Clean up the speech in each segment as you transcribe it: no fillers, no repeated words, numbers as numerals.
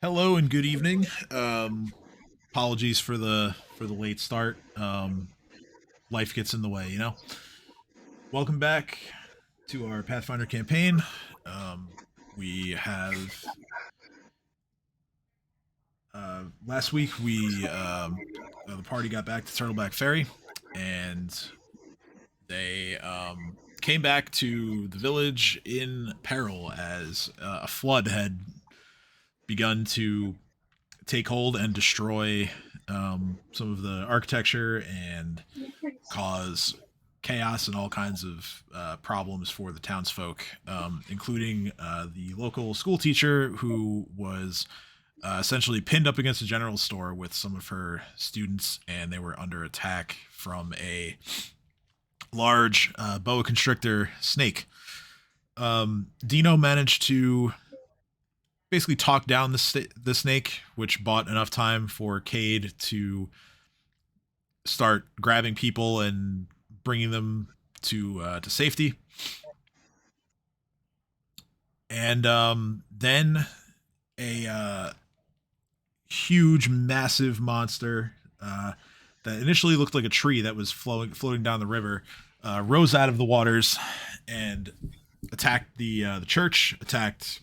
Hello and good evening. Apologies for the late start. Life gets in the way, you know. Welcome back to our Pathfinder campaign. We have last week the party got back to Turtleback Ferry, and they came back to the village in peril as a flood had begun to take hold and destroy some of the architecture and cause chaos and all kinds of problems for the townsfolk, including the local school teacher who was essentially pinned up against a general store with some of her students, and they were under attack from a large boa constrictor snake. Dino managed to basically talk down the snake, which bought enough time for Cade to start grabbing people and bringing them to safety. And then a huge, massive monster that initially looked like a tree that was floating down the river rose out of the waters and attacked the church, attacked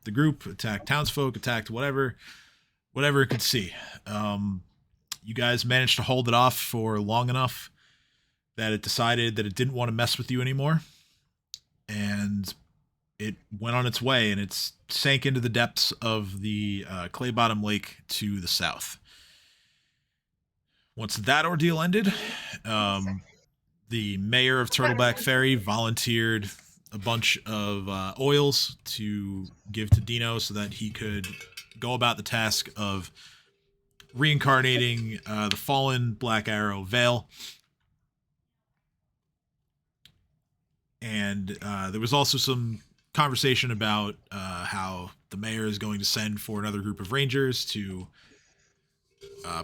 the group, attacked townsfolk, attacked whatever it could see. You guys managed to hold it off for long enough that it decided that it didn't want to mess with you anymore, and it went on its way, and it sank into the depths of the clay bottom lake to the south. Once that ordeal ended, the mayor of Turtleback Ferry volunteered a bunch of oils to give to Dino so that he could go about the task of reincarnating the fallen Black Arrow Vale. And there was also some conversation about how the mayor is going to send for another group of rangers to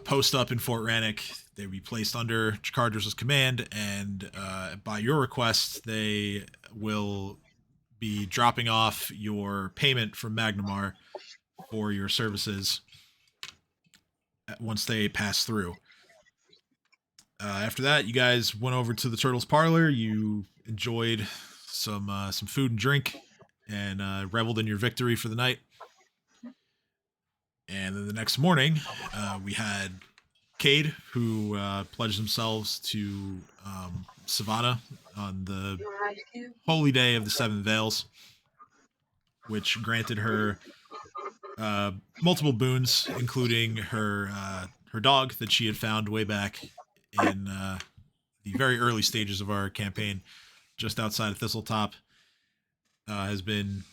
post up in Fort Rannick. They would be placed under Chikardros' command, and by your request, they will be dropping off your payment from Magnamar for your services once they pass through. After that, you guys went over to the Turtles Parlor. You enjoyed some food and drink, and reveled in your victory for the night. And then the next morning, we had Cade, who pledged themselves to Savannah on the holy day of the Seven Veils, which granted her multiple boons, including her dog that she had found way back in the very early stages of our campaign, just outside of Thistletop, has been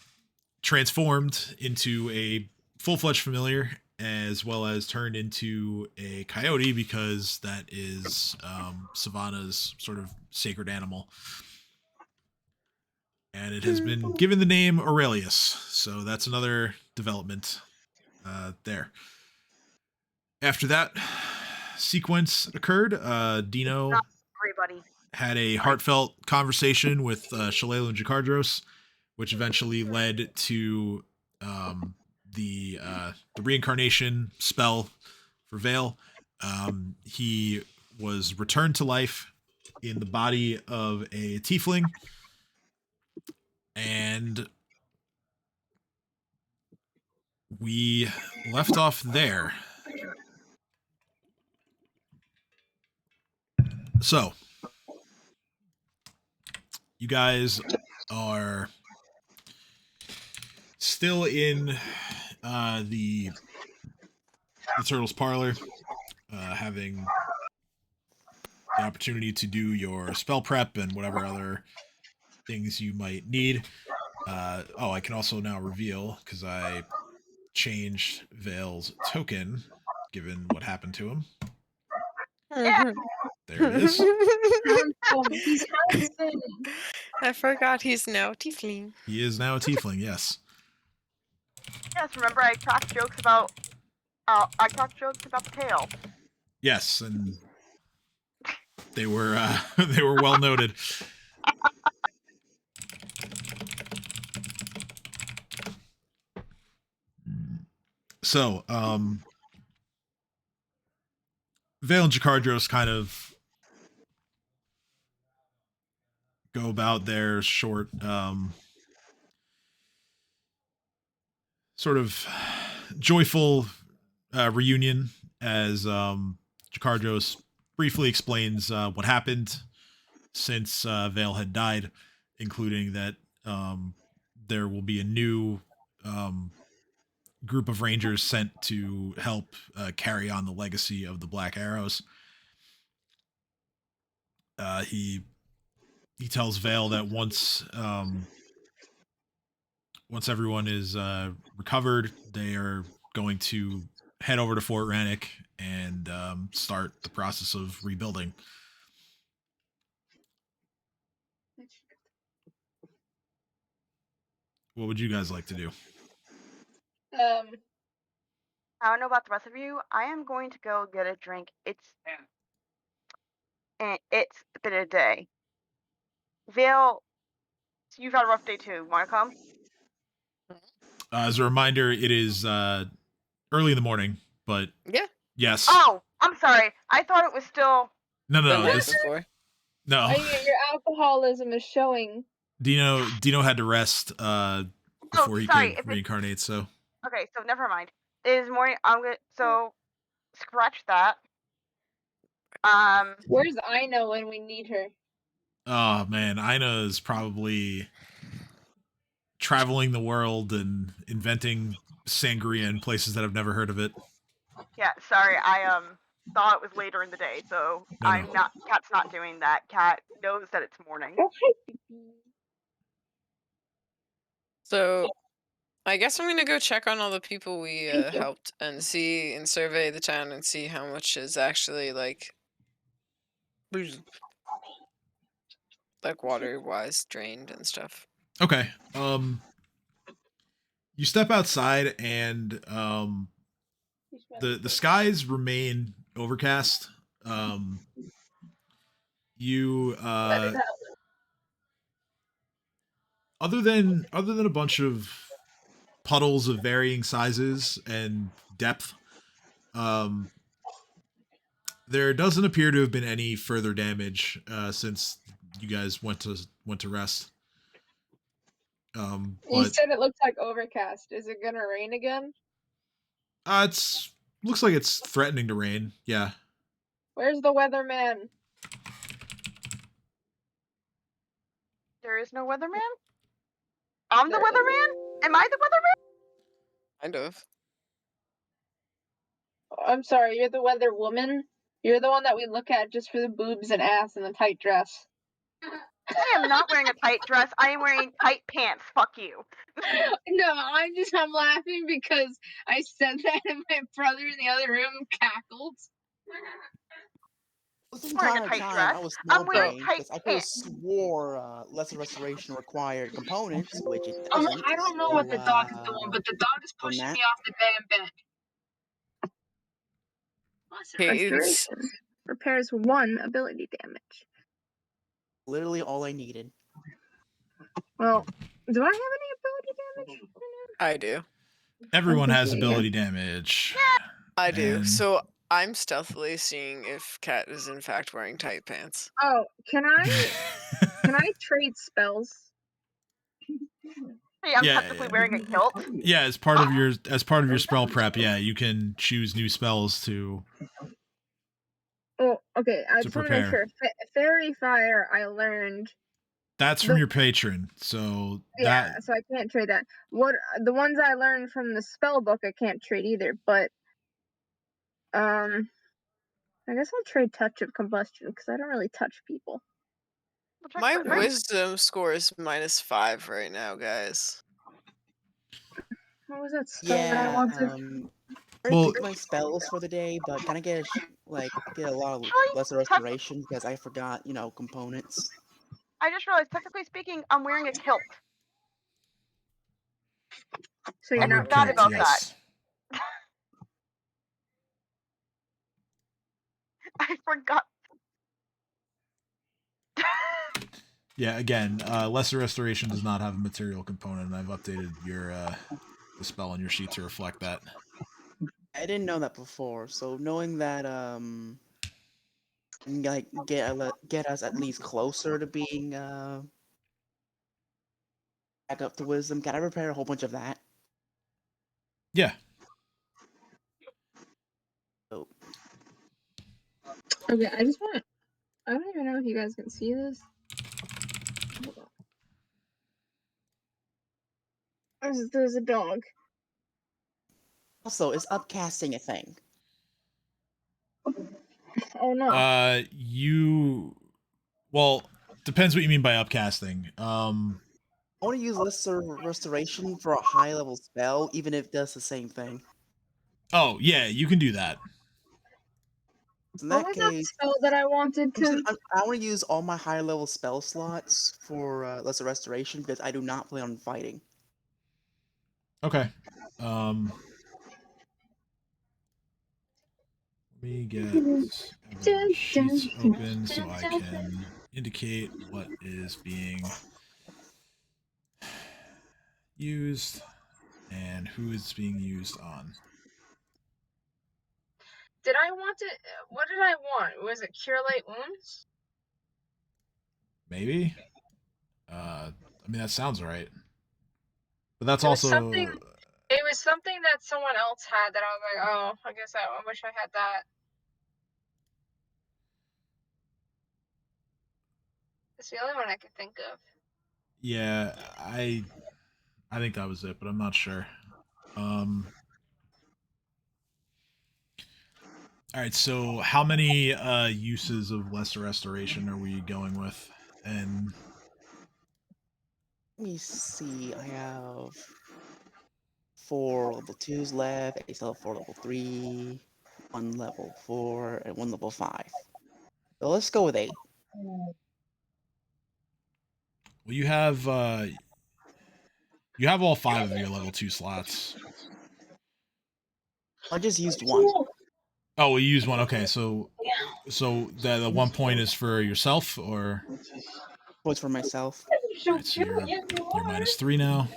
transformed into a full-fledged familiar, as well as turned into a coyote, because that is Savannah's sort of sacred animal. And it has been given the name Aurelius, so that's another development there. After that sequence occurred, Dino Everybody. had a heartfelt conversation with Shalala and Jakardros, which eventually led to the reincarnation spell for Vale. He was returned to life in the body of a tiefling, and we left off there. So, you guys are still in the Turtles Parlor, having the opportunity to do your spell prep and whatever other things you might need. I can also now reveal, because I changed Vale's token, given what happened to him. Yeah. There it is. He's I forgot he's now tiefling. He is now a tiefling, yes. Yes, remember I talked jokes about the tail. Yes, and they were they were well noted. So, Vale and Jakardros kind of go about their short, sort of joyful reunion as Jakardros briefly explains what happened since Vale had died, including that there will be a new um, group of rangers sent to help carry on the legacy of the Black Arrows. He tells Vale that once everyone is recovered, they are going to head over to Fort Rannick and start the process of rebuilding. What would you guys like to do? I don't know about the rest of you. I am going to go get a drink. It's been a day. Vale, you've had a rough day too. Want to come? As a reminder, it is early in the morning, but Yeah. yes. Oh, I'm sorry. I thought it was still. No, The no, night this, before. no. Your alcoholism is showing. Dino had to rest before he sorry, could if it's- reincarnate. So Okay, so never mind. It is morning. I'm gonna scratch that. Where's Ina when we need her? oh man, Ina is probably traveling the world and inventing sangria in places that I've never heard of it. Yeah, sorry. I thought it was later in the day, so No. Cat's not doing that. Cat knows that it's morning. Oh, hi, So I guess I'm gonna go check on all the people we Thank you. helped and survey the town and see how much is actually like water wise drained and stuff. Okay. You step outside and the skies remain overcast. You other than a bunch of puddles of varying sizes and depth, there doesn't appear to have been any further damage since you guys went to rest. You But said it looks like overcast. Is it gonna rain again? it's looks like it's threatening to rain. Yeah. Where's the weatherman? There is no weatherman? I'm the weatherman? Am I the weatherman? Kind of. I'm sorry, you're the weather woman? You're the one that we look at just for the boobs and ass and the tight dress. I am not wearing a tight dress. I am wearing tight pants. Fuck you. No, I'm laughing because I said that and my brother in the other room cackled. This Wearing a entire tight time, dress. I was I'm wearing small-brained tight because I could have pants. swore Lesser Restoration required components, which it I doesn't. don't know So, what the dog is doing, but the dog is on pushing that, me off the damn bed. Okay, it's Restoration repairs 1 ability damage. literally all I needed. Well, do I have any ability damage? I do. Everyone has Okay, yeah. ability damage. I do. And- So I'm stealthily seeing if Cat is in fact wearing tight pants. Oh, can I trade spells? Hey, I'm Yeah, technically yeah. wearing a kilt. Yeah, as part of your spell prep, yeah, you can choose new spells to Oh, okay. I To just want to make prepare. sure. Fairy Fire, I learned. That's from your patron. So Yeah, that so I can't trade that. What the ones I learned from the spell book, I can't trade either. But I guess I'll trade Touch of Combustion because I don't really touch people. My wisdom score is -5 right now, guys. What was that spell that I Yeah, wanted? I Well- picked my spells for the day, but can I get get a lot of Actually, Lesser Restoration because I forgot, components. I just realized, technically speaking, I'm wearing a kilt. So you're I not forgot wearing about yes. I forgot. Yeah, again, Lesser Restoration does not have a material component, and I've updated your the spell on your sheet to reflect that. I didn't know that before, so knowing that like get us at least closer to being back up to wisdom. Can I prepare a whole bunch of that? Yeah. Oh, Okay, I just want. I don't even know if you guys can see this. Hold on. There's a dog. also, is upcasting a thing? Oh no. Well, depends what you mean by upcasting. I want to use lesser restoration for a high level spell, even if it does the same thing. Oh yeah, you can do that. In What that was that case, spell that I wanted to? I want to use all my high level spell slots for lesser restoration because I do not plan on fighting. Okay. Let me get everyone's sheets open so I can indicate what is being used and who it's being used on. Did I want it? What did I want? Was it Cure Light Wounds? Maybe. I mean that sounds right. But that's It was also something. It was something that someone else had that I was like, oh, I guess I wish I had that. It's the only one I could think of. yeah, I think that was it, but I'm not sure. All right, so how many uses of lesser restoration are we going with? And Let me see. I have 4 level 2s left. I still have 4 level 3, 1 level 4, and 1 level 5. So let's go with 8. well, you have all 5 of your level 2 slots. I just used 1. Oh, we use 1. Okay, so the 1 point is for yourself, or Points for myself. all right, so you're -3 now.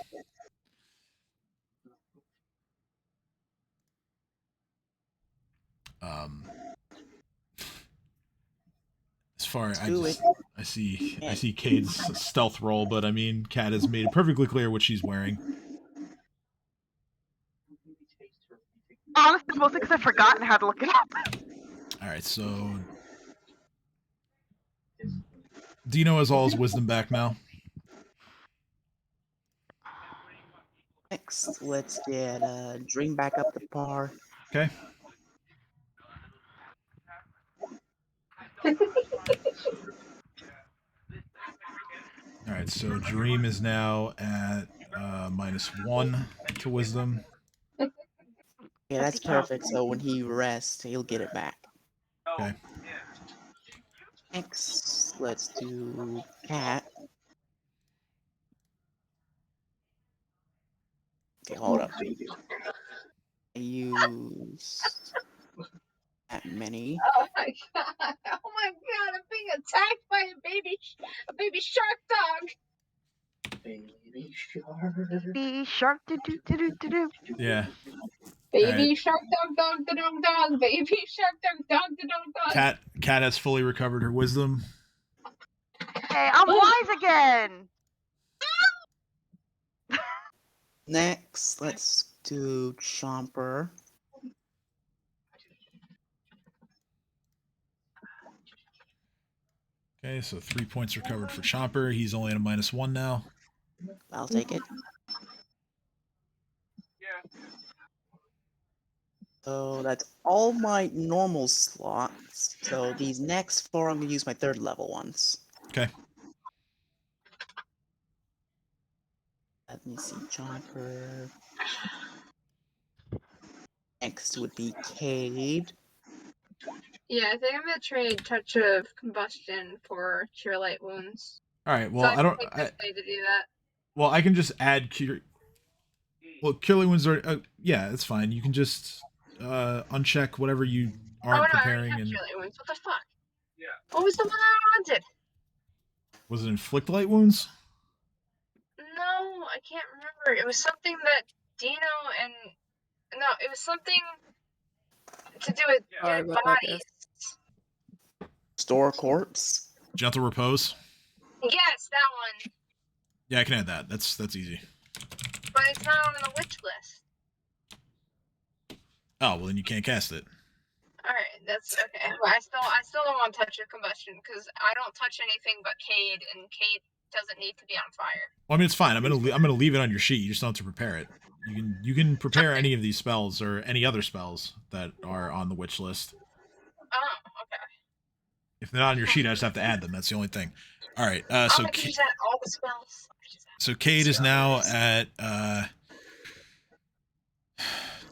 As far I see Cade's stealth roll, but I mean, Kat has made it perfectly clear what she's wearing. Honestly, mostly because I've forgotten how to look it up. All right, so Dino has all his wisdom back now. Next, let's get Dream back up to par. Okay. All right, so Dream is now at -1 to wisdom. Yeah, that's perfect. So when he rests, he'll get it back. Okay. Next, let's do Cat. Okay, hold up. I use that many. Oh my god! Oh my god! I'm being attacked by a baby shark dog. Baby shark. Be sharp, do do do do do do. Yeah. Baby right. shark dog da dog dog. Baby shark dog da dog dog. Cat has fully recovered her wisdom. Hey, I'm wise again. Next, let's do Chomper. Okay, so 3 points recovered for Chomper. He's only at a -1 now. I'll take it. So that's all my normal slots. So these next 4, I'm gonna use my 3rd level ones. Okay. Let me see, Chomper. Next would be Cade. Yeah, I think I'm gonna trade Touch of Combustion for Cure Light Wounds. All right. Well, So I I can don't. take this day to do that. Well, I can just add cure. Well, killing wounds are. Yeah, it's fine. You can just uncheck whatever you aren't Oh no, I already preparing. have And Cure Light Wounds. What the fuck? Yeah. What was the one I wanted? was it inflict light wounds? No, I can't remember. It was something that Dino and no, it was something to do with Sorry dead about that, guys. bodies. Store corpse. Gentle repose. Yes, that one. Yeah, I can add that. That's easy. But it's not on the witch list. Oh well, then you can't cast it. Alright, that's okay. But I still don't want touch of combustion because I don't touch anything but Cade, and Cade doesn't need to be on fire. Well, I mean, it's fine. I'm gonna leave it on your sheet. You just don't have to prepare it. You can prepare any of these spells or any other spells that are on the witch list. Oh, okay. If they're not on your sheet, I just have to add them. That's the only thing. All right. I'm gonna use that all the spells. So Cade is now at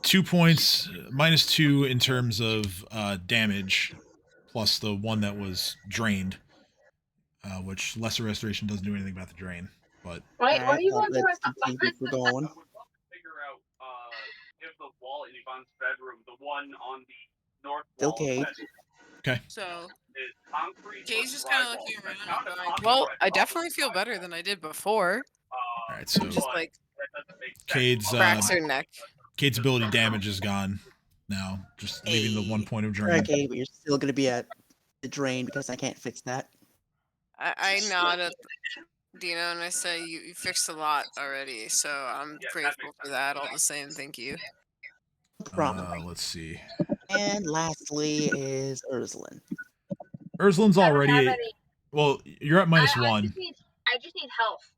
2 points, -2 in terms of damage, plus the one that was drained, which lesser restoration doesn't do anything about the drain. But Wait, what are you Alright, going to let's continue. We're going. Figure out if the wall in Yvonne's bedroom, the one on the north Still wall, Cade. So, is concrete. Cade's or just kind of drywall. looking That's around not and a going, concrete well, red I problem. definitely feel better than I did before. all right, so Just like that doesn't make sense. Cade's cracks her neck. Cade's ability damage is gone now, just leaving the 1 point of drain. Alright, Cade, but you're still gonna be at the drain because I can't fix that. I nod at Dino and I say, you fixed a lot already, so I'm Yeah, that grateful makes for that all the same. Thank you. No problem. Let's see. And lastly is Urslan. Urslan's I don't have already. any. Well, you're at -1. I just need health.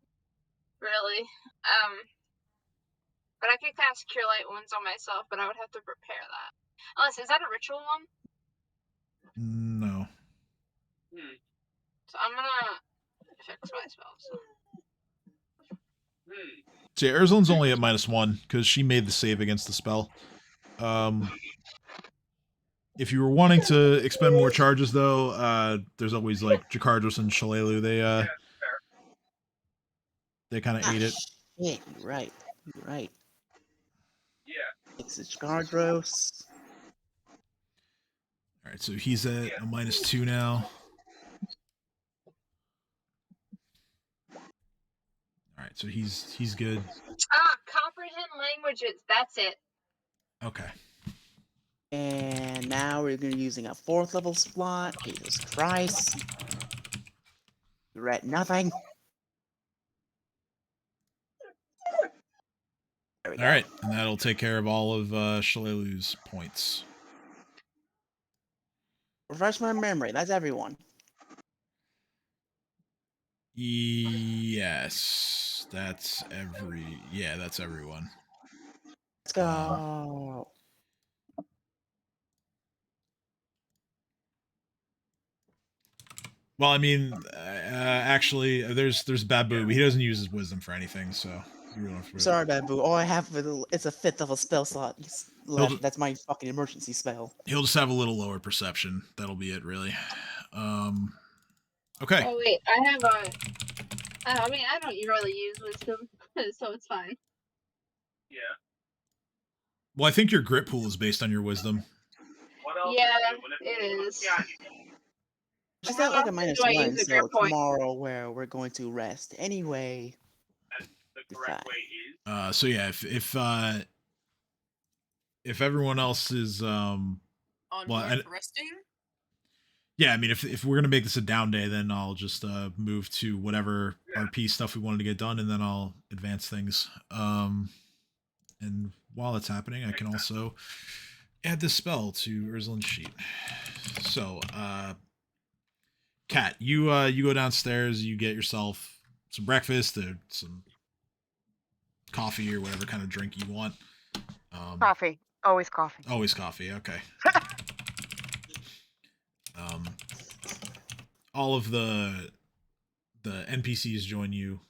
Really. But I could cast Cure Light Wounds on myself, but I would have to prepare that. Unless, is that a ritual one? No. So I'm gonna fix my spells. So yeah, Urslan's only at -1 because she made the save against the spell. If you were wanting to expend more charges, though, there's always like Jakardros and Shalelu. They kind of ate it. Shit, you're right. You're right. Yeah. It's Jakardros. All right, so he's at a -2 now. All right, so he's good. Comprehend languages. That's it. Okay. And now we're gonna be using a 4th level slot. Jesus Christ. You're at nothing. There we go. All right, and that'll take care of all of Shalelu's points. Refresh my memory. That's everyone. Yes, that's that's everyone. Let's go. Well, I mean, actually, there's Babu. He doesn't use his wisdom for anything, so you don't have to. Sorry, Babu. All I have is a 5th level spell slot left. He'll- That's my fucking emergency spell. He'll just have a little lower perception. That'll be it, really. Okay. Oh wait, I have a. I mean, I don't really use wisdom, so it's fine. Yeah. Well, I think your grit pool is based on your wisdom. What else? Yeah, are you doing? it is. Yeah, Just at like a often do I -1, use a so grip point? tomorrow where we're going to rest anyway. the correct way is. So yeah, if everyone else is On Well, board for resting? yeah, I mean, if we're gonna make this a down day, then I'll just move to whatever RP stuff we wanted to get done, and then I'll advance things. And while that's happening, I can also add this spell to Urslan's sheet. So, Kat, you go downstairs, you get yourself some breakfast or some coffee or whatever kind of drink you want. Coffee. Always coffee. Always coffee. Okay. All of the NPCs join you.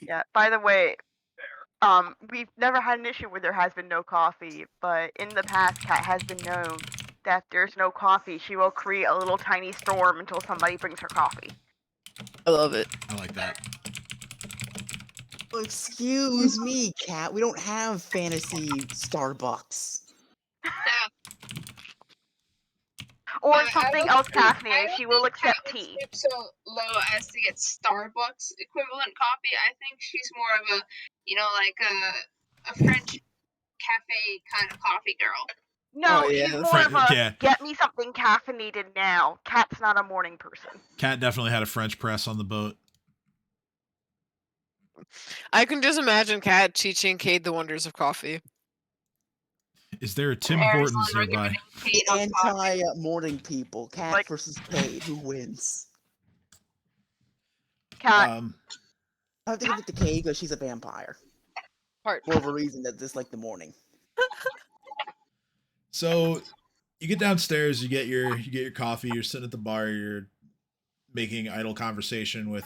Yeah. By the way, we've never had an issue where there has been no coffee, but in the past, Kat has been known that there's no coffee. She will create a little tiny storm until somebody brings her coffee. I love it. I like that. Excuse me, Cat. We don't have fantasy Starbucks. Or something else fascinating. She will accept tea. So low as to get Starbucks equivalent coffee. I think she's more of a, like a French cafe kind of coffee girl. No, Oh, yeah, she's the more of a yeah. get me something caffeinated now. Kat's not a morning person. Kat definitely had a French press on the boat. I can just imagine Kat teaching Cade the wonders of coffee. Is there a Tim Arizona Hortons nearby? Kate on coffee. Anti-morning people. Cat Like- versus Cade. Who wins? Kat, I have to give it to Cade because she's a vampire. Part. For a reason that dislike the morning. So you get downstairs, you get your coffee, you're sitting at the bar, you're making idle conversation with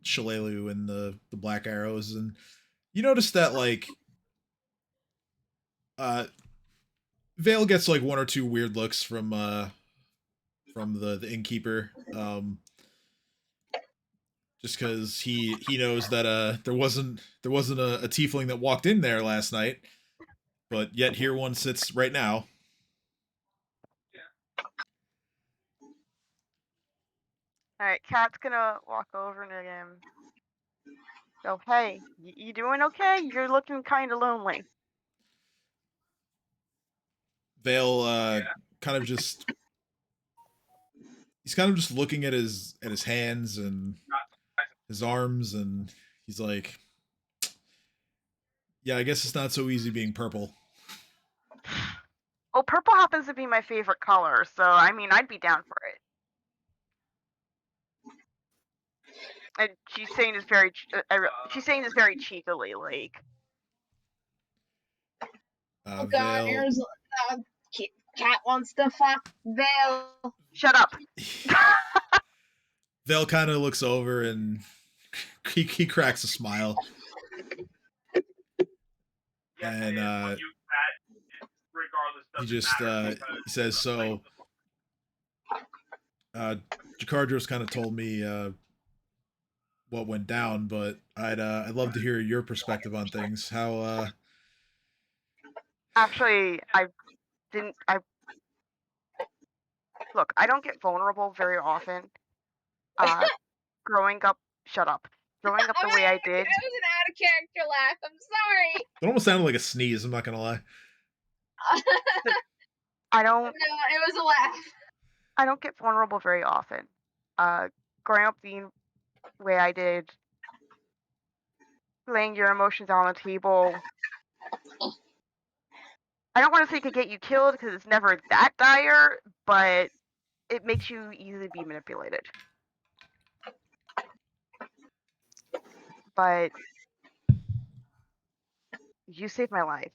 Shalelu and the Black Arrows, and you notice that like Vale gets like one or two weird looks from the innkeeper. Just because he knows that there wasn't a tiefling that walked in there last night, but yet here one sits right now. alright, Kat's gonna walk over to him. Go, hey, you doing okay? You're looking kind of lonely. Vale kind of just he's kind of just looking at his hands and his arms, and he's like, yeah, I guess it's not so easy being purple. Well, purple happens to be my favorite color, so I mean, I'd be down for it. And she's saying this very cheekily, like. Oh god, Vale, Arizona Cat wants to fuck Vale. Shut up. Vale kind of looks over and he cracks a smile. And he just he says, so Jakardros kind of told me what went down, but I'd love to hear your perspective on things. How Actually, look, I don't get vulnerable very often. Growing up, shut up. Growing up the way I did, It was an out of character laugh. I'm sorry. it almost sounded like a sneeze, I'm not gonna lie. no, it was a laugh. I don't get vulnerable very often. Growing up the way I did, laying your emotions on the table. I don't want to say it could get you killed because it's never that dire, but it makes you easily be manipulated. But you saved my life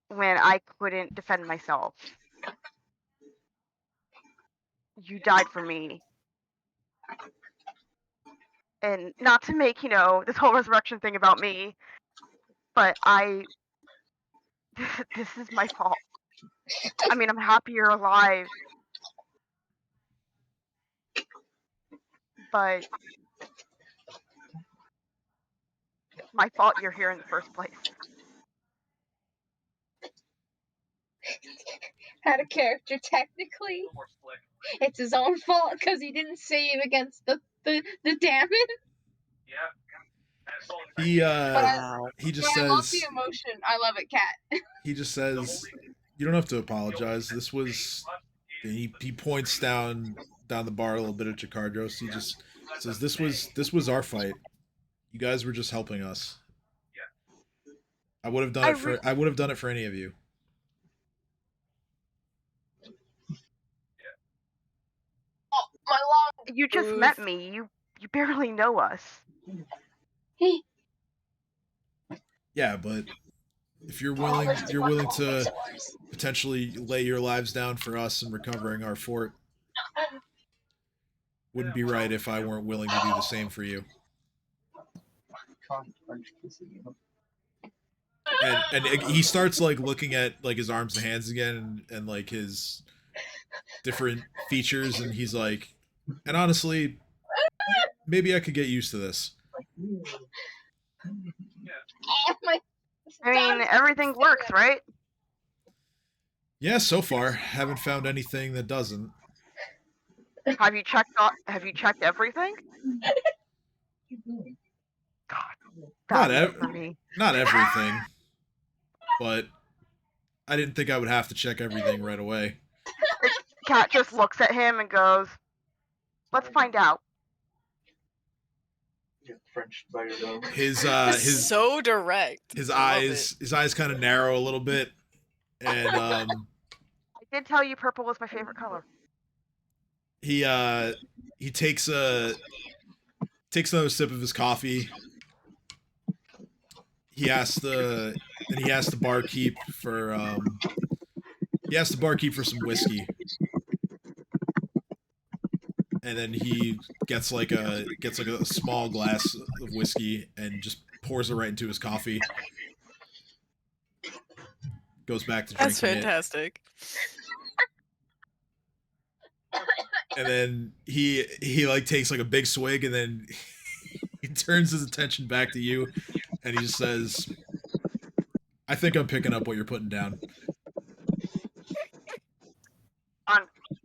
when I couldn't defend myself. You died for me. And not to make, this whole resurrection thing about me, but this is my fault. I mean, I'm happy you're alive, but it's my fault you're here in the first place. Out of character, technically. It's his own fault because he didn't save against the damage. He just I love says the emotion. I love it, Cat. he just says, you don't have to apologize. This was he points down the bar a little bit at Jakardros. He just says this was our fight. You guys were just helping us. I would have done it for any of you. Oh, my long. You just met me. You barely know us. Yeah, but if you're willing to potentially lay your lives down for us and recovering our fort, wouldn't be right if I weren't willing to do the same for you. And he starts like looking at like his arms and hands again and like his different features, and he's like, and honestly, maybe I could get used to this. I mean, everything works, right? Yeah, so far haven't found anything that doesn't. Have you checked everything? God, Not that for me. Not everything, but I didn't think I would have to check everything right away. Cat just looks at him and goes, "Let's find out." French by your nose. His so direct. his I love eyes kind of narrow a little bit, and I did tell you purple was my favorite color. he takes another sip of his coffee. He asks the barkeep for some whiskey, and then he gets like a small glass of whiskey and just pours it right into his coffee. Goes back to That's drinking fantastic. and then he like takes like a big swig, and then he turns his attention back to you, and he just says, "I think I'm picking up what you're putting down."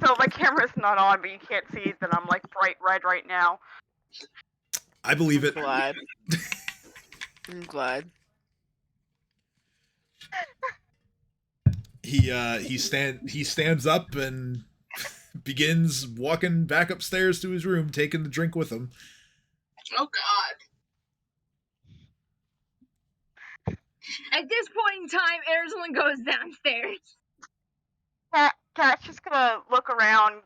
So my camera's not on, but you can't see that I'm like bright red right now. I believe it. Glad. I'm glad. He stands up and begins walking back upstairs to his room, taking the drink with him. Oh God. At this point in time, Erzlin goes downstairs. Cat's just gonna look around.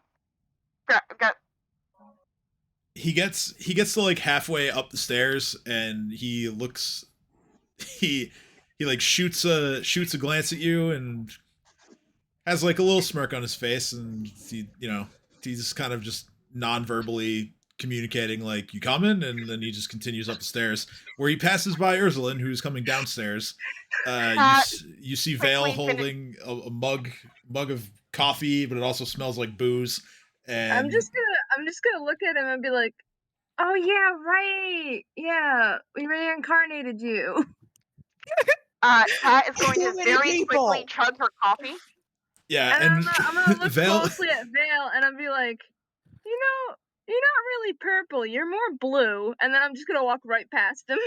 He gets to like halfway up the stairs, and he looks. He like shoots a glance at you and has like a little smirk on his face, and he's kind of just non-verbally communicating like, "You coming?" And then he just continues up the stairs, where he passes by Ursula, who's coming downstairs. You see Vale holding a mug of coffee, but it also smells like booze. And I'm just gonna look at him and be like, "Oh yeah, right, yeah, we reincarnated you." Cat is going to Too many very people. quickly chug her coffee. Yeah, And I'm gonna look Vale, closely at Vale, and I'll be like, "You know, you're not really purple. You're more blue." And then I'm just gonna walk right past him.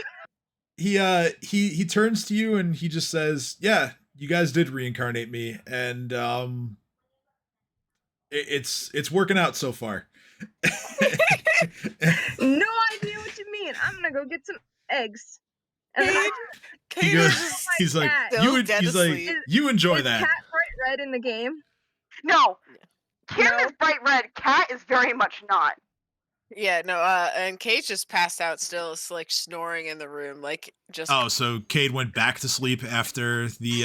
he turns to you and he just says, "Yeah, you guys did reincarnate me, and it's working out so far." No idea what you mean. I'm gonna go get some eggs. And then He goes, he's like, you enjoy is that. Cat bright red in the game? No, Kim No? is bright red. Cat is very much not. Yeah, no, and Kate just passed out still, it's like snoring in the room, like just Oh, so Cade went back to sleep after the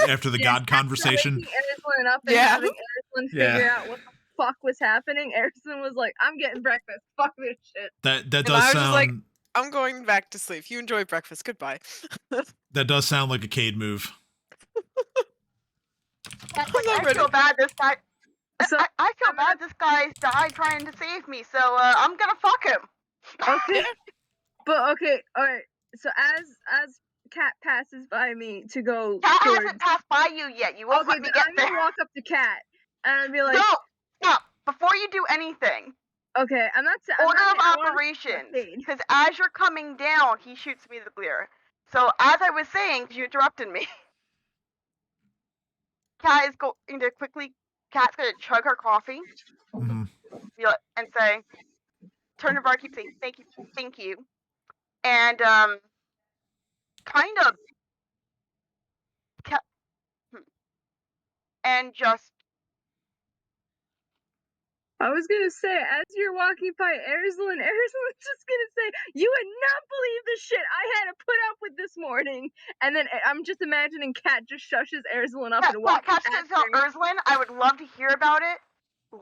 after the God conversation. Waking Erzlin up and Yeah. having Erzlin figure out what the fuck was happening. Erzlin was like, "I'm getting breakfast. Fuck this shit." That And does I was sound just like, I'm going back to sleep. You enjoy breakfast. Goodbye. that does sound like a Cade move. I feel bad this guy. So I feel bad this guy's died trying to save me, so I'm gonna fuck him. okay, but okay, all right. So as Cat passes by me to go Cat towards, hasn't passed by you yet. You won't okay, let me then get I'm gonna there. walk up to Cat and I'll be like, No, stop. Before you do anything, okay, I'm not saying order of operations. Because as you're coming down, he shoots me the glare. So as I was saying, you interrupted me. Cat is going to quickly. Cat's gonna chug her coffee, Mhm. and say, turn to barkeep, say thank you, and kind of, and just. I was gonna say, as you're walking by Erzlin, Erzlin's just gonna say, "You would not believe the shit I had to put up with this morning." And then I'm just imagining Cat just shushes Erzlin up and walks Cat past says, "Tell her. Urslan, I would love to hear about it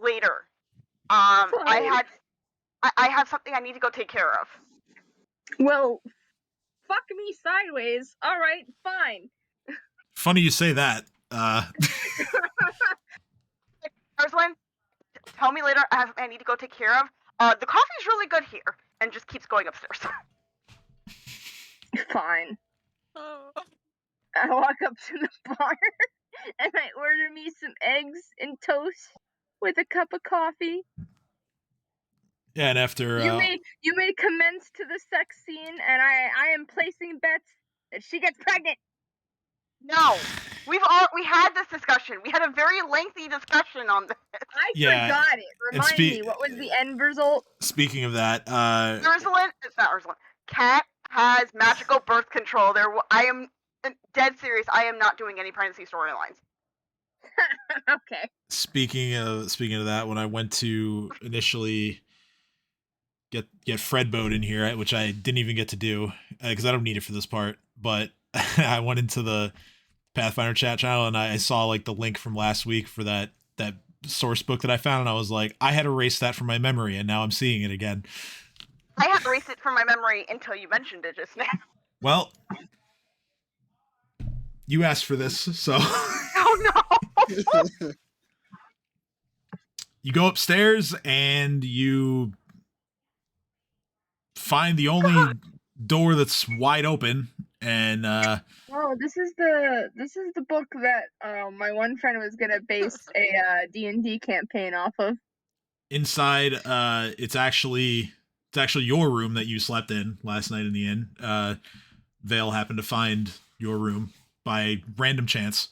later. I have something I need to go take care of." Well, fuck me sideways. All right, fine. Funny you say that. Urslan, tell me later. I have something I need to go take care of. The coffee's really good here, and just keeps going upstairs. Fine. Oh. I walk up to the bar and I order me some eggs and toast with a cup of coffee. Yeah, and after You may commence to the sex scene, and I am placing bets that she gets pregnant. No, we had this discussion. We had a very lengthy discussion on this. I Yeah, forgot it. and Remind me, what was the end result? speaking of that, It's not Ursula. Kat has magical birth control. I am dead serious. I am not doing any pregnancy storylines. Okay. speaking of that, when I went to initially get Fred Boat in here, which I didn't even get to do because I don't need it for this part, but I went into the Pathfinder chat channel and I saw like the link from last week for that source book that I found, and I was like, I had erased that from my memory, and now I'm seeing it again. I had erased it from my memory until you mentioned it just now. Well, you asked for this, so. Oh no! You go upstairs and you find the only door that's wide open, and Oh, this is the book that my one friend was gonna base a D&D campaign off of. inside it's actually your room that you slept in last night in the inn. Vale happened to find your room by random chance,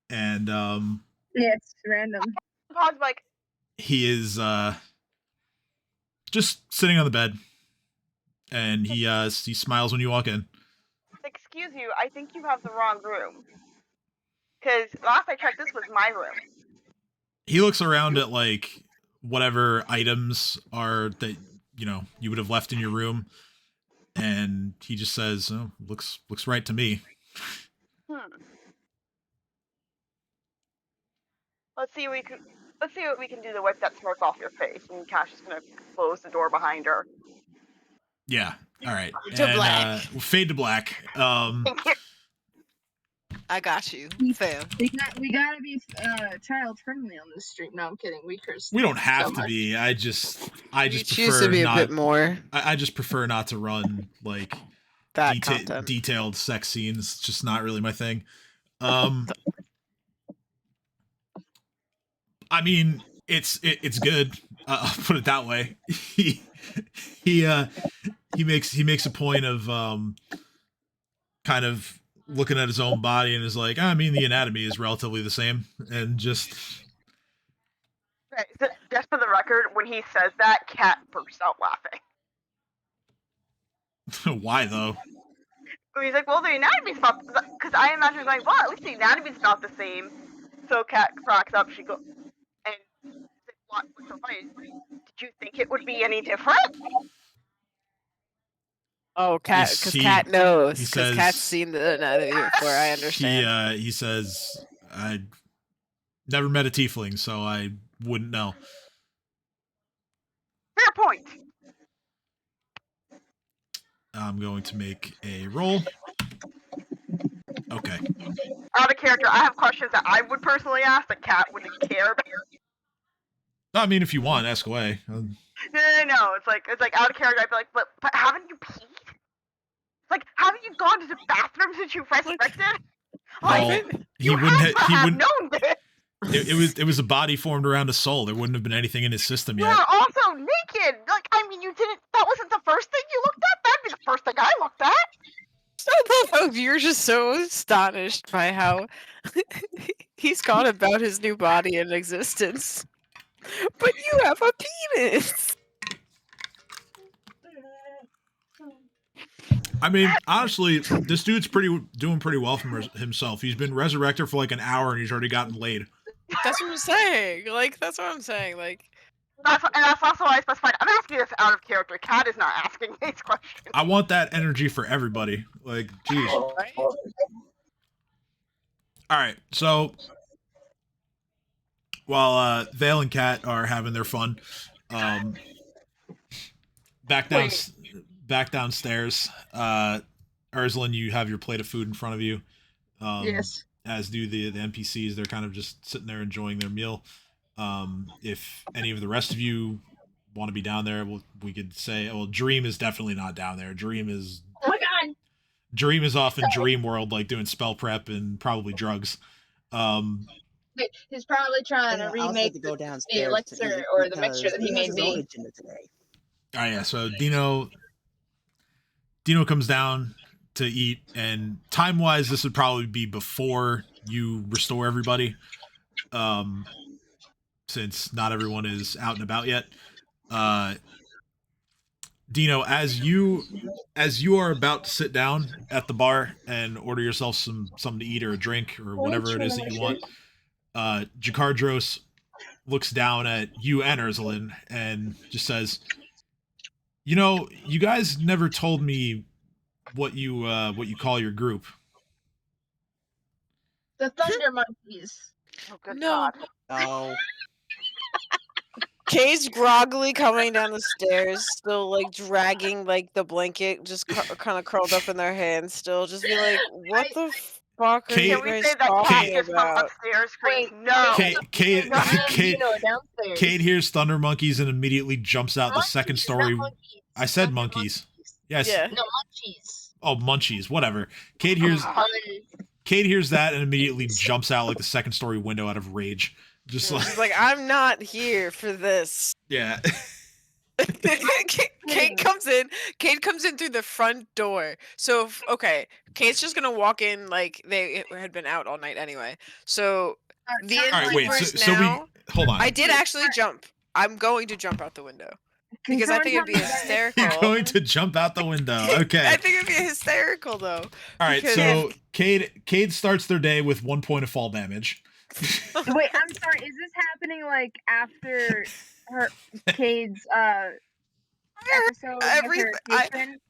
and Yeah, it's random. Pod's like, he is just sitting on the bed, and he smiles when you walk in. excuse you, I think you have the wrong room. Because last I checked, this was my room. He looks around at like whatever items are that you would have left in your room, and he just says, "Oh, looks right to me." Let's see what we can do to wipe that smoke off your face. And Cash is gonna close the door behind her. Yeah. All right. To and, black. Fade to black. Thank you. I got you, fam. We gotta be child friendly on this street. No, I'm kidding. We curse. We don't have so to much. be. I just You prefer choose to be not. a bit more I just prefer not to run like that content. detailed sex scenes. It's just not really my thing. I mean, it's good. I'll put it that way. He makes a point of kind of looking at his own body and is like, I mean, the anatomy is relatively the same, and just. Right, so just for the record, when he says that, Kat bursts out laughing. Why though? He's like, well, the anatomy's about, because I imagine going, well, at least the anatomy's about the same. So Kat cracks up. She goes, and he's like, what's so funny? Did you think it would be any different? Oh, Cat, because Cat knows. Because Cat's seen the anatomy before. I understand. He says, I never met a tiefling, so I wouldn't know. Fair point. I'm going to make a roll. Okay. Out of character, I have questions that I would personally ask that Kat wouldn't care about. I mean, if you want, ask away. No. It's like out of character. I'd be like, but haven't you peed? Like, haven't you gone to the bathroom since you resurrected? Well, he you wouldn't have known this. It was a body formed around a soul. There wouldn't have been anything in his system You yet. were also naked. Like, I mean, you didn't. That wasn't the first thing you looked at. That'd be the first thing I looked at. You're just so astonished by how he's gone about his new body in existence. But you have a penis. I mean, honestly, this dude's doing pretty well for himself. He's been resurrected for like an hour and he's already gotten laid. That's what I'm saying. That's what I'm saying. That's also why I specified. I'm asking this out of character. Kat is not asking these questions. I want that energy for everybody. Like, geez. Right? All right, so while Vale and Kat are having their fun, back downstairs, Urslan, you have your plate of food in front of you. Yes. As do the NPCs. They're kind of just sitting there enjoying their meal. If any of the rest of you want to be down there, we could say, well, Dream is definitely not down there. Dream is. Oh my god. Dream is off in Dream World, like doing spell prep and probably drugs. He's probably trying to remake to go downstairs the elixir or the mixture that he made me. Today. Oh yeah, so Dino comes down to eat, and time wise, this would probably be before you restore everybody, since not everyone is out and about yet. Uh, Dino, as you are about to sit down at the bar and order yourself something to eat or a drink or whatever it is that you want, Jakardros looks down at you and Urzulin and just says, "You know, you guys never told me what you call your group." The Thunder Monkeys. Oh, good No. God. No. Kay's groggily coming down the stairs, still like dragging like the blanket, just kind of curled up in their hands, still just be like, "What the fuck are Kate- you Can we guys say that Cat talking just from about?" upstairs screams, Wait, no! Kate Me and Kate Dino are downstairs. Kate hears Thunder Monkeys and immediately jumps out the Monkeys, second not story. monkeys. I said Thunder monkeys. monkeys. Yes. Yeah. No, munchies. Oh, munchies. Whatever. Kate hears that and immediately jumps out like the second story window out of rage. Just And like, she's like, "I'm not here for this." yeah. Kate comes in. Kate comes in through the front door. So okay, Kate's just gonna walk in like they had been out all night anyway. So the All right, wait. indoors So now. we hold on. I did actually jump. I'm going to jump out the window because I think it'd be hysterical. You're going to jump out the window. Okay. I think it'd be hysterical though. All right. because- So Cade starts their day with 1 point of fall damage. Wait, I'm sorry. Is this happening like after her Cade's episode with her patron?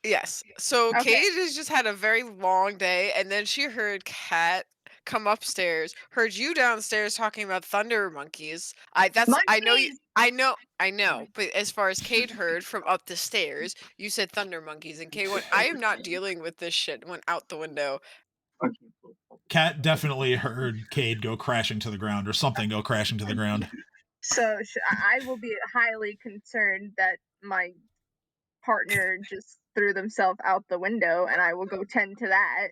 Yes. So Okay. Kate has just had a very long day, and then she heard Kat come upstairs, heard you downstairs talking about thunder monkeys. I know you. Monkeys! I know. But as far as Kate heard from up the stairs, you said thunder monkeys, and Kate went, "I am not dealing with this shit." Went out the window. Kat definitely heard Cade go crashing to the ground or something go crashing to the ground. So I will be highly concerned that my partner just threw themselves out the window, and I will go tend to that.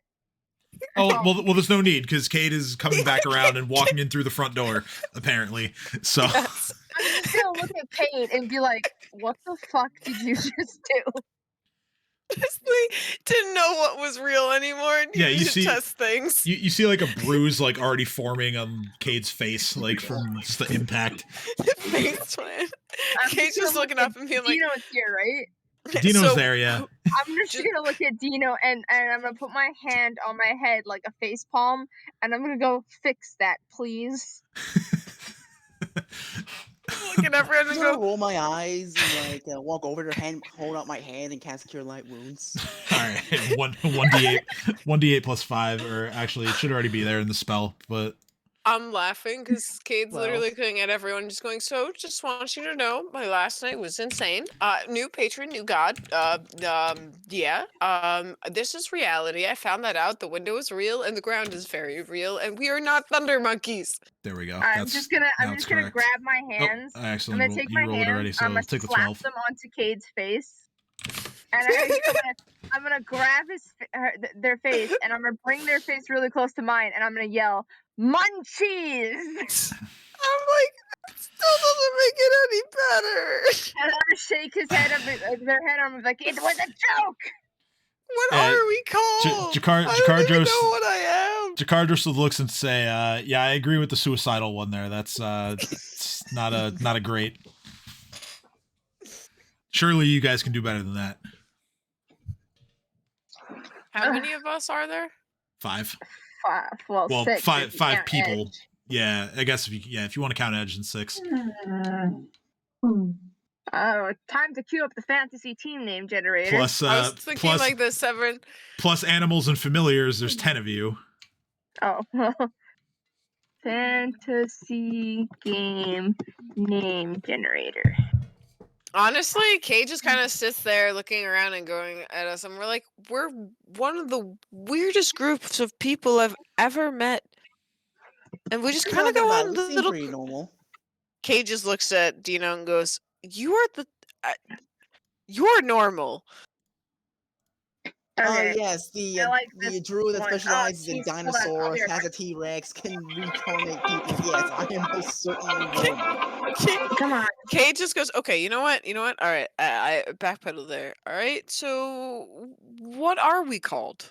Oh, well, there's no need because Cade is coming back around and walking in through the front door, apparently. So Yes. I'm just gonna look at Kate and be like, "What the fuck did you just do?" Just like, didn't know what was real anymore. And Yeah, you to see- test things. you see like a bruise like already forming on Cade's face, like from just the impact. Face plant. I'm Kate's gonna just look looking at up and being like, Dino's here, right? Dino's so, there, yeah. I'm just gonna look at Dino and I'm gonna put my hand on my head like a face palm, and I'm gonna go, "Fix that, please." Look at everyone I'm and gonna go, roll my eyes and like walk over to her hand, hold out my hand, and cast Cure Light Wounds. All right, 1d8 plus 5, or actually it should already be there in the spell, but I'm laughing because Cade's Well. literally looking at everyone just going, "So just want you to know my last night was insane. New patron, new god. This is reality. I found that out. The window is real and the ground is very real, and we are not thunder monkeys." there we go. I'm just gonna correct. grab my Oh, hands. I I'm accidentally gonna take you my rolled it already, hands. so I'm gonna take the slap 12. them onto Cade's face, and I'm gonna grab their face, and I'm gonna bring their face really close to mine, and I'm gonna yell, "Munchies!" I'm like, that still doesn't make it any better. And I'm gonna shake his head up, their head. I'm like, "It was a joke." What Uh, are we called? Jakar- I don't even Jakardros- know what I am. Jakardros looks and say, "Yeah, I agree with the suicidal one there. That's it's not a great. Surely you guys can do better than that." How many of us are there? 5. Well, Well, 6. five if you five count people. Edge. Yeah, I guess if you want to count Edge, and 6. Oh, time to queue up the fantasy team name generator. Plus I was thinking like the 7. plus animals and familiars. There's 10 of you. Oh, fantasy game name generator. Honestly, Kate just kind of sits there looking around and going at us, and we're like, we're one of the weirdest groups of people I've ever met. And we just kind of go on We the seem little. pretty normal. Kate just looks at Dino and goes, "You are you're normal." Okay. Yes, I like the this druid that one. specializes in Jeez, hold on, I'll be dinosaurs, right has a back. T-Rex, can reincarnate people. Yes, I am most certainly normal. Come on. Kate just goes, okay, you know what? All right, I backpedal there. All right, so what are we called?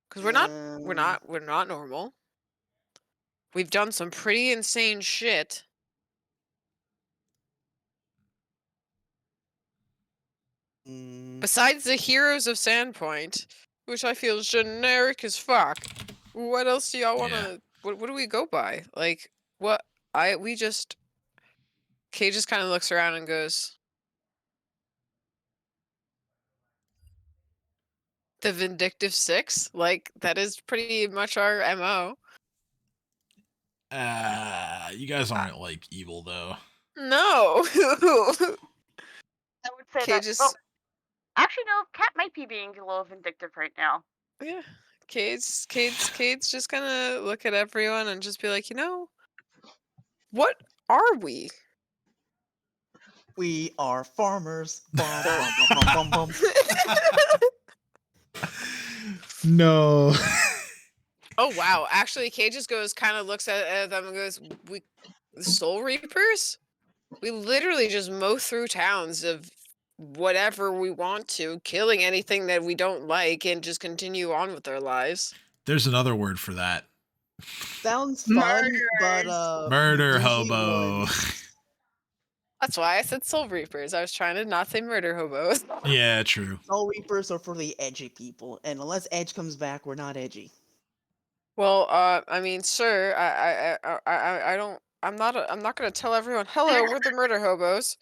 Because we're not normal. We've done some pretty insane shit. Besides the heroes of Sandpoint, which I feel is generic as fuck. What else do y'all want to? What do we go by? Like what? Kay just kind of looks around and goes, the Vindictive Six. Like that is pretty much our MO. You guys aren't like evil though. No. I would say Kay that. just Oh, actually, no. Cat might be being a little vindictive right now. yeah. Kate's just gonna look at everyone and just be like, what are we? We are farmers. Bum, bum, bum, bum, bum, bum. No. Oh wow! Actually, Kay just kind of looks at them and goes, "We, the Soul Reapers. We literally just mow through towns of whatever we want to, killing anything that we don't like, and just continue on with our lives." There's another word for that. Sounds fun, but Murder usually hobo. wouldn't. That's why I said Soul Reapers. I was trying to not say murder hobos. Yeah, true. Soul Reapers are for the edgy people, and unless Edge comes back, we're not edgy. Well, I mean, sir, I don't. I'm not gonna tell everyone. Hello, we're the murder hobos.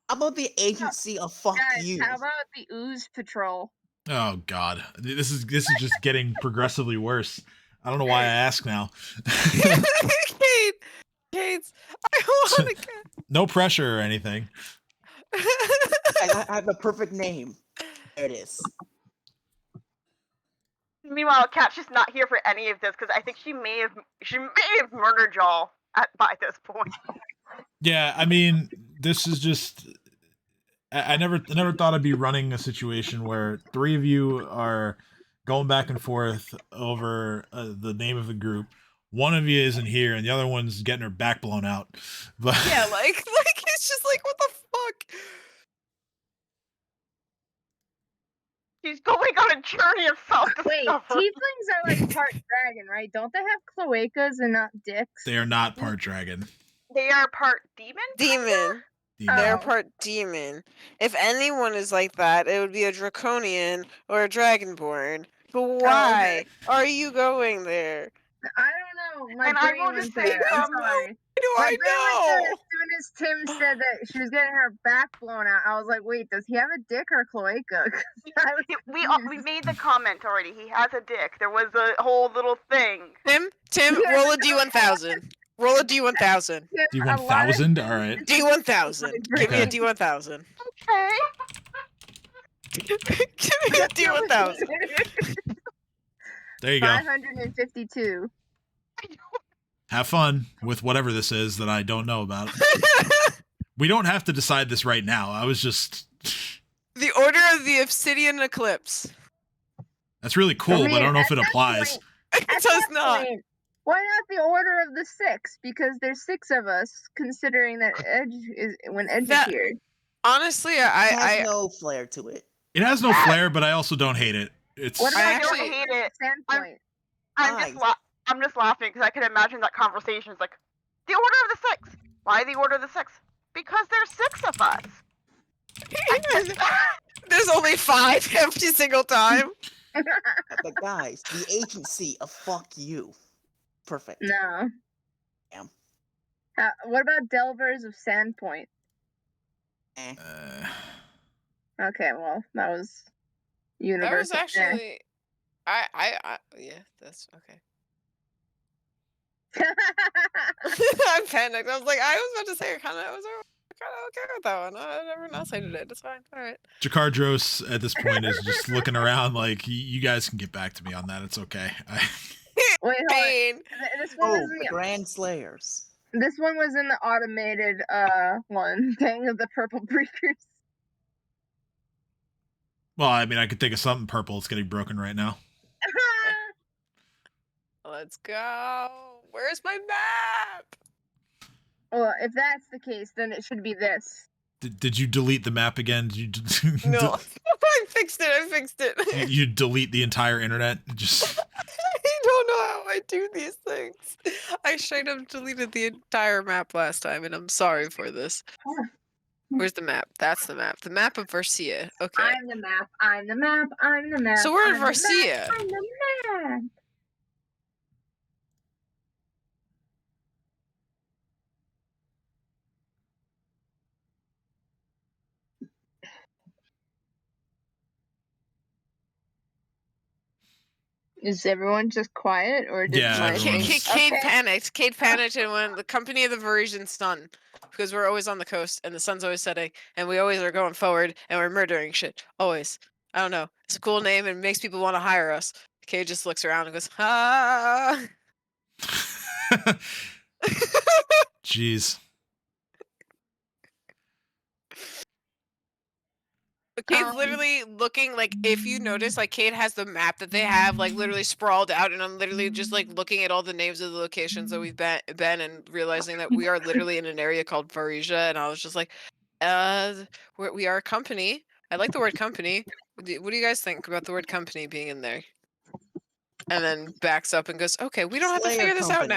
How about the agency of fuck Guys, you? how about the Ooze Patrol? Oh God, this is just getting progressively worse. I don't know why I ask now. Kate, I want to get. No pressure or anything. I have the perfect name. There it is. Meanwhile, Cat's just not here for any of this because I think she may have murdered y'all by this point. Yeah, I mean, this is just. I never thought I'd be running a situation where three of you are going back and forth over the name of the group. One of you isn't here, and the other one's getting her back blown out. But Yeah, like it's just like, what the fuck? She's going on a journey of Wait, self-discovery. tieflings are like part dragon, right? Don't they have cloacas and not dicks? they are not part dragon. They are part demon? Demon. Demon. They're Oh. part demon. If anyone is like that, it would be a draconian or a dragonborn. But why are you going there? I don't know. My And I brain will went just say, there. I'm sorry. Why do My I brain went there know? as soon as Tim said that she was getting her back blown out. I was like, wait, does he have a dick or a cloaca? we made the comment already. He has a dick. There was a whole little thing. Tim, roll a D1000. Roll a D1000. D1000? All right. D1000. Give me a D1000. Okay. Give me a D1000. There you go. 552. Have fun with whatever this is that I don't know about. We don't have to decide this right now. I was just. The Order of the Obsidian Eclipse. That's really cool, but I don't know if it applies. It does not. Why not the Order of the Six? Because there's 6 of us, considering that Edge appeared. Honestly, It has no flair to it. It has no flair, but I also don't hate it. It's. What about I don't hate it. I'm just laughing because I can imagine that conversation. It's like, the Order of the Six. Why the Order of the Six? Because there's 6 of us. There's only 5 every single time. But guys, the agency of fuck you. Perfect. No. Damn. What about Delvers of Sandpoint? Okay, well, that was universal. That was actually, yeah, that's okay. I'm panicked. I was like, I was about to say, I was kind of okay with that one. Everyone else hated it. It's fine. All right. Jakardros at this point is just looking around like, you guys can get back to me on that. It's okay. Wait, Pain. This one was the Grand Slayers. This one was in the automated one thing of the Purple Breakers. Well, I mean, I could think of something purple that's getting broken right now. Let's go. Where's my map? Well, if that's the case, then it should be this. Did you delete the map again? Did you No, I fixed it. you delete the entire internet? Just I don't know how I do these things. I straight up deleted the entire map last time, and I'm sorry for this. Where's the map? That's the map. The map of Varcia. Okay. I'm the map. I'm the map. I'm the map. So we're in I'm the map, Varcia. I'm the map. Is everyone just quiet, or did Yeah, my everyone's- thing? Cade Okay. panicked. Cade panicked and went the company of the Varisian sun. Because we're always on the coast and the sun's always setting and we always are going forward and we're murdering shit. Always. I don't know. It's a cool name and makes people want to hire us. Cade just looks around and goes, ah. Jeez. But Cade's literally looking like, if you notice, like Cade has the map that they have like literally sprawled out, and I'm literally just like looking at all the names of the locations that we've been and realizing that we are literally in an area called Varisia, and I was just like, we are a company. I like the word company. What do you guys think about the word company being in there? And then backs up and goes, okay, we don't have to Slayer figure this out Company.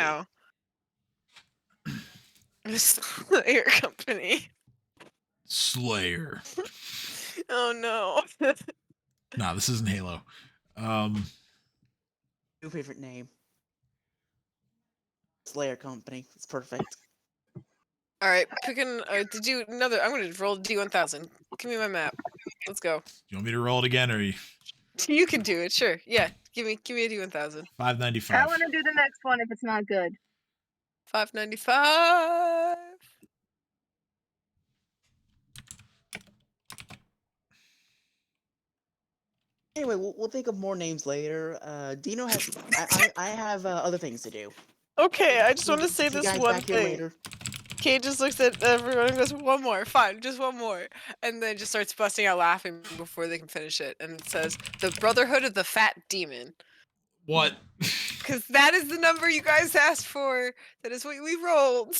now. Slayer company. Slayer. Oh no. Nah, this isn't Halo. New favorite name. Slayer Company. It's perfect. All right, picking. Did you another? I'm gonna roll D1000. Give me my map. Let's go. You want me to roll it again, or You can do it. Sure. Yeah. Give me a D1000. 595? I want to do the next one if it's not good. 595. Anyway, we'll think of more names later. Dino has. I have other things to do. Okay, I just want to See say you this guys one back here thing. later. Kate just looks at everyone and goes, "One more, fine, just one more," and then just starts busting out laughing before they can finish it. And it says, "The Brotherhood of the Fat Demon." What? Because that is the number you guys asked for. That is what we rolled.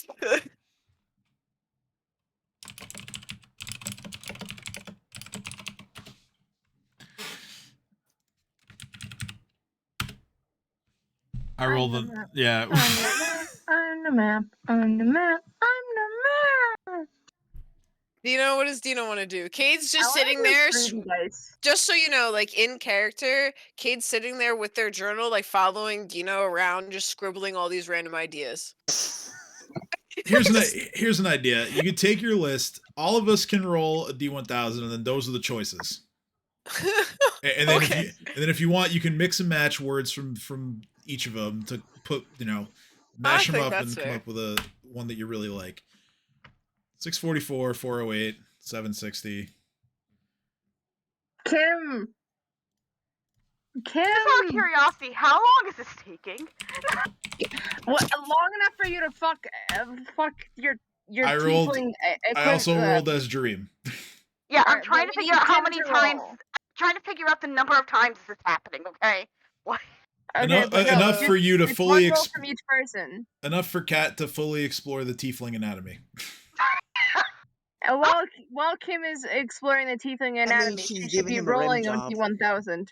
I rolled the yeah. On the map. On the map. On the map. Dino, what does Dino want to do? Cade's I just wanna sitting do there. 3D dice. Just so you know, like in character, Cade's sitting there with their journal, like following Dino around, just scribbling all these random ideas. Here's an idea. You could take your list. All of us can roll a D1000, and then those are the choices. And then Okay. if you want, you can mix and match words from each of them to put, mash them think up that's and come fair. up with a one that you really like. 644, 408, 760. Kim. Just out of curiosity, how long is this taking? What, long enough for you to fuck your I rolled- tiefling I also rolled as Dream. Yeah, I'm Alright, trying but to we figure need out how Kim many to times. roll. I'm trying to figure out the number of times this is happening. Okay. What? Okay, but no, Enough for you to it's fully one roll from each person. enough for Kat to fully explore the tiefling anatomy. And while Kim is exploring the tiefling anatomy, she's she should giving be him a random rolling a job. D1000.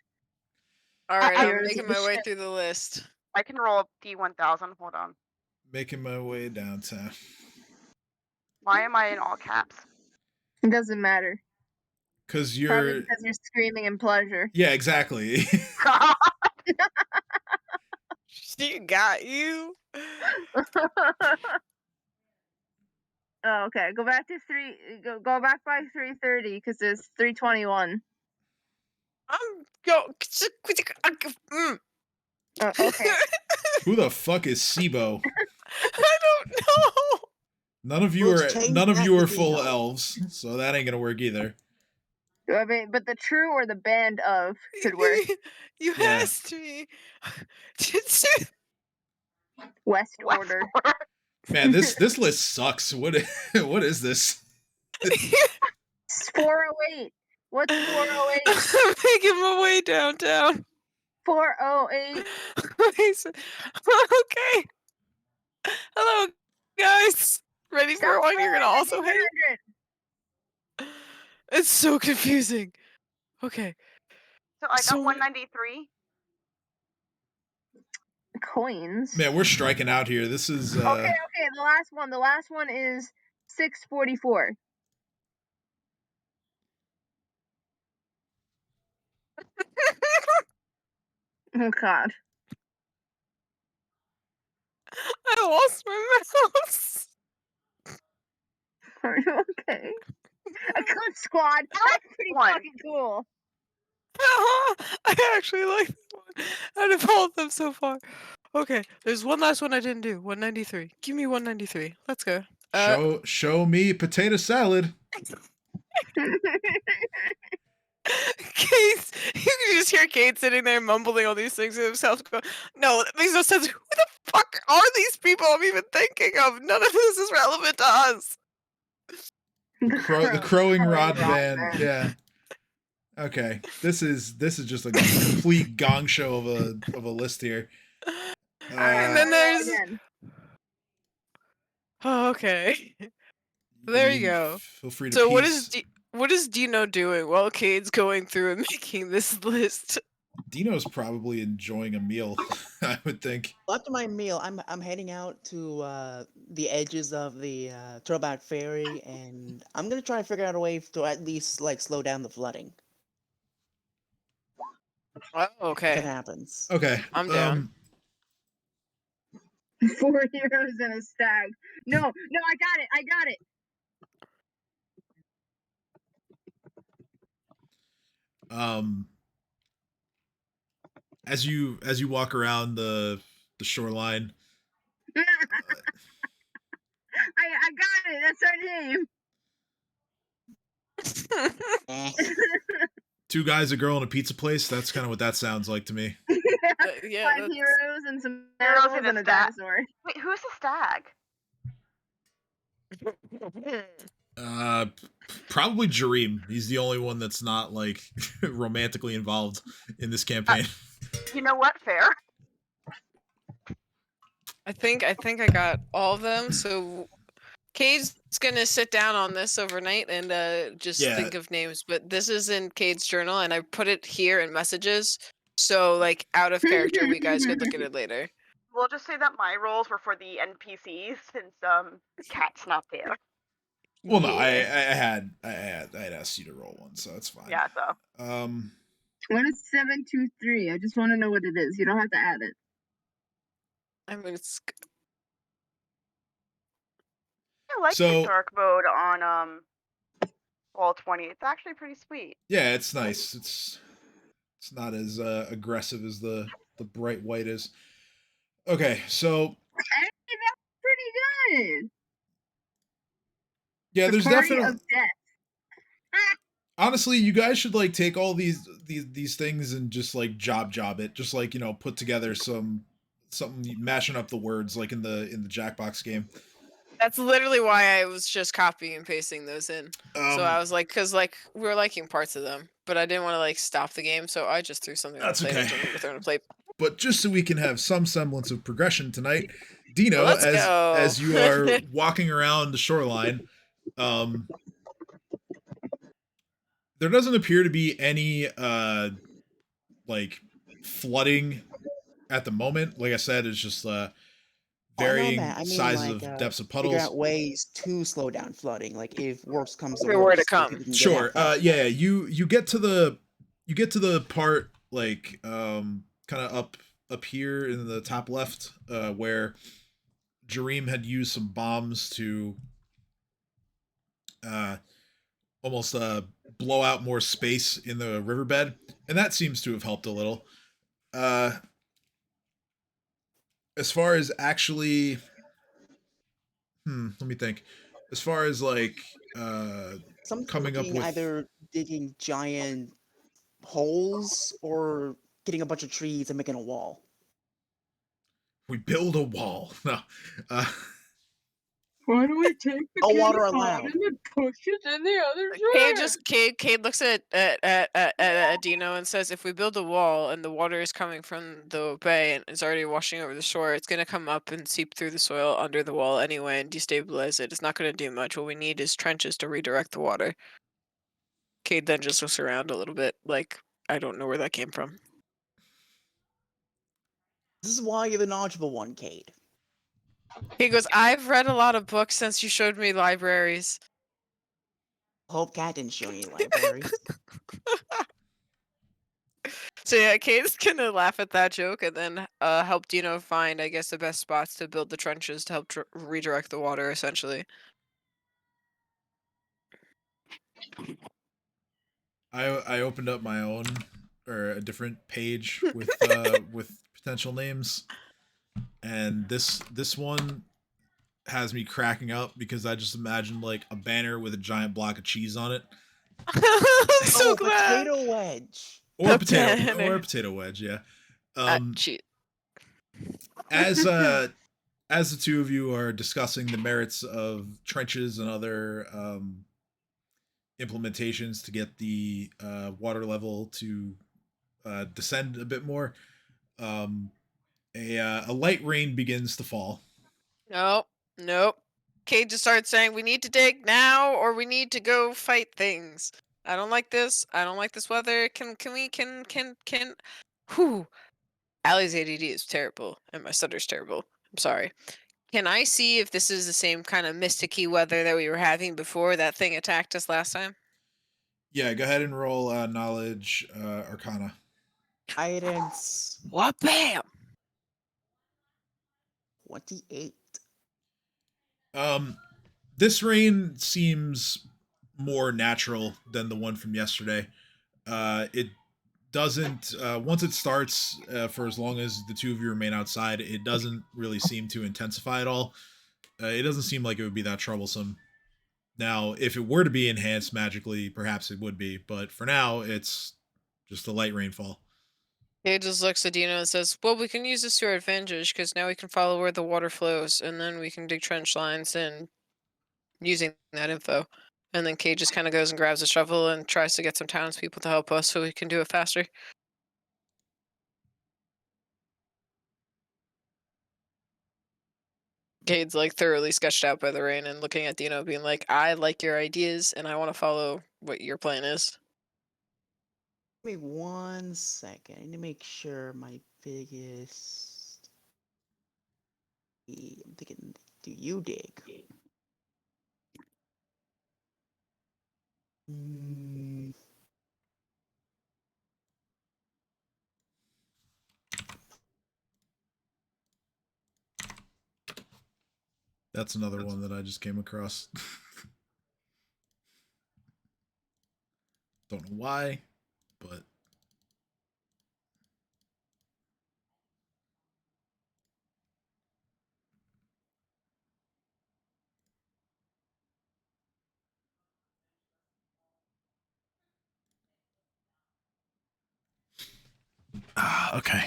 All right, I'm Here's making the my way shit. through the list. I can roll a D1000. Hold on. Making my way downtown. Why am I in all caps? It doesn't matter. Because Probably you're because you're screaming in pleasure. yeah, exactly. She got you. Oh, okay. Go back to go back by 3:30 because it's 3:21. I'm go. Okay. Who the fuck is Sibo? I don't know. None of you Well, are it's changed back to full Dino. elves, so that ain't gonna work either. I mean, but the true or the band of could work. You Yeah. asked me. West West Order. Man, this list sucks. What is this? 408. What's 408? I'm making my way downtown. 408. Okay. Hello, guys. Ready for one? You're gonna also hate. 100. It's so confusing. Okay. So I So- got 193. Coins. Man, we're striking out here. This is Okay, the last one. The last one is 644. Oh god. I lost my mouse. Are you okay? A good squad. That's pretty One. fucking cool. I actually like this one out of all of them so far. Okay, there's one last one I didn't do. 193. Give me 193. Let's go. show me potato salad. Kate, you can just hear Kate sitting there mumbling all these things to himself. Going, no, that makes no sense. Who the fuck are these people I'm even thinking of? None of this is relevant to us. The crowing rod band. Yeah. Okay. This is just a complete gong show of a list here. And then there's. Oh, okay. There you go. Feel free to So piece. what is Dino doing while Cade's going through and making this list? Dino's probably enjoying a meal, I would think. After my meal, I'm heading out to the edges of the Turtleback Ferry, and I'm gonna try to figure out a way to at least like slow down the flooding. Oh, If it okay. happens. Okay. I'm down. 4 heroes and a stag. No, I got it. As you walk around the shoreline, I got it. That's our name. Eh. two guys, a girl, and a pizza place. That's kind of what that sounds like to me. Yeah, 5 heroes and some Heroes animals and a and a stag. dinosaur. Wait, who's the stag? Probably Jareem. He's the only one that's not like romantically involved in this campaign. You know what? Fair. I think I got all of them. So Cade's gonna sit down on this overnight and just Yeah. think of names. But this is in Cade's journal, and I put it here in messages. So like out of character, you guys could look at it later. We'll just say that my roles were for the NPCs since Cat's not there. Well, no, I Yeah. had asked you to roll one, so that's fine. Yeah, so What is 723? I just want to know what it is. You don't have to add it. I mean, it's I like So- the dark mode on Wall 20. It's actually pretty sweet. Yeah, it's nice. It's not as aggressive as the bright white is. Okay, so Hey, that's pretty good. yeah, The there's party definitely of death. honestly, you guys should like take all these things and just like job it. Just like, you know, put together something mashing up the words like in the Jackbox game. that's literally why I was just copying and pasting those in. So I was like, because like we were liking parts of them, but I didn't want to like stop the game, so I just threw something on That's the plate. okay. I told him to throw on the plate. But just so we can have some semblance of progression tonight, Dino, Let's go. as you are walking around the shoreline, there doesn't appear to be any like flooding at the moment. Like I said, it's just varying I mean, sizes like, of depths of figure puddles. out ways to slow down flooding. Like if worse comes to Where to worse, come. people can get Sure. out faster. Yeah. You get to the part like kind of up here in the top left where Jareem had used some bombs to almost blow out more space in the riverbed, and that seems to have helped a little. As far as actually, let me think. As far as like Some coming up looking with- either digging giant holes or getting a bunch of trees and making a wall. we build a wall. No. Why do we take the No kitty water pot allowed. and then push it in the other Cade looks at Dino and says, if we build a wall and the water is coming from the bay and it's already washing over the shore, it's going to come up and seep through the soil under the wall anyway and destabilize it. It's not going to do much. What we need is trenches to redirect the water. Cade then just looks around a little bit like, I don't know where that came from. This is why you're the knowledgeable one, Cade. He goes, I've read a lot of books since you showed me libraries. Hope Cat didn't show any libraries. So yeah, Cade's gonna laugh at that joke and then help Dino find, I guess, the best spots to build the trenches to help redirect the water, essentially. I opened up my own or a different page with potential names, and this one has me cracking up because I just imagined like a banner with a giant block of cheese on it. I'm so Oh, glad. potato wedge. Or A a potato banner. or a potato wedge, yeah. Cheat. As the two of you are discussing the merits of trenches and other implementations to get the water level to descend a bit more, a light rain begins to fall. Nope. Cade just starts saying, we need to dig now or we need to go fight things. I don't like this. I don't like this weather. Can whew. Allie's ADD is terrible and my stutter's terrible. I'm sorry. Can I see if this is the same kind of mysticky weather that we were having before that thing attacked us last time? Yeah, go ahead and roll knowledge arcana. Guidance What bam? 28. This rain seems more natural than the one from yesterday. It doesn't once it starts for as long as the two of you remain outside, it doesn't really seem to intensify at all. It doesn't seem like it would be that troublesome. Now, if it were to be enhanced magically, perhaps it would be, but for now, it's just a light rainfall. Cade just looks at Dino and says, well, we can use this to our advantage because now we can follow where the water flows and then we can dig trench lines and using that info. And then Cade just kind of goes and grabs a shovel and tries to get some townspeople to help us so we can do it faster. Cade's like thoroughly sketched out by the rain and looking at Dino being like, I like your ideas and I want to follow what your plan is. Give me 1 second. I need to make sure my biggest. I'm thinking, do you dig? Mm, That's another one that I just came across. Don't know why, but okay.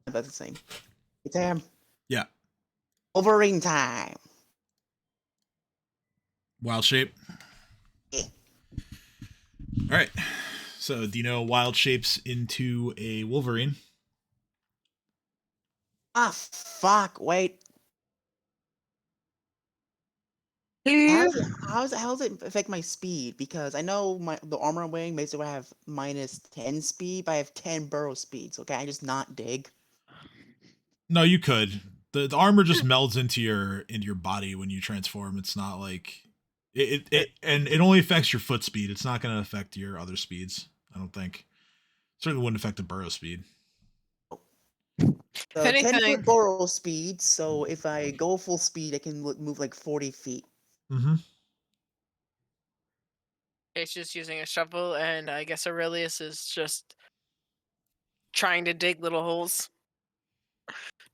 that's the same. It's him. Yeah. Wolverine time. Wild shape. Yeah. All right. So Dino wild shapes into a Wolverine. Ah, fuck. Wait. Yeah. How does it affect my speed? Because I know the armor I'm wearing makes it where I have minus 10 speed, but I have 10 burrow speed. So can I just not dig? No, you could. The armor just melds into your body when you transform. It's not like it and it only affects your foot speed. It's not going to affect your other speeds. I don't think. Certainly wouldn't affect the burrow speed. So If 10 anything- foot burrow speed. So if I go full speed, I can move like 40 feet. Mm-hmm. It's just using a shovel, and I guess Aurelius is just trying to dig little holes,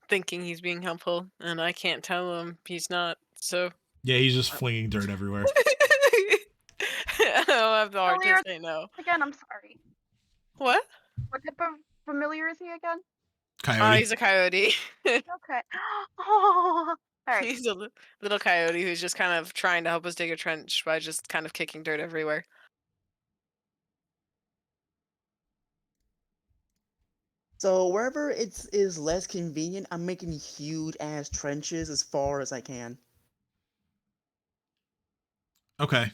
thinking he's being helpful, and I can't tell him he's not, so. Yeah, he's just flinging dirt everywhere. I don't have the heart to Familiar say no. again, I'm sorry. What? What type of familiar is he again? Coyote. He's a coyote. Okay. Oh, All right. He's a little coyote who's just kind of trying to help us dig a trench by just kind of kicking dirt everywhere. So wherever it is less convenient, I'm making huge ass trenches as far as I can. Okay.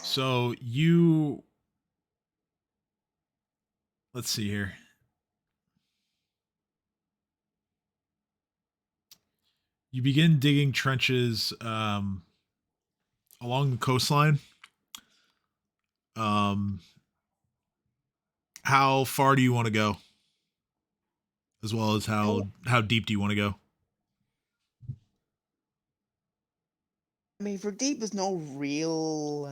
So you, let's see here. You begin digging trenches along the coastline. Um, how far do you want to go? As well as how deep do you want to go? I mean, for deep, there's no real.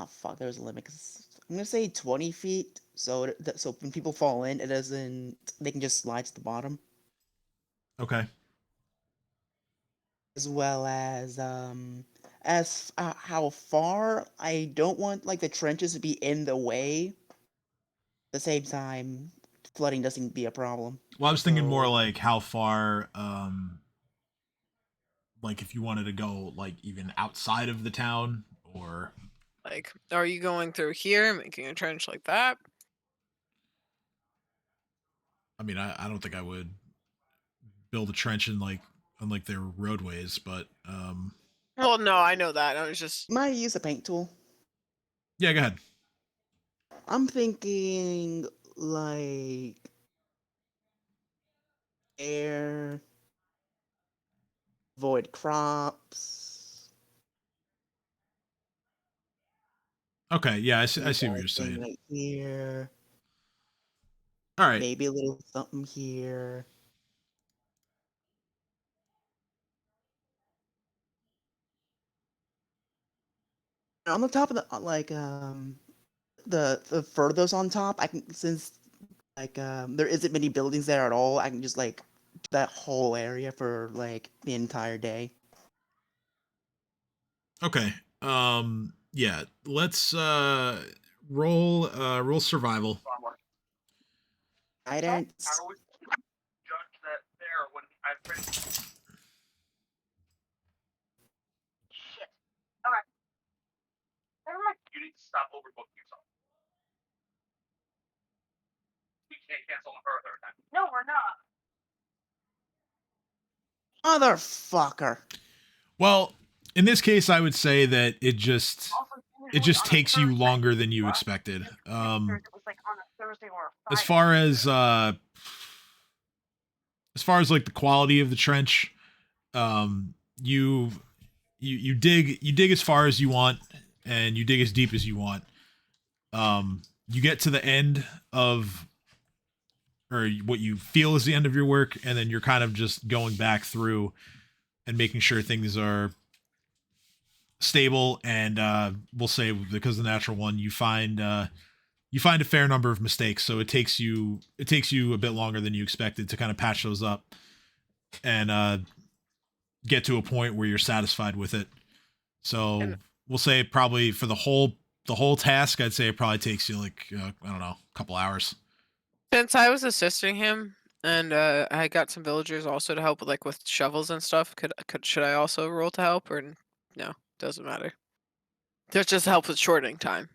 Fuck. There's a limit. 'Cause I'm gonna say 20 feet. So so when people fall in, it doesn't. They can just slide to the bottom. Okay. As well as how far. I don't want like the trenches to be in the way. At the same time, flooding doesn't be a problem. Well, I was thinking more So- like how far, like if you wanted to go like even outside of the town, or Like, are you going through here, making a trench like that? I mean, I don't think I would build a trench in like on like their roadways, but Well, no, I know that. I was just Might use a paint tool. yeah, go ahead. I'm thinking like air, avoid crops. Okay, yeah, I see what you're Anything saying. right here. All right. Maybe a little something here. On the top of the the furthest on top, I can since there isn't many buildings there at all, I can just like do that whole area for like the entire day. Okay. Yeah, let's roll survival. Guidance. I always judge that there when I've been. Shit. All right. Never mind. You need to stop overbooking yourself. We can't cancel on her a third time. No, we're not. Motherfucker. Well, in this case I would say that it just Also, usually on a takes you Thursday. longer than you What? expected. It was like on a Thursday or a As Friday. far as like the quality of the trench, you dig as far as you want and you dig as deep as you want. You get to the end of or what you feel is the end of your work, and then you're kind of just going back through and making sure things are stable. And we'll say because of the natural one, you find a fair number of mistakes, so it takes you a bit longer than you expected to kind of patch those up and get to a point where you're satisfied with it. So And- we'll say probably for the whole task, I'd say it probably takes you like I don't know, a couple hours. since I was assisting him and I got some villagers also to help with shovels and stuff. Should I also roll to help or no? Doesn't matter. That just helps with shortening time,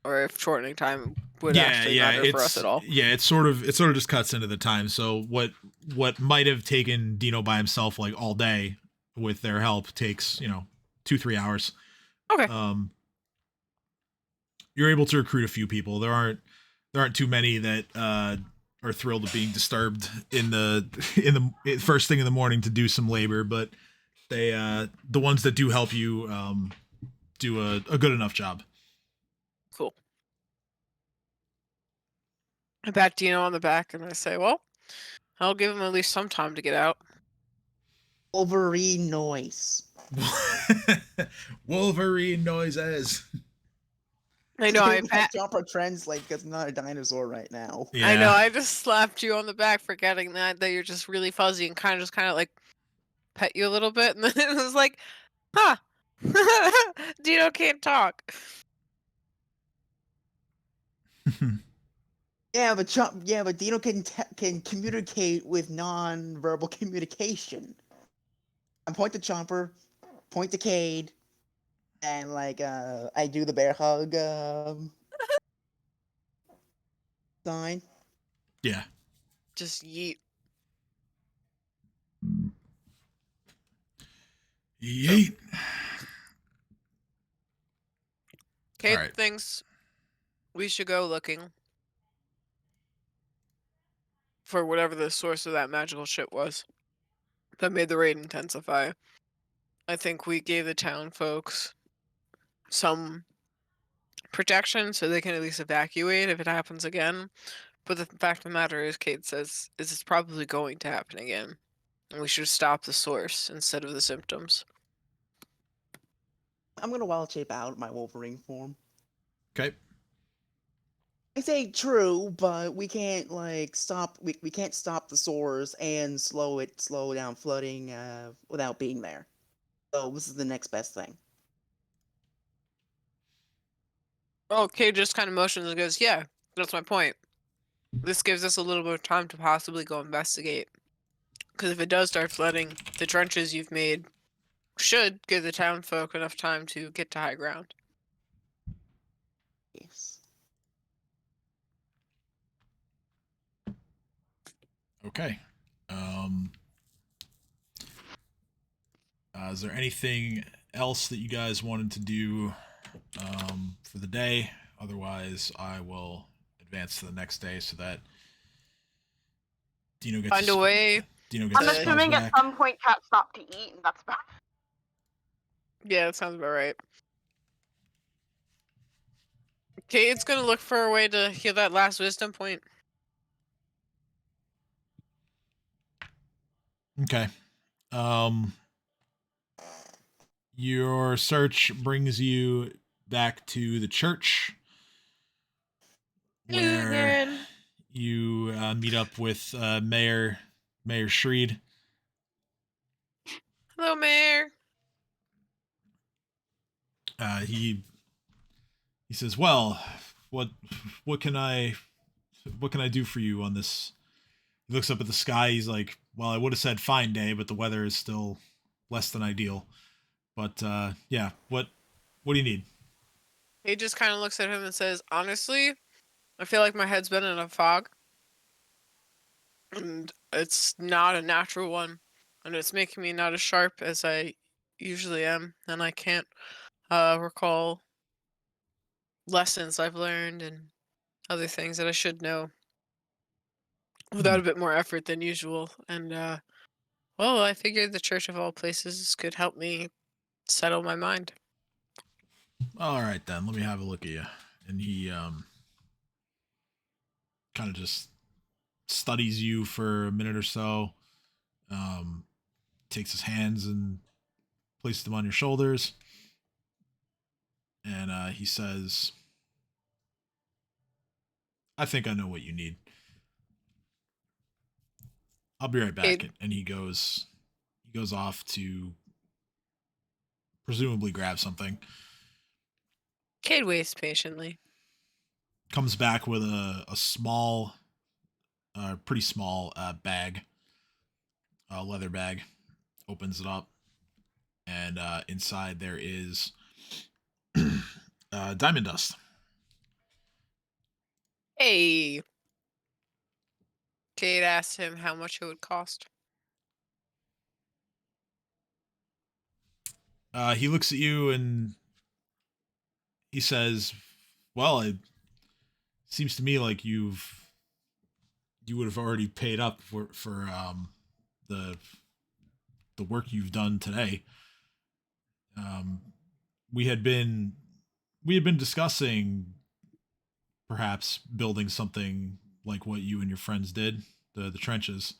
or if shortening time would actually matter for us at all. Yeah, it sort of just cuts into the time. So what might have taken Dino by himself like all day with their help takes 2-3 hours. Okay. You're able to recruit a few people. There aren't too many that are thrilled at being disturbed in the first thing in the morning to do some labor, but they the ones that do help you do a good enough job. Cool. I pat Dino on the back and I say, "Well, I'll give him at least some time to get out." Wolverine noise. Wolverine noises. I know. I Can't pat. Jumper translate because I'm not a dinosaur right now. Yeah. I know. I just slapped you on the back for getting that you're just really fuzzy and kind of like pet you a little bit, and then it was like, "Huh, Dino can't talk." Yeah, but Dino can communicate with non-verbal communication. I point to Chomper, point to Cade, and like I do the bear hug sign. Yeah. Just yeet. Yeet. Kate Alright. thinks we should go looking for whatever the source of that magical shit was that made the raid intensify. I think we gave the town folks some protection so they can at least evacuate if it happens again. But the fact of the matter is, Kate says, is it's probably going to happen again. And we should stop the source instead of the symptoms. I'm gonna wild shape out my Wolverine form. Okay. I say true, but we can't like stop. We can't stop the sores and slow down flooding without being there. So this is the next best thing. Oh, Kate just kind of motions and goes, yeah, that's my point. This gives us a little bit of time to possibly go investigate. Because if it does start flooding, the trenches you've made should give the town folk enough time to get to high ground. Yes. Okay. Is there anything else that you guys wanted to do for the day? Otherwise, I will advance to the next day so that Dino gets Find a way. Dino gets I'm his spells assuming back. at some point Cat stopped to eat, and that's about. Yeah, that sounds about right. Kate's gonna look for a way to heal that last wisdom point. Okay. Your search brings you back to the church where Again. you meet up with Mayor Shreed. Hello, Mayor. He says, "Well, what can I do for you on this?" He looks up at the sky. He's like, "Well, I would have said fine day, but the weather is still less than ideal. But yeah, what do you need?" He just kind of looks at him and says, honestly, I feel like my head's been in a fog. And it's not a natural one. And it's making me not as sharp as I usually am. And I can't recall lessons I've learned and other things that I should know without a bit more effort than usual. And, well, I figured the Church of All Places could help me settle my mind. All right, then. Let me have a look at you. And he kind of just studies you for a minute or so. Takes his hands and places them on your shoulders. And he says, "I think I know what you need. I'll be right back." It- And he goes off to presumably grab something. Cade waits patiently. Comes back with a small, pretty small bag, a leather bag. Opens it up, and inside there is diamond dust. Hey. Cade asked him how much it would cost. He looks at you and he says, "Well, it seems to me like you would have already paid up for the work you've done today. Um, we had been discussing perhaps building something like what you and your friends did, the trenches.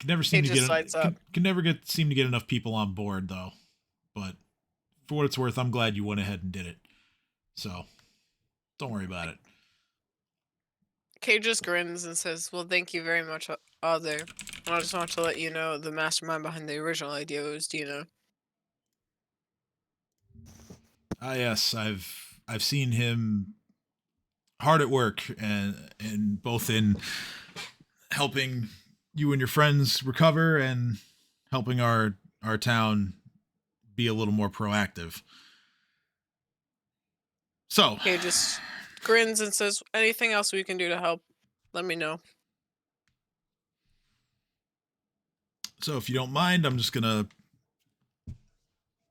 Could never seem Cade to just get lights up. could never seem to get enough people on board though. But for what it's worth, I'm glad you went ahead and did it. So don't worry about it." Cade just grins and says, well, thank you very much, Other. I just want to let you know the mastermind behind the original idea was Dino. Ah, yes, I've seen him hard at work, and both in helping you and your friends recover and helping our town be a little more proactive. So, Kay just grins and says, anything else we can do to help, let me know. so if you don't mind, I'm just gonna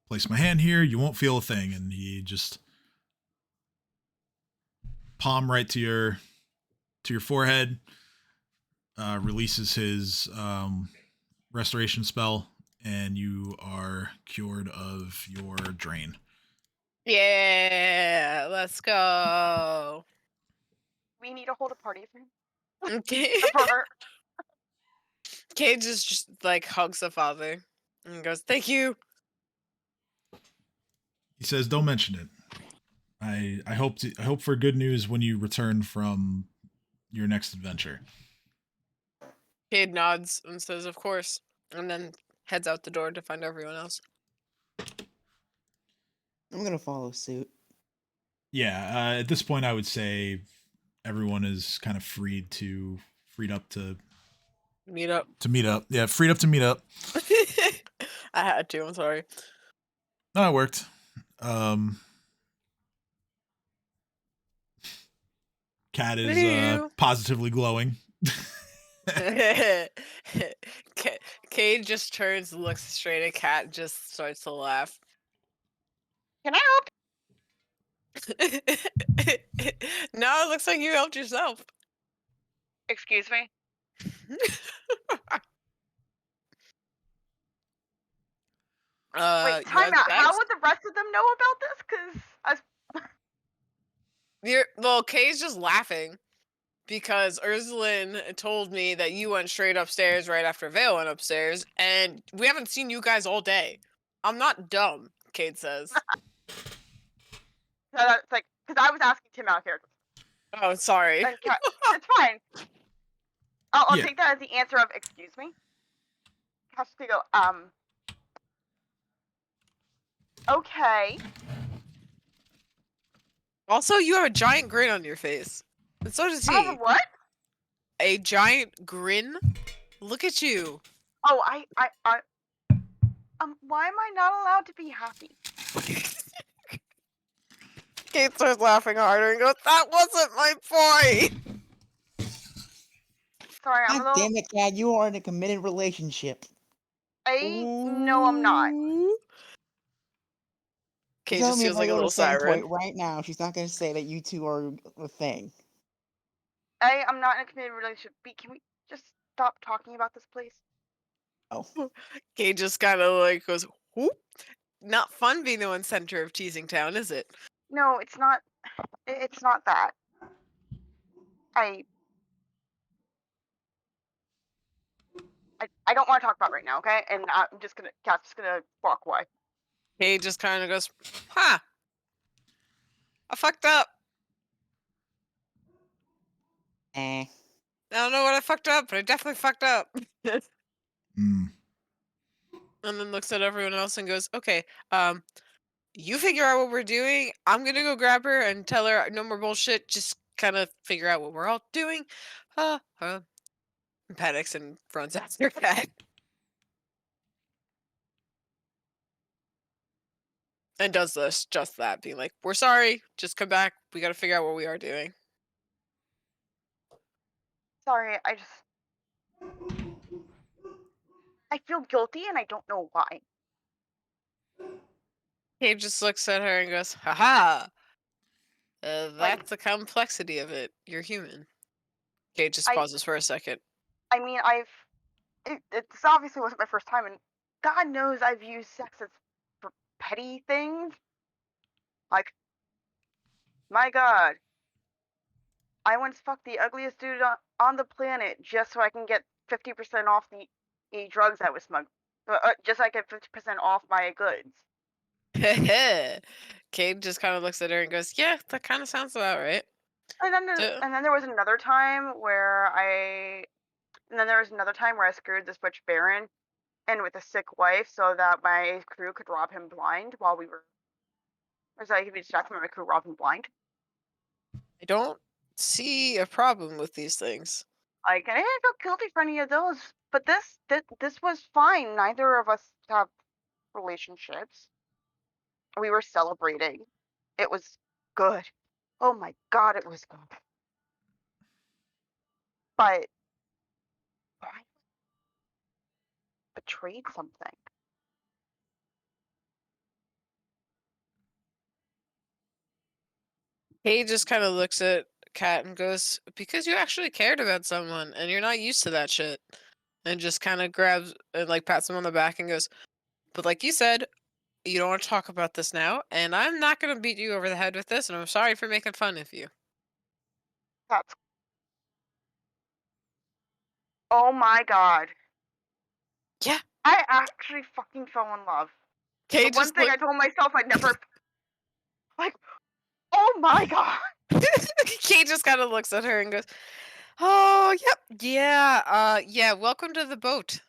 place my hand here. You won't feel a thing, and he just palm right to your forehead. Releases his restoration spell, and you are cured of your drain. Yeah, let's go. We need to hold a party for him. Okay. For her. Cage just like hugs the father and goes, thank you. He says, "Don't mention it. I hope for good news when you return from your next adventure." Cade nods and says, of course, and then heads out the door to find everyone else. I'm gonna follow suit. Yeah, at this point, I would say everyone is kind of freed up to Meet up. meet up. Yeah, freed up to meet up. I had to, I'm sorry. No, it worked. Cat is positively glowing. Cade just turns, looks straight at Cat, just starts to laugh. Can I help? No, it looks like you helped yourself. Excuse me? Wait, you have time out. How sex? would the rest of them know about this? Because Well, Kay's just laughing because Ursuline told me that you went straight upstairs right after Vale went upstairs, and we haven't seen you guys all day. I'm not dumb, Cade says. it's like, because I was asking Tim out here. Oh, sorry. It's fine. I'll Yeah. take that as the answer of excuse me. Has to go. Okay. Also, you have a giant grin on your face. And so does he. I have a what? A giant grin? Look at you. Oh, why am I not allowed to be happy? Kate starts laughing harder and goes, that wasn't my point! Sorry, I'm a God little. damn it, Cat! You are in a committed relationship. No, I'm not. Kate Tell just me if feels I like a go to little siren. Sandpoint right now, she's not gonna say that you two are a thing. I'm not in a committed relationship. B, can we just stop talking about this, please? Oh. Kate just kind of like goes, whoop. Not fun being the one center of Teasing Town, is it? No, it's not. It's not that. I don't want to talk about it right now, okay? And Cat's just gonna walk away. Kate just kind of goes, huh. I fucked up. Eh. I don't know what I fucked up, but I definitely fucked up. Mm. And then looks at everyone else and goes, okay, you figure out what we're doing. I'm gonna go grab her and tell her no more bullshit. Just kind of figure out what we're all doing. Panics and runs after Cat. And does just that, being like, we're sorry, just come back. We gotta figure out what we are doing. Sorry, I feel guilty and I don't know why. Gabe just looks at her and goes, haha. That's the complexity of it. You're human. Kate just pauses for a second. I mean, this obviously wasn't my first time, and God knows I've used sex for petty things. Like, my God, I once fucked the ugliest dude on the planet just so I can get 50% off the drugs I was smuggling. Just so I get 50% off my goods. Kate just kind of looks at her and goes, yeah, that kind of sounds about right. And then there was another time where I screwed this witch baron and with a sick wife so that my crew could rob him blind or so I could be distracted when my crew robbed him blind. I don't see a problem with these things. Like, I didn't feel guilty for any of those, but this was fine. Neither of us have relationships. We were celebrating. It was good. Oh my god, it was good. But I betrayed something. He just kind of looks at Kat and goes, "Because you actually cared about someone, and you're not used to that shit." And just kind of grabs and like pats him on the back and goes, "But like you said, you don't want to talk about this now, and I'm not gonna beat you over the head with this, and I'm sorry for making fun of you." That's oh my god. Yeah. I actually fucking fell in love. Kay The one just thing I told myself I'd never like, oh my god. Kay just kind of looks at her and goes, "Oh, yep, yeah. Welcome to the boat."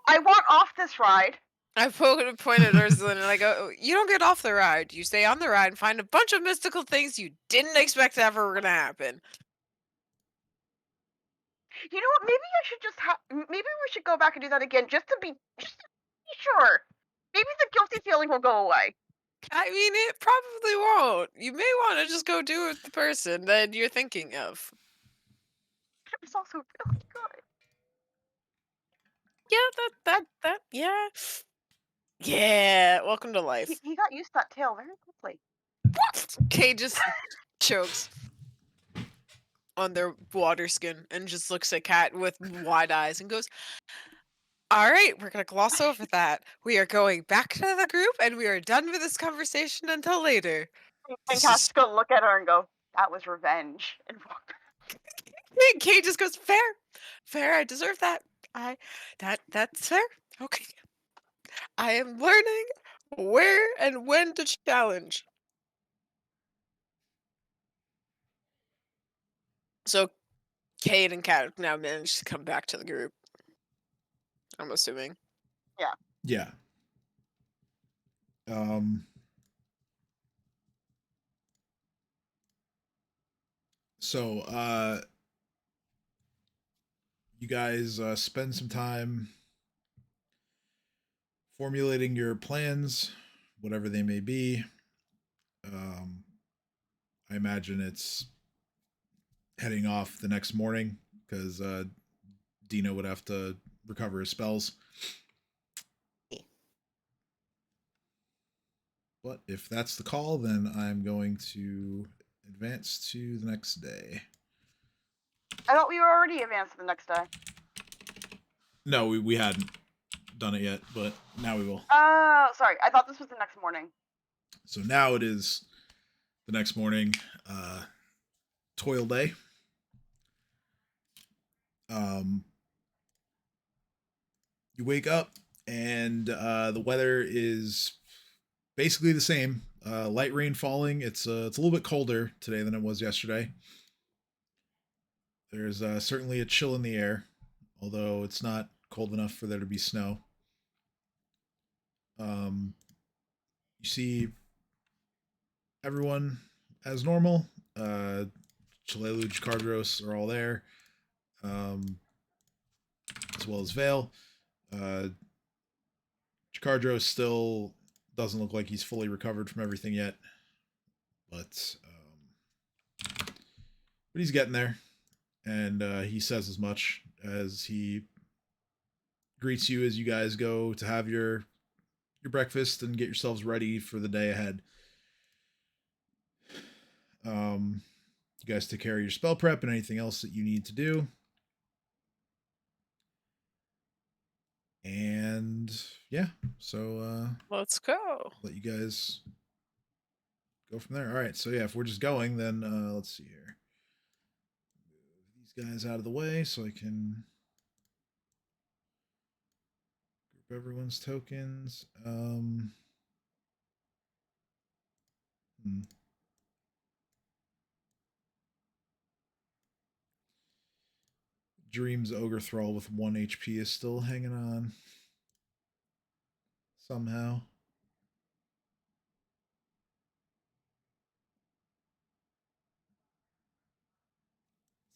I want off this ride. I pointed at Ursula and I go, "You don't get off the ride. You stay on the ride and find a bunch of mystical things you didn't expect ever were gonna happen." You know what? Maybe I should just maybe we should go back and do that again just to be sure. Maybe the guilty feeling will go away. I mean, it probably won't. You may want to just go do it with the person that you're thinking of. It was also really good. Yeah, yeah. Yeah, welcome to life. He got used to that tail very quickly. Kay just chokes on their water skin and just looks at Kat with wide eyes and goes, "All right, we're going to gloss over that. We are going back to the group and we are done with this conversation until later." And This Kat's is... gonna look at her and go, "That was revenge," and walk. Kay just goes, fair, I deserve that. That's fair. Okay. I am learning where and when to challenge. So Kate and Kat have now managed to come back to the group, I'm assuming. Yeah. So you guys spend some time formulating your plans, whatever they may be. I imagine it's heading off the next morning because Dino would have to recover his spells. But if that's the call, then I'm going to advance to the next day. I thought we were already advanced to the next day. No, we hadn't done it yet, but now we will. Oh, sorry. I thought this was the next morning. So now it is the next morning, toil day. You wake up and the weather is basically the same. Light rain falling. It's a little bit colder today than it was yesterday. There's certainly a chill in the air, although it's not cold enough for there to be snow. You see everyone as normal. Chalelu, Jakardros are all there, as well as Vale. Jakardros still doesn't look like he's fully recovered from everything yet, but he's getting there, and he says as much as he greets you as you guys go to have your breakfast and get yourselves ready for the day ahead. You guys take care of your spell prep and anything else that you need to do. And yeah, so Let's go. let you guys go from there. All right, so yeah, if we're just going, then let's see here. Move these guys out of the way so I can group everyone's tokens. Dream's Ogre Thrall with 1 HP is still hanging on. Somehow.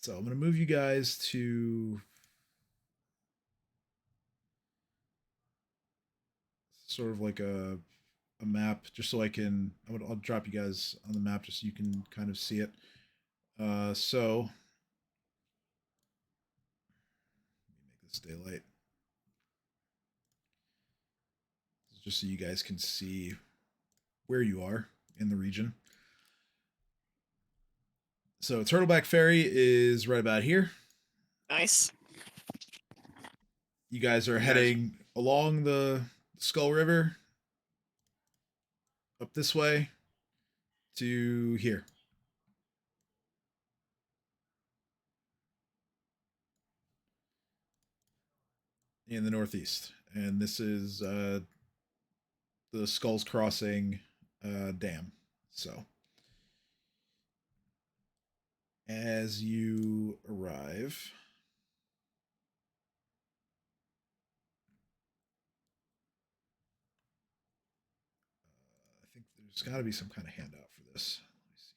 So I'm going to move you guys to sort of like a map, just so I'll drop you guys on the map just so you can kind of see it. So let me make this daylight, just so you guys can see where you are in the region. So Turtleback Ferry is right about here. Nice. You guys are heading along the Skull River up this way to here. In the northeast. And this is the Skulls Crossing dam. So as you arrive, I think there's got to be some kind of handout for this. Let me see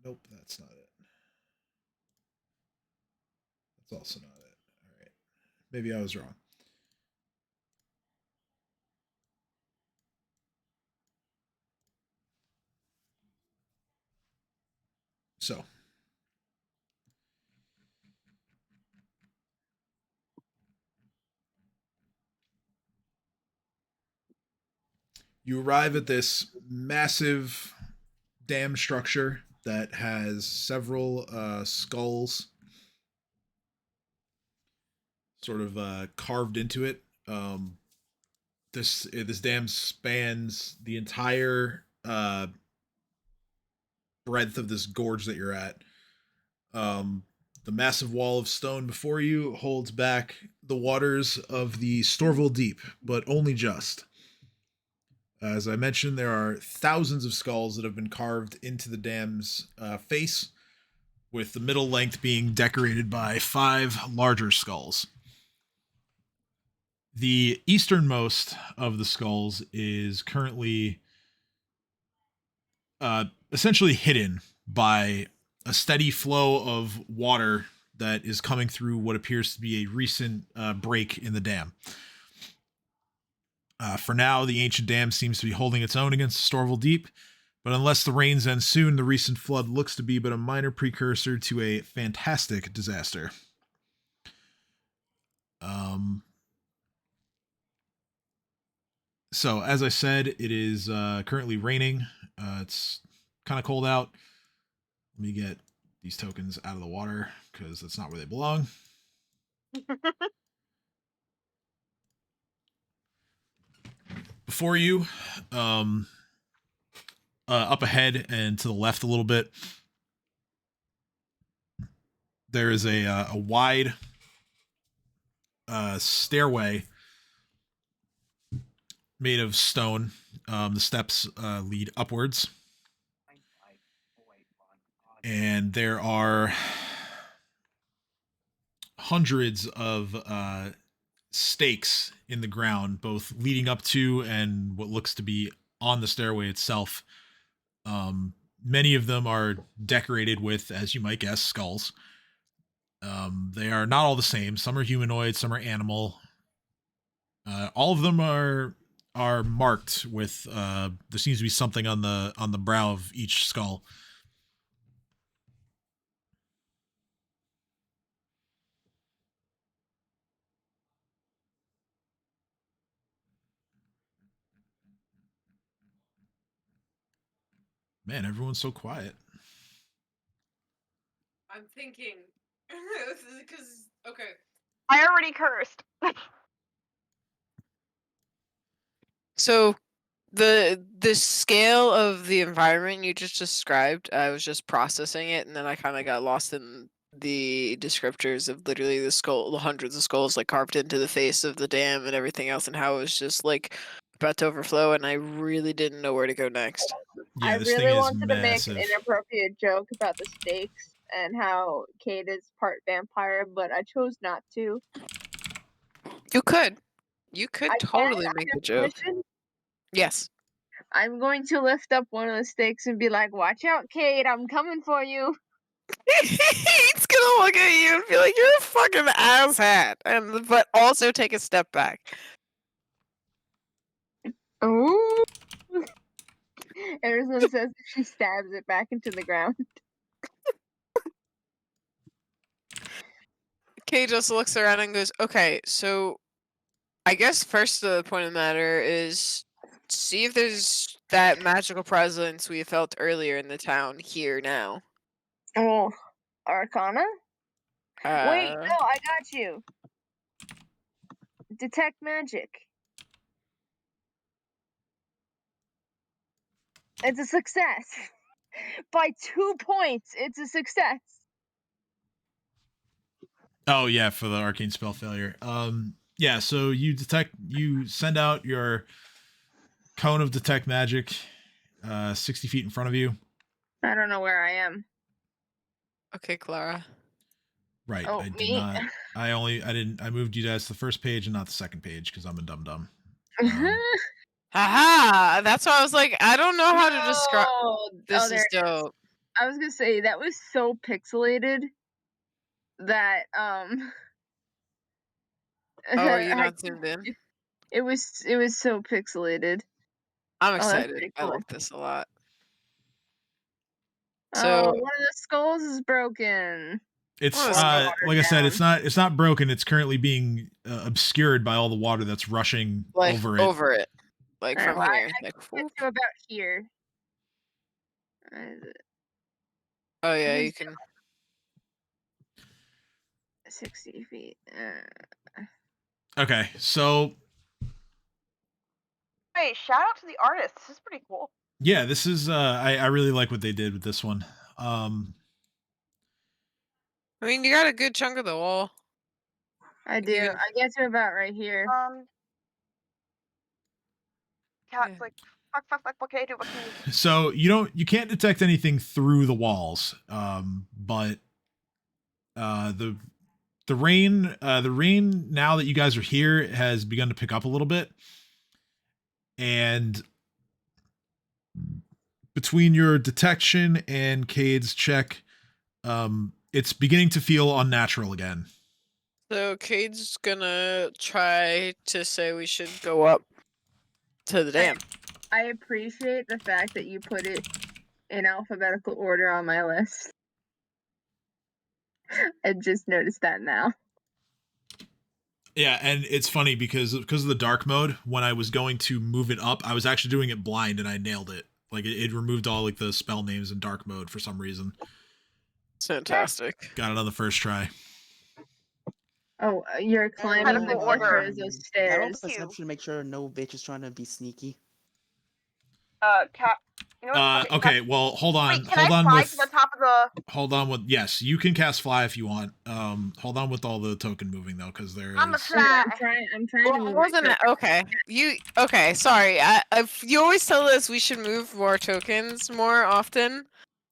here. Nope, that's not it. That's also not it. All right. Maybe I was wrong. So you arrive at this massive dam structure that has several skulls sort of carved into it. This dam spans the entire breadth of this gorge that you're at. The massive wall of stone before you holds back the waters of the Storville Deep, but only just. As I mentioned, there are thousands of skulls that have been carved into the dam's face, with the middle length being decorated by 5 larger skulls. The easternmost of the skulls is currently essentially hidden by a steady flow of water that is coming through what appears to be a recent break in the dam. For now, the ancient dam seems to be holding its own against the Storville Deep, but unless the rains end soon, the recent flood looks to be but a minor precursor to a fantastic disaster. So, as I said, it is currently raining. It's kind of cold out. Let me get these tokens out of the water because that's not where they belong. Before you, up ahead and to the left a little bit, there is a wide stairway made of stone. The steps lead upwards. And there are hundreds of stakes in the ground, both leading up to and what looks to be on the stairway itself. Many of them are decorated with, as you might guess, skulls. They are not all the same. Some are humanoid, some are animal. All of them are marked with there seems to be something on the brow of each skull. Man, everyone's so quiet. I'm thinking because okay. I already cursed. So the scale of the environment you just described, I was just processing it, and then I kind of got lost in the descriptors of literally the hundreds of skulls like carved into the face of the dam and everything else, and how it was just like about to overflow, and I really didn't know where to go next. Yeah, I this really thing is wanted to make massive. an inappropriate joke about the stakes and how Kate is part vampire, but I chose not to. You could I totally can. make I a have joke. permission. Yes. I'm going to lift up one of the sticks and be like, "Watch out, Kate! I'm coming for you." He's gonna look at you and be like, "You're a fucking asshat," but also take a step back. Ooh. Arizona says that she stabs it back into the ground. Kay just looks around and goes, "Okay, so I guess first the point of the matter is see if there's that magical presence we felt earlier in the town here now." Oh, Arcana? Wait, no, I got you. Detect magic. It's a success. By 2 points, it's a success. Oh yeah, for the arcane spell failure. Yeah, so you send out your cone of detect magic, 60 feet in front of you. I don't know where I am. Okay, Clara. Right. Oh, I did me? not. I moved you guys to the first page and not the second page because I'm a dum dum. Haha! That's why I was like, I don't know how to describe. Oh, This there is it is. dope. I was gonna say that was so pixelated that Oh, are you I not zoomed in? it was so pixelated. I'm Oh, that's excited. pretty I cool. like this a lot. Oh, So one of the skulls is broken. It's Oh, it's like I said, it's not broken. It's currently being obscured by all the water that's rushing like over it. like Alright, from well, here. I Like, can get whoop. to about here. Oh yeah, Where's you can. 60 feet. Okay, so Hey, shout out to the artist. This is pretty cool. yeah, this is I really like what they did with this one. I mean, you got a good chunk of the wall. I do. You- I get to about right here. Cat's Yeah. like, fuck, what can I do? What can you? So you can't detect anything through the walls, but the rain now that you guys are here has begun to pick up a little bit, and between your detection and Cade's check, it's beginning to feel unnatural again. So Cade's gonna try to say we should go up to the dam. I appreciate the fact that you put it in alphabetical order on my list. I just noticed that now. Yeah, and it's funny because of the dark mode, when I was going to move it up, I was actually doing it blind and I nailed it. Like it removed all like the spell names in dark mode for some reason. It's fantastic. Got it on the first try. Oh, you're climbing the Alphabetical order. cliffers, those I roll stairs. perception to make sure no bitch is trying to be sneaky. Cat. You know what? Okay, well, hold on. Wait, can hold I on fly with to the top of the? hold on with yes, you can cast fly if you want. Hold on with all the token moving though, because there I'm a is fly. I'm trying to Well, move. wasn't it okay? Okay? Sorry. You always tell us we should move more tokens more often,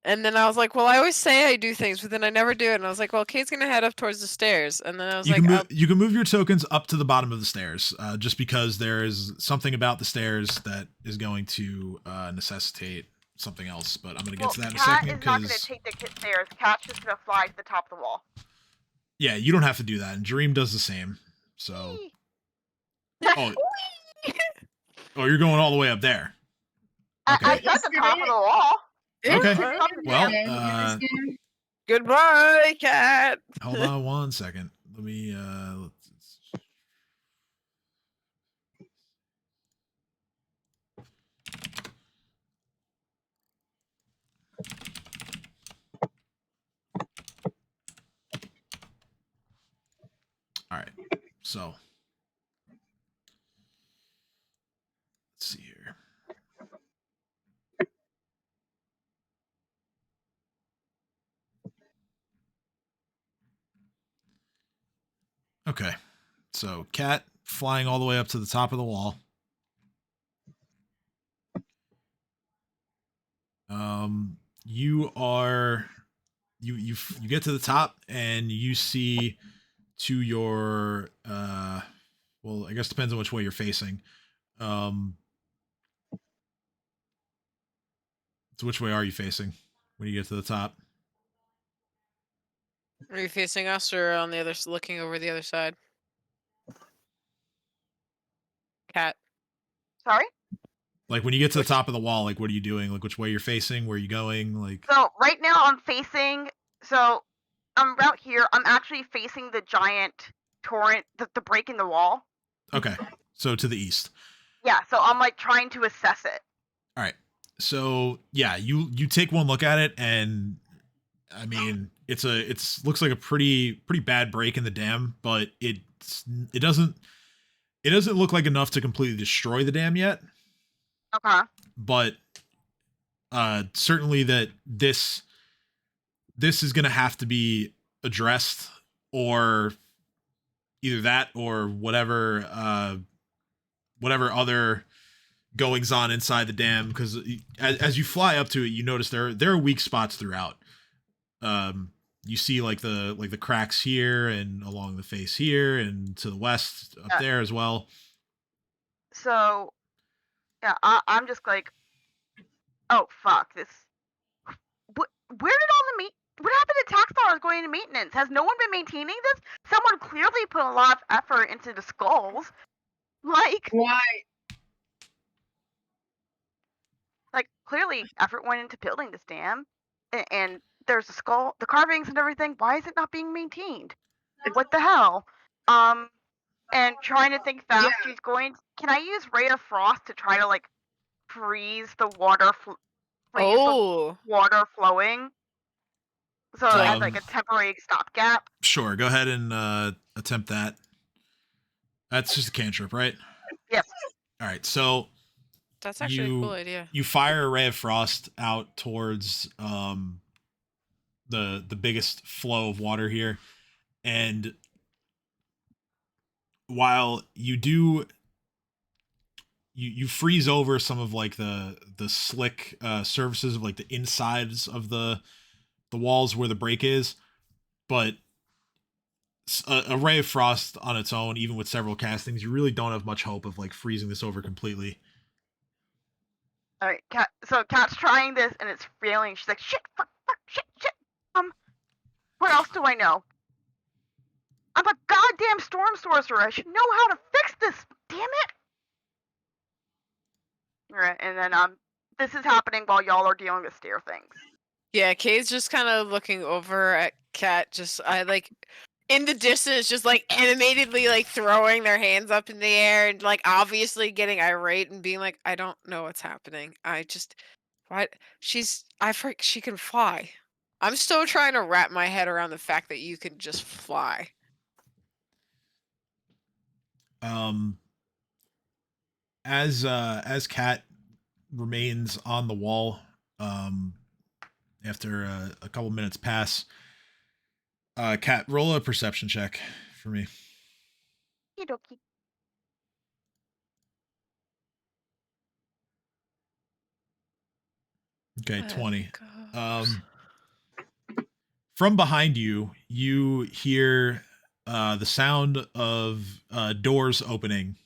and then I was like, well, I always say I do things, but then I never do it. And I was like, well, Kate's gonna head up towards the stairs, and then I was you like, can move you can move your tokens up to the bottom of the stairs, just because there is something about the stairs that is going to necessitate something else. But I'm gonna get to that in a Cat second is not going because to take the stairs. Cat's just going to fly to the top of the wall. yeah, you don't have to do that, and Dream does the same. So oh, you're going all the way up there. Okay. I got the top of the wall. Okay. Well, goodbye, Cat. hold on one second. Let me all right. So let's see here. Okay. So Cat flying all the way up to the top of the wall. You are you get to the top and you see to your well, I guess depends on which way you're facing. So which way are you facing when you get to the top? Are you facing us or on the other, looking over the other side? Cat. Sorry. Like when you get to the top of the wall, like what are you doing? Like which way you're facing? Where are you going? Like So right now I'm facing. So I'm out here. I'm actually facing the giant torrent, the break in the wall. okay, so to the east. Yeah. So I'm like trying to assess it. All right. So yeah, you take one look at it, and I mean it's looks like a pretty bad break in the dam, but it doesn't look like enough to completely destroy the dam yet. Okay. But certainly that this is going to have to be addressed, or either that or whatever other goings on inside the dam, because as you fly up to it, you notice there are weak spots throughout. You see like the cracks here and along the face here and to the west up there as well. So yeah, I'm just like, oh fuck this. Where did all the what happened to tax dollars going into maintenance? Has no one been maintaining this? Someone clearly put a lot of effort into the skulls. Like Why? Clearly effort went into building this dam, and there's the skull, the carvings and everything. Why is it not being maintained? What the hell? And trying to think fast. Yeah. She's going. Can I use Ray of Frost to try to like freeze the water? Oh. Water flowing. So as like a temporary stopgap. Sure, go ahead and attempt that. That's just a cantrip, right? Yes. All right, so that's actually a cool idea. You fire a ray of frost out towards the biggest flow of water here, and while you do, you freeze over some of like the slick surfaces of like the insides of the walls where the break is, but a ray of frost on its own, even with several castings, you really don't have much hope of like freezing this over completely. All right, Cat. So Cat's trying this and it's failing. She's like, shit, fuck, shit. What else do I know? I'm a goddamn storm sorcerer. I should know how to fix this. Damn it! All right, and then this is happening while y'all are dealing with stair things. Yeah, Kay's just kind of looking over at Cat. I like in the distance, just like animatedly like throwing their hands up in the air and like obviously getting irate and being like, I don't know what's happening. She can fly. I'm still trying to wrap my head around the fact that you can just fly. As Cat remains on the wall, after a couple minutes pass, Cat, roll a perception check for me. Okie Okay, 20. From behind you, you hear the sound of doors opening.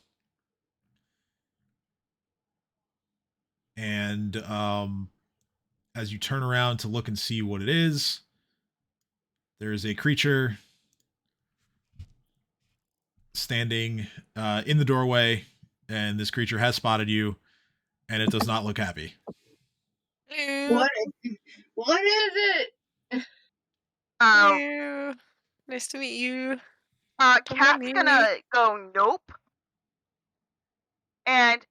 And as you turn around to look and see what it is, there's a creature standing in the doorway, and this creature has spotted you, and it does not look happy. What is it? Nice to meet you. Cat's gonna go nope, and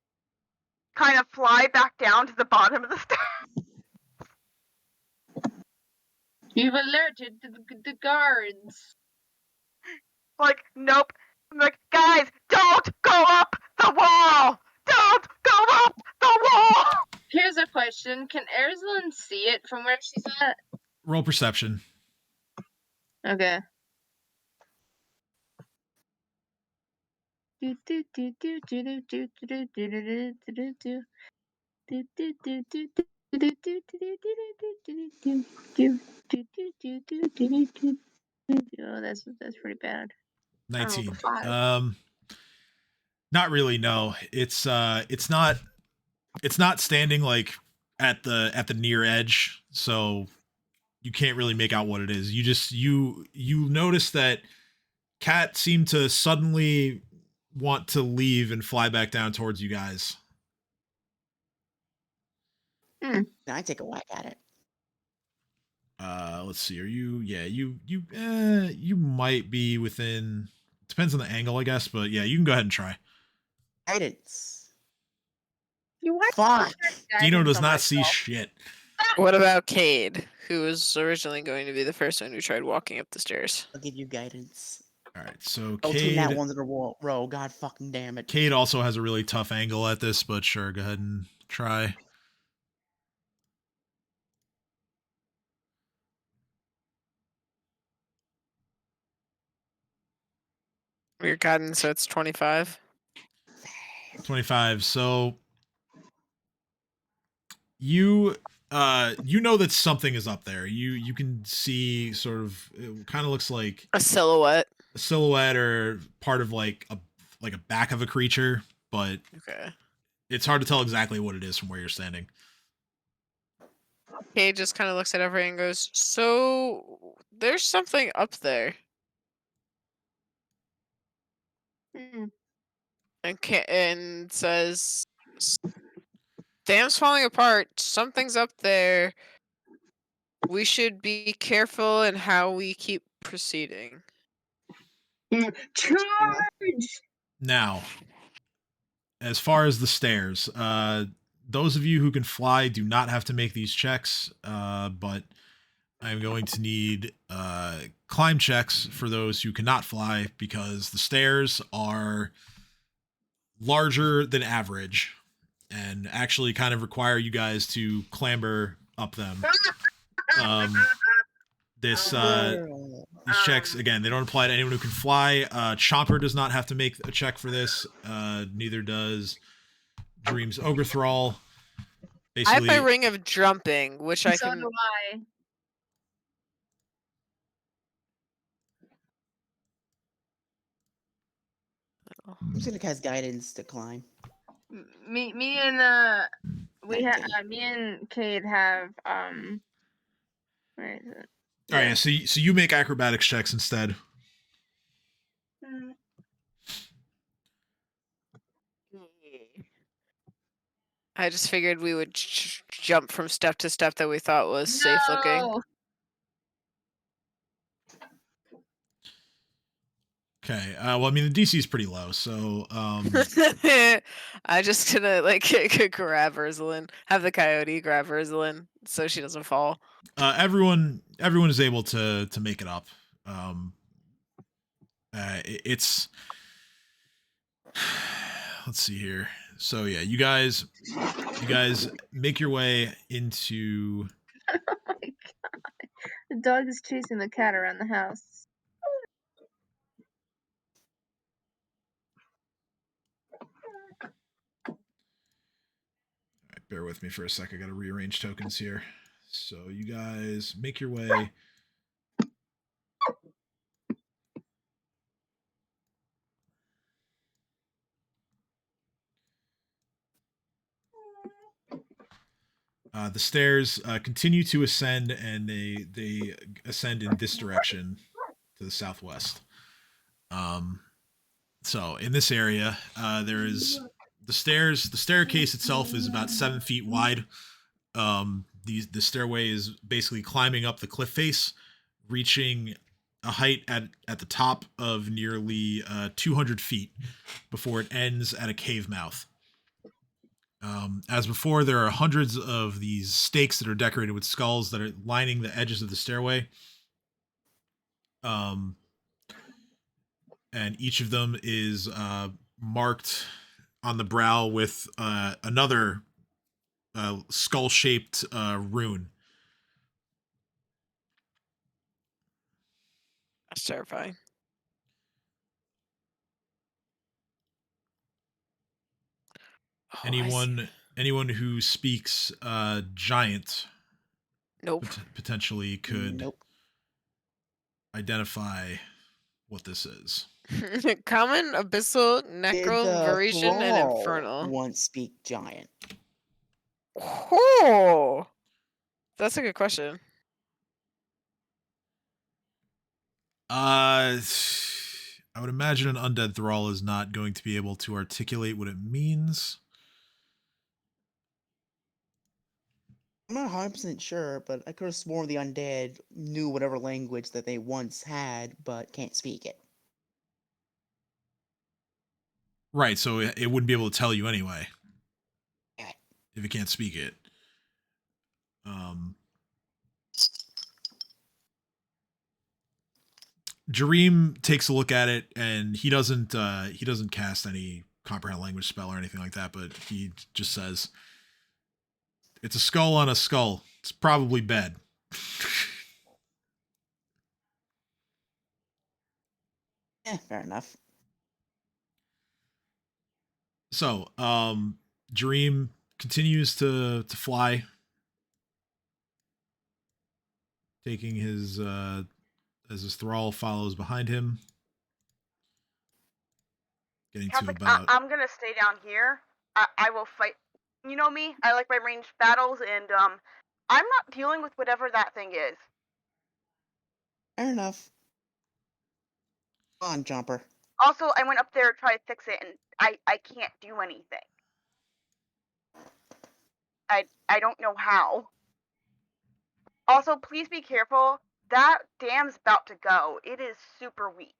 kind of fly back down to the bottom of the stairs. You've alerted the guards. Like, nope. I'm like, guys, don't go up the wall! Don't go up the wall! Here's a question. Can Erzlyn see it from where she's at? Roll perception. Okay. Oh, that's pretty bad. 19. Not really, no. It's not standing like at the near edge, so you can't really make out what it is. You just you notice that Cat seemed to suddenly want to leave and fly back down towards you guys. Can I take a whack at it? Let's see. Are you? Yeah, you might be within. Depends on the angle, I guess. But yeah, you can go ahead and try. Guidance. You want Fuck. Dino guidance does on not see myself. shit. What about Cade, who was originally going to be the first one who tried walking up the stairs? I'll give you guidance. All right, so Oh, two nat Cade. ones in a row. God fucking damn it. Cade also has a really tough angle at this, but sure, go ahead and try. Your guidance, so it's 25. 25. So you know that something is up there. You can see sort of, it kind of looks like A silhouette. a silhouette or part of like a back of a creature, but Okay. it's hard to tell exactly what it is from where you're standing. Cade just kind of looks at everything and goes, "So there's something up there." And says, "Dam's falling apart. Something's up there. We should be careful in how we keep proceeding." Charge! Now, as far as the stairs, those of you who can fly do not have to make these checks, but I'm going to need climb checks for those who cannot fly, because the stairs are larger than average and actually kind of require you guys to clamber up them. These checks, again, they don't apply to anyone who can fly. Chomper does not have to make a check for this. Neither does Dream's Ogre Thrall. I have Basically, my ring of jumping, which I So can. do I. I'm just gonna cast guidance to climb. Me and me and Cade have where is it? all right. So you make acrobatics checks instead. I just figured we would jump from step to step that we thought was safe looking. No. Okay. Well, I mean, the DC is pretty low, so I just gonna grab Ursulin, have the coyote grab Ursulin so she doesn't fall. everyone is able to make it up. It's let's see here. So yeah, you guys make your way into. Oh my god. The dog is chasing the cat around the house. Bear with me for a sec. I got to rearrange tokens here. So you guys make your way. The stairs continue to ascend, and they ascend in this direction to the southwest. So in this area, there is the stairs. The staircase itself is about 7 feet wide. The stairway is basically climbing up the cliff face, reaching a height at the top of nearly 200 feet before it ends at a cave mouth. As before, there are hundreds of these stakes that are decorated with skulls that are lining the edges of the stairway. And each of them is marked on the brow with another skull-shaped rune. That's terrifying. Oh, anyone who speaks giant Nope. potentially could Nope. identify what this is. Common, abyssal, necro, Did variation, and Thrall infernal. once speak giant? Oh, that's a good question. I would imagine an undead thrall is not going to be able to articulate what it means. I'm not 100% sure, but I could have sworn the undead knew whatever language that they once had, but can't speak it. Right, so it wouldn't be able to tell you anyway. Yeah. If it can't speak it. Jareem takes a look at it, and he doesn't cast any comprehend language spell or anything like that, but he just says, "It's a skull on a skull. It's probably bad." Fair enough. So, Jareem continues to fly, taking his as his thrall follows behind him, getting to Catholic, about. I'm gonna stay down here. I will fight. You know me. I like my ranged battles, and I'm not dealing with whatever that thing is. Fair enough. Come on, Jumper. Also, I went up there to try to fix it, and I can't do anything. I don't know how. Also, please be careful. That dam's about to go. It is super weak.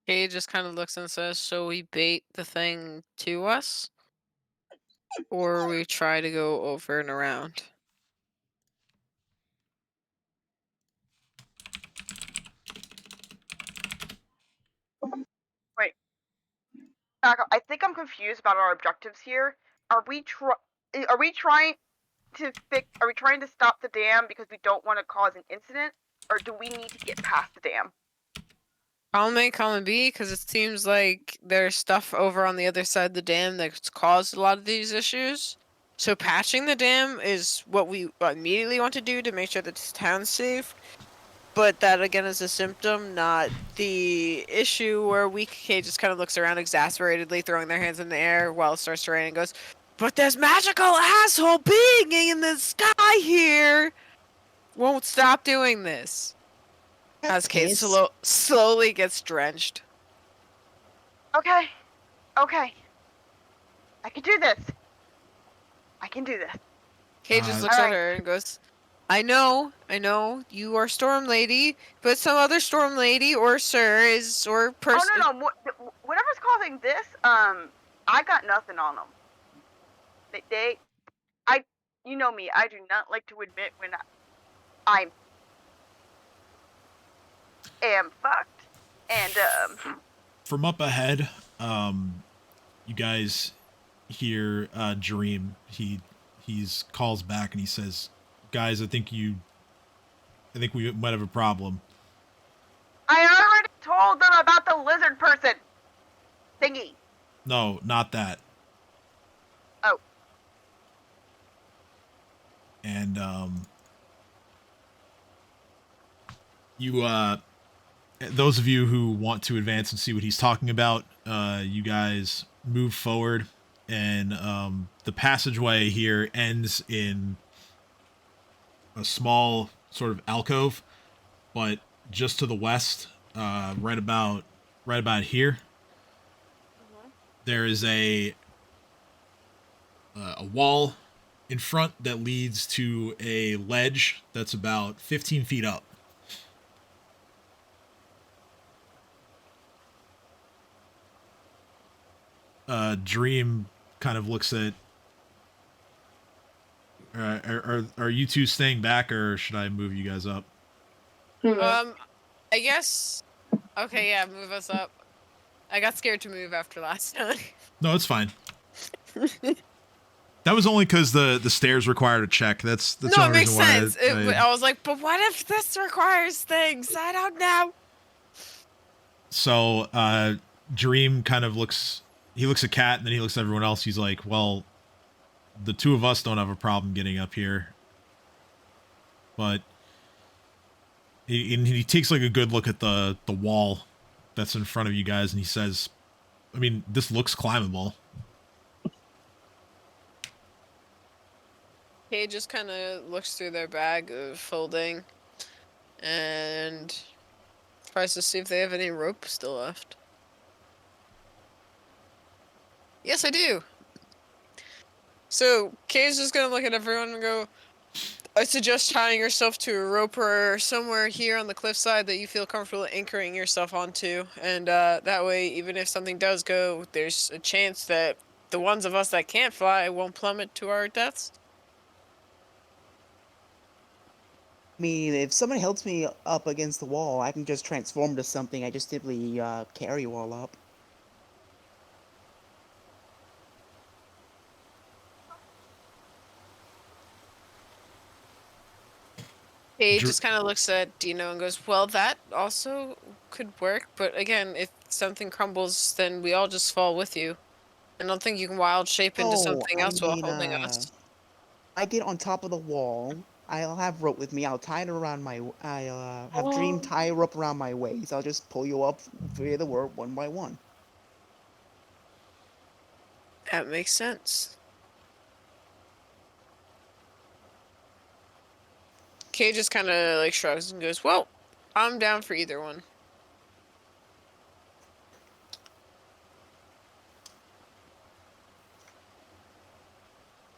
He just kind of looks and says, "So we bait the thing to us, or we try to go over and around?" Wait. Back up. I think I'm confused about our objectives here. Are we trying to stop the dam because we don't want to cause an incident, or do we need to get past the dam? Column A, column B, because it seems like there's stuff over on the other side of the dam that's caused a lot of these issues. So patching the dam is what we immediately want to do to make sure that this town's safe. But that again is a symptom, not the issue. Where Weak K just kind of looks around exasperatedly, throwing their hands in the air while it starts to rain, and goes, "But this magical asshole being in the sky here won't stop doing this." As Kate slowly gets drenched. Okay. Okay. I can do this. I can do this. Kate just looks at her and goes, I know, you are Storm Lady, but some other Storm Lady or Sir is, or person. Oh, no. Whatever's causing this, I got nothing on them. You know me, I do not like to admit when I am fucked. And, From up ahead, you guys hear Jareem. He's calls back and he says, "Guys, I think we might have a problem." I already told them about the lizard person thingy. No, not that. Oh. And you those of you who want to advance and see what he's talking about, you guys move forward, and the passageway here ends in a small sort of alcove, but just to the west, right about here, there is a wall in front that leads to a ledge that's about 15 feet up. Dream kind of looks at. Are you two staying back, or should I move you guys up? I guess. Okay, yeah, move us up. I got scared to move after last time. No, it's fine. That was only because the stairs required a check. That's the no, only it makes reason sense. why I was like, but what if this requires things? I don't know. So, Dream kind of looks. He looks at Kat, and then he looks at everyone else. He's like, "Well, the two of us don't have a problem getting up here, but." He takes like a good look at the wall that's in front of you guys, and he says, "I mean, this looks climbable." Kay just kind of looks through their bag of folding and tries to see if they have any rope still left. Yes, I do. So Kay's just gonna look at everyone and go, I suggest tying yourself to a rope or somewhere here on the cliffside that you feel comfortable anchoring yourself onto. And that way, even if something does go, there's a chance that the ones of us that can't fly won't plummet to our deaths. I mean, if somebody helps me up against the wall, I can just transform to something. I just simply carry you all up. Kay Dr- just kind of looks at Dino and goes, well, that also could work. But again, if something crumbles, then we all just fall with you. I don't think you can wild shape into something I else while mean, holding us. I get on top of the wall. I'll have rope with me. I'll tie it around my. I'll have Dream tie a rope around my waist. I'll just pull you up via the rope one by one. That makes sense. Kay just kind of like shrugs and goes, well, I'm down for either one.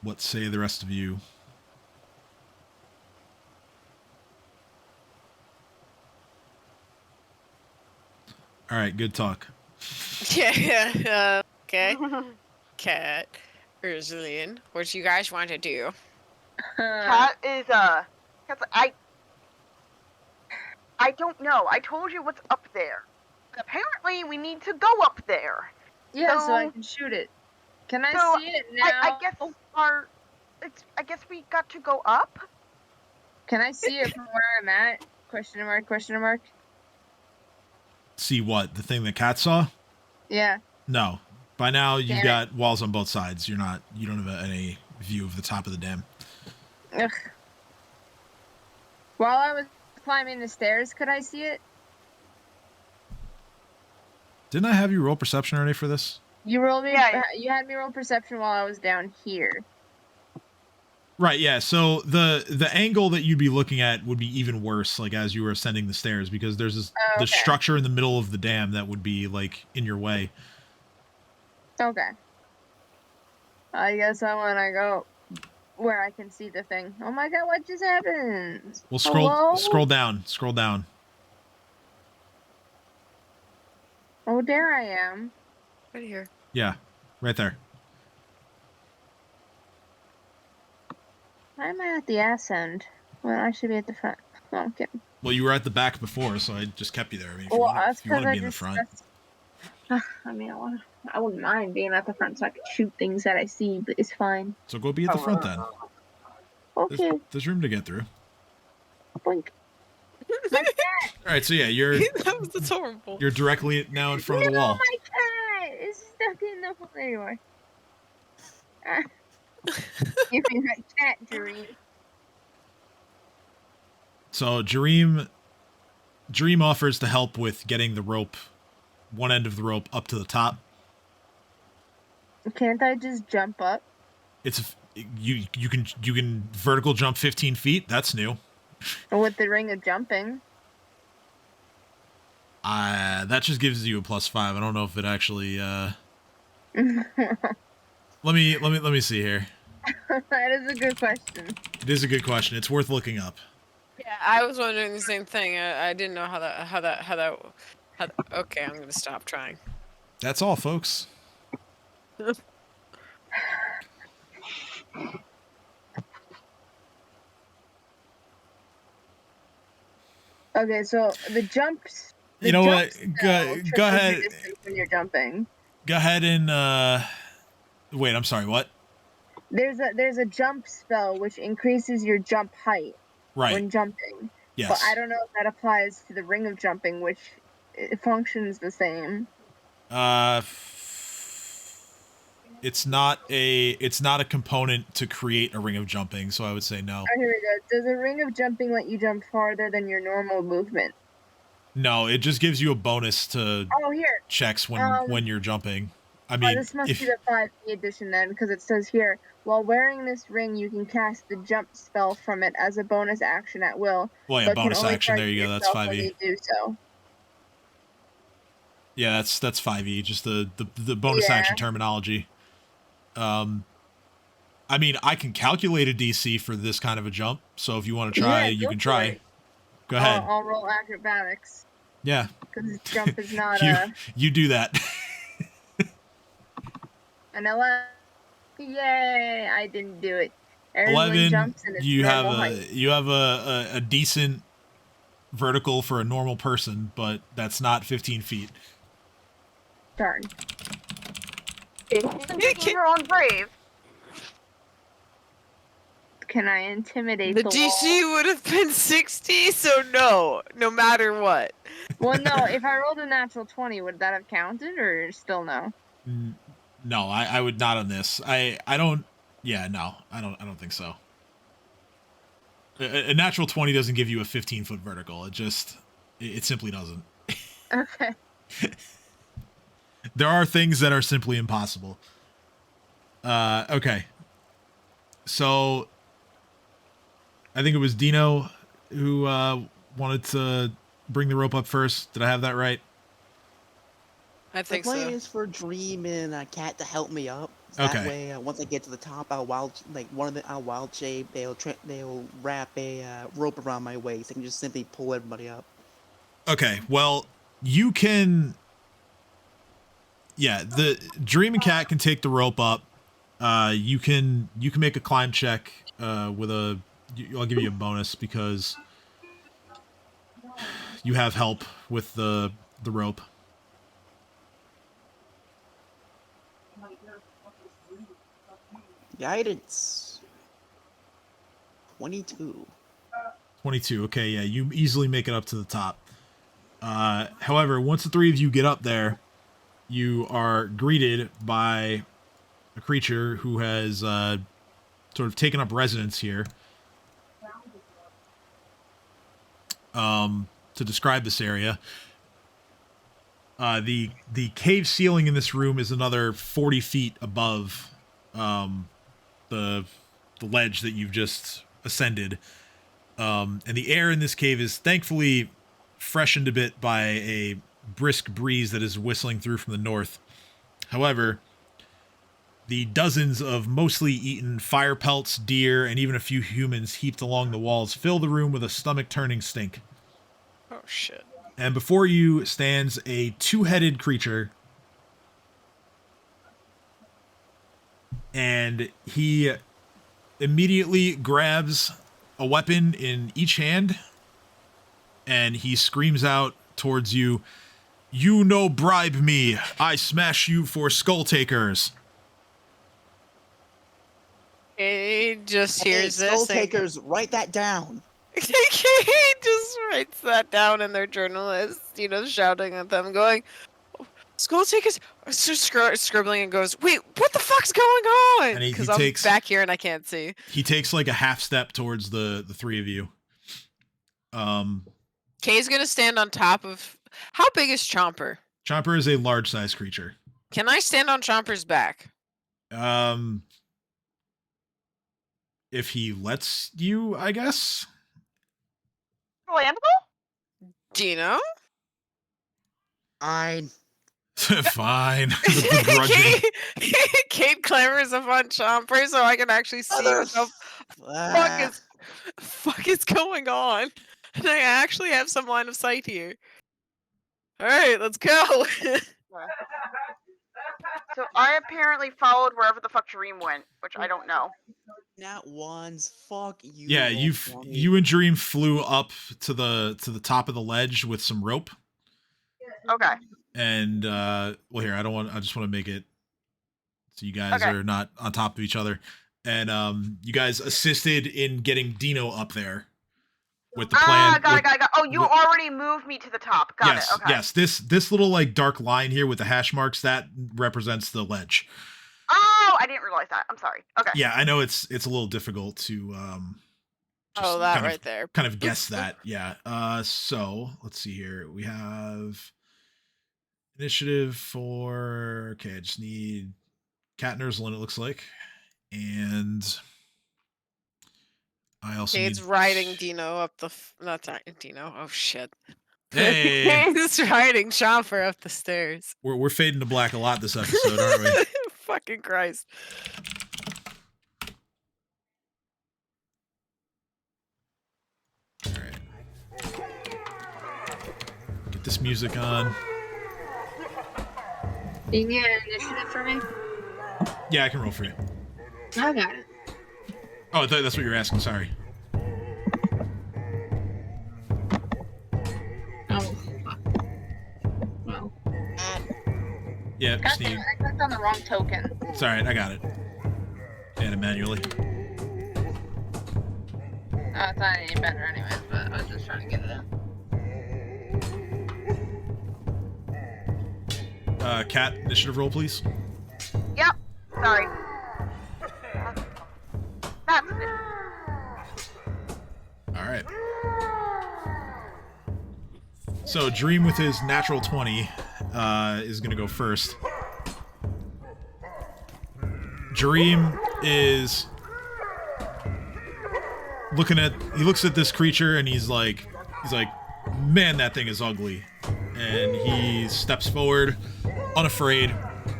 What say the rest of you? All right, good talk. Yeah, okay. Cat, Ursulaine, what you guys want to do? Cat is Cat's like, I don't know. I told you what's up there. But apparently we need to go up there. Yeah, so I So- can shoot it. Can I so see it now? I guess we got to go up. Can I see it from where I'm at? Question mark, question mark. See what? The thing that Cat saw? Yeah. No. By now you've Damn it. got walls on both sides. You don't have any view of the top of the dam. Ugh. While I was climbing the stairs, could I see it? Didn't I have you roll perception already for this? You rolled me. Yeah. You had me roll perception while I was down here. Right, yeah. So the angle that you'd be looking at would be even worse, like as you were ascending the stairs, because there's this Oh, the okay. structure in the middle of the dam that would be like in your way. Okay. I guess I want to go where I can see the thing. Oh my god, what just happened? Well, Hello? scroll down. Oh, there I am. Right here. Yeah, right there. Why am I at the ass end? Well, I should be at the front. No, I'm kidding. Well, you were at the back before, so I just kept you there. I mean, if Well, that's you want to because be in the front. I mean, I wouldn't mind being at the front so I could shoot things that I see, but it's fine. So go be at the front then. Okay, There's room to get through. blink. All right, so yeah, That's horrible. you're directly now in front of the No, wall. my cat is stuck in the hole. There you are. Ah. Give me my cat, Dream. So Dream offers to help with getting the rope, one end of the rope up to the top. Can't I just jump up? It's you can vertical jump 15 feet. That's new. With the ring of jumping. That just gives you a +5. I don't know if it actually. Let me see here. That is a good question. It is a good question. It's worth looking up. Yeah, I was wondering the same thing. I didn't know how that. Okay, I'm gonna stop trying. That's all, folks. Okay, so the jumps. You know what? Go ahead. When you're jumping. Go ahead and wait. I'm sorry. What? There's a jump spell which increases your jump height Right. when jumping. Yes. But I don't know if that applies to the ring of jumping, which it functions the same. It's not a component to create a ring of jumping, so I would say no. Oh, here we go. Does a ring of jumping let you jump farther than your normal movement? No, it just gives you a bonus to Oh, here. checks when you're jumping. I mean, this must if be the 5e edition then, because it says here, while wearing this ring, you can cast the jump spell from it as a bonus action at will, well, yeah, but can bonus only action. There target you go. That's yourself when 5e. you do so. Yeah, that's 5e. Just the bonus action terminology. I mean, I can calculate a DC for this kind of a jump. So if you want to try, you go can for try. it. Go ahead. I'll roll acrobatics. Yeah. Because jump is not you do that. an 11. Yay! I didn't do it. 11. Jumps in its You have normal height. a decent vertical for a normal person, but that's not 15 feet. Darn. Digging her own grave. Can I intimidate The the DC wall? would have been 60, so no matter what. Well, no, if I rolled a natural 20, would that have counted, or still no? No, I would not on this. I don't. Yeah, no, I don't think so. A natural 20 doesn't give you a 15-foot vertical. It simply doesn't. Okay. There are things that are simply impossible. Okay. So, I think it was Dino who wanted to bring the rope up first. Did I have that right? I The think plan so. is for Dream and Cat to help me up. So that way, once I get to the top, I'll wild shape. They'll wrap a rope around my waist. I can just simply pull everybody up. Okay. Well, you can. Yeah, the Dream and Cat can take the rope up. You can make a climb check with a. I'll give you a bonus because you have help with the rope. Guidance. 22. 22. Okay, yeah, you easily make it up to the top. However, once the three of you get up there, you are greeted by a creature who has sort of taken up residence here. To describe this area, the cave ceiling in this room is another 40 feet above the ledge that you've just ascended. And the air in this cave is thankfully freshened a bit by a brisk breeze that is whistling through from the north. However, the dozens of mostly eaten fire pelts, deer, and even a few humans heaped along the walls fill the room with a stomach-turning stink. Oh, shit. And before you stands a two-headed creature. And he immediately grabs a weapon in each hand. And he screams out towards you, "You no bribe me. I smash you for skull takers." He just hears Hey, this. Soul Takers, write that down. He just writes that down in their journal as, shouting at them, going, "Skull takers," scribbling and goes, "Wait, what the fuck's going on?" And he Because I'm takes back here and I can't see. He takes like a half step towards the three of you. Kay's gonna stand on top of. How big is Chomper? Chomper is a large sized creature. Can I stand on Chomper's back? If he lets you, I guess. Landable? Dino? Fine. Fine. Begrudging. Kate clamors up on Chomper so I can actually see what the fuck is going on. And I actually have some line of sight here. Alright, let's go. So I apparently followed wherever the fuck Dream went, which I don't know. Not ones. Fuck you. Yeah, you and Dream flew up to the top of the ledge with some rope. Okay. And well, here I just want to make it so you guys are not on top of each other. And you guys assisted in getting Dino up there with the plan. Got it. Oh, you already moved me to the top. Got it. Okay. Yes. This little like dark line here with the hash marks that represents the ledge. Oh, I didn't realize that. I'm sorry. Okay. Yeah, I know it's a little difficult to that right there. Kind of guess that. Yeah. So let's see here. We have Initiative for... Okay, I just need Cat and Ursula, it looks like. And I also Cade's need... riding Dino up the... Not Dino. Oh, shit. Hey! Cade's riding Chopper up the stairs. We're fading to black a lot this episode, aren't we? Fucking Christ. Alright. Get this music on. You can get an initiative for me? Yeah, I can roll for you. I got it. Oh, I thought that's what you were asking, sorry. Oh, fuck. Well. Yeah, just need... I clicked on the wrong token. It's alright, I got it. Add it manually. Oh, it's not any better anyways, but I was just trying to get it in. Cat, initiative roll, please. Yep. Sorry. That's it. Alright. So, Dream with his natural 20 is going to go first. Dream is he looks at this creature and he's like, man, that thing is ugly. And he steps forward, unafraid,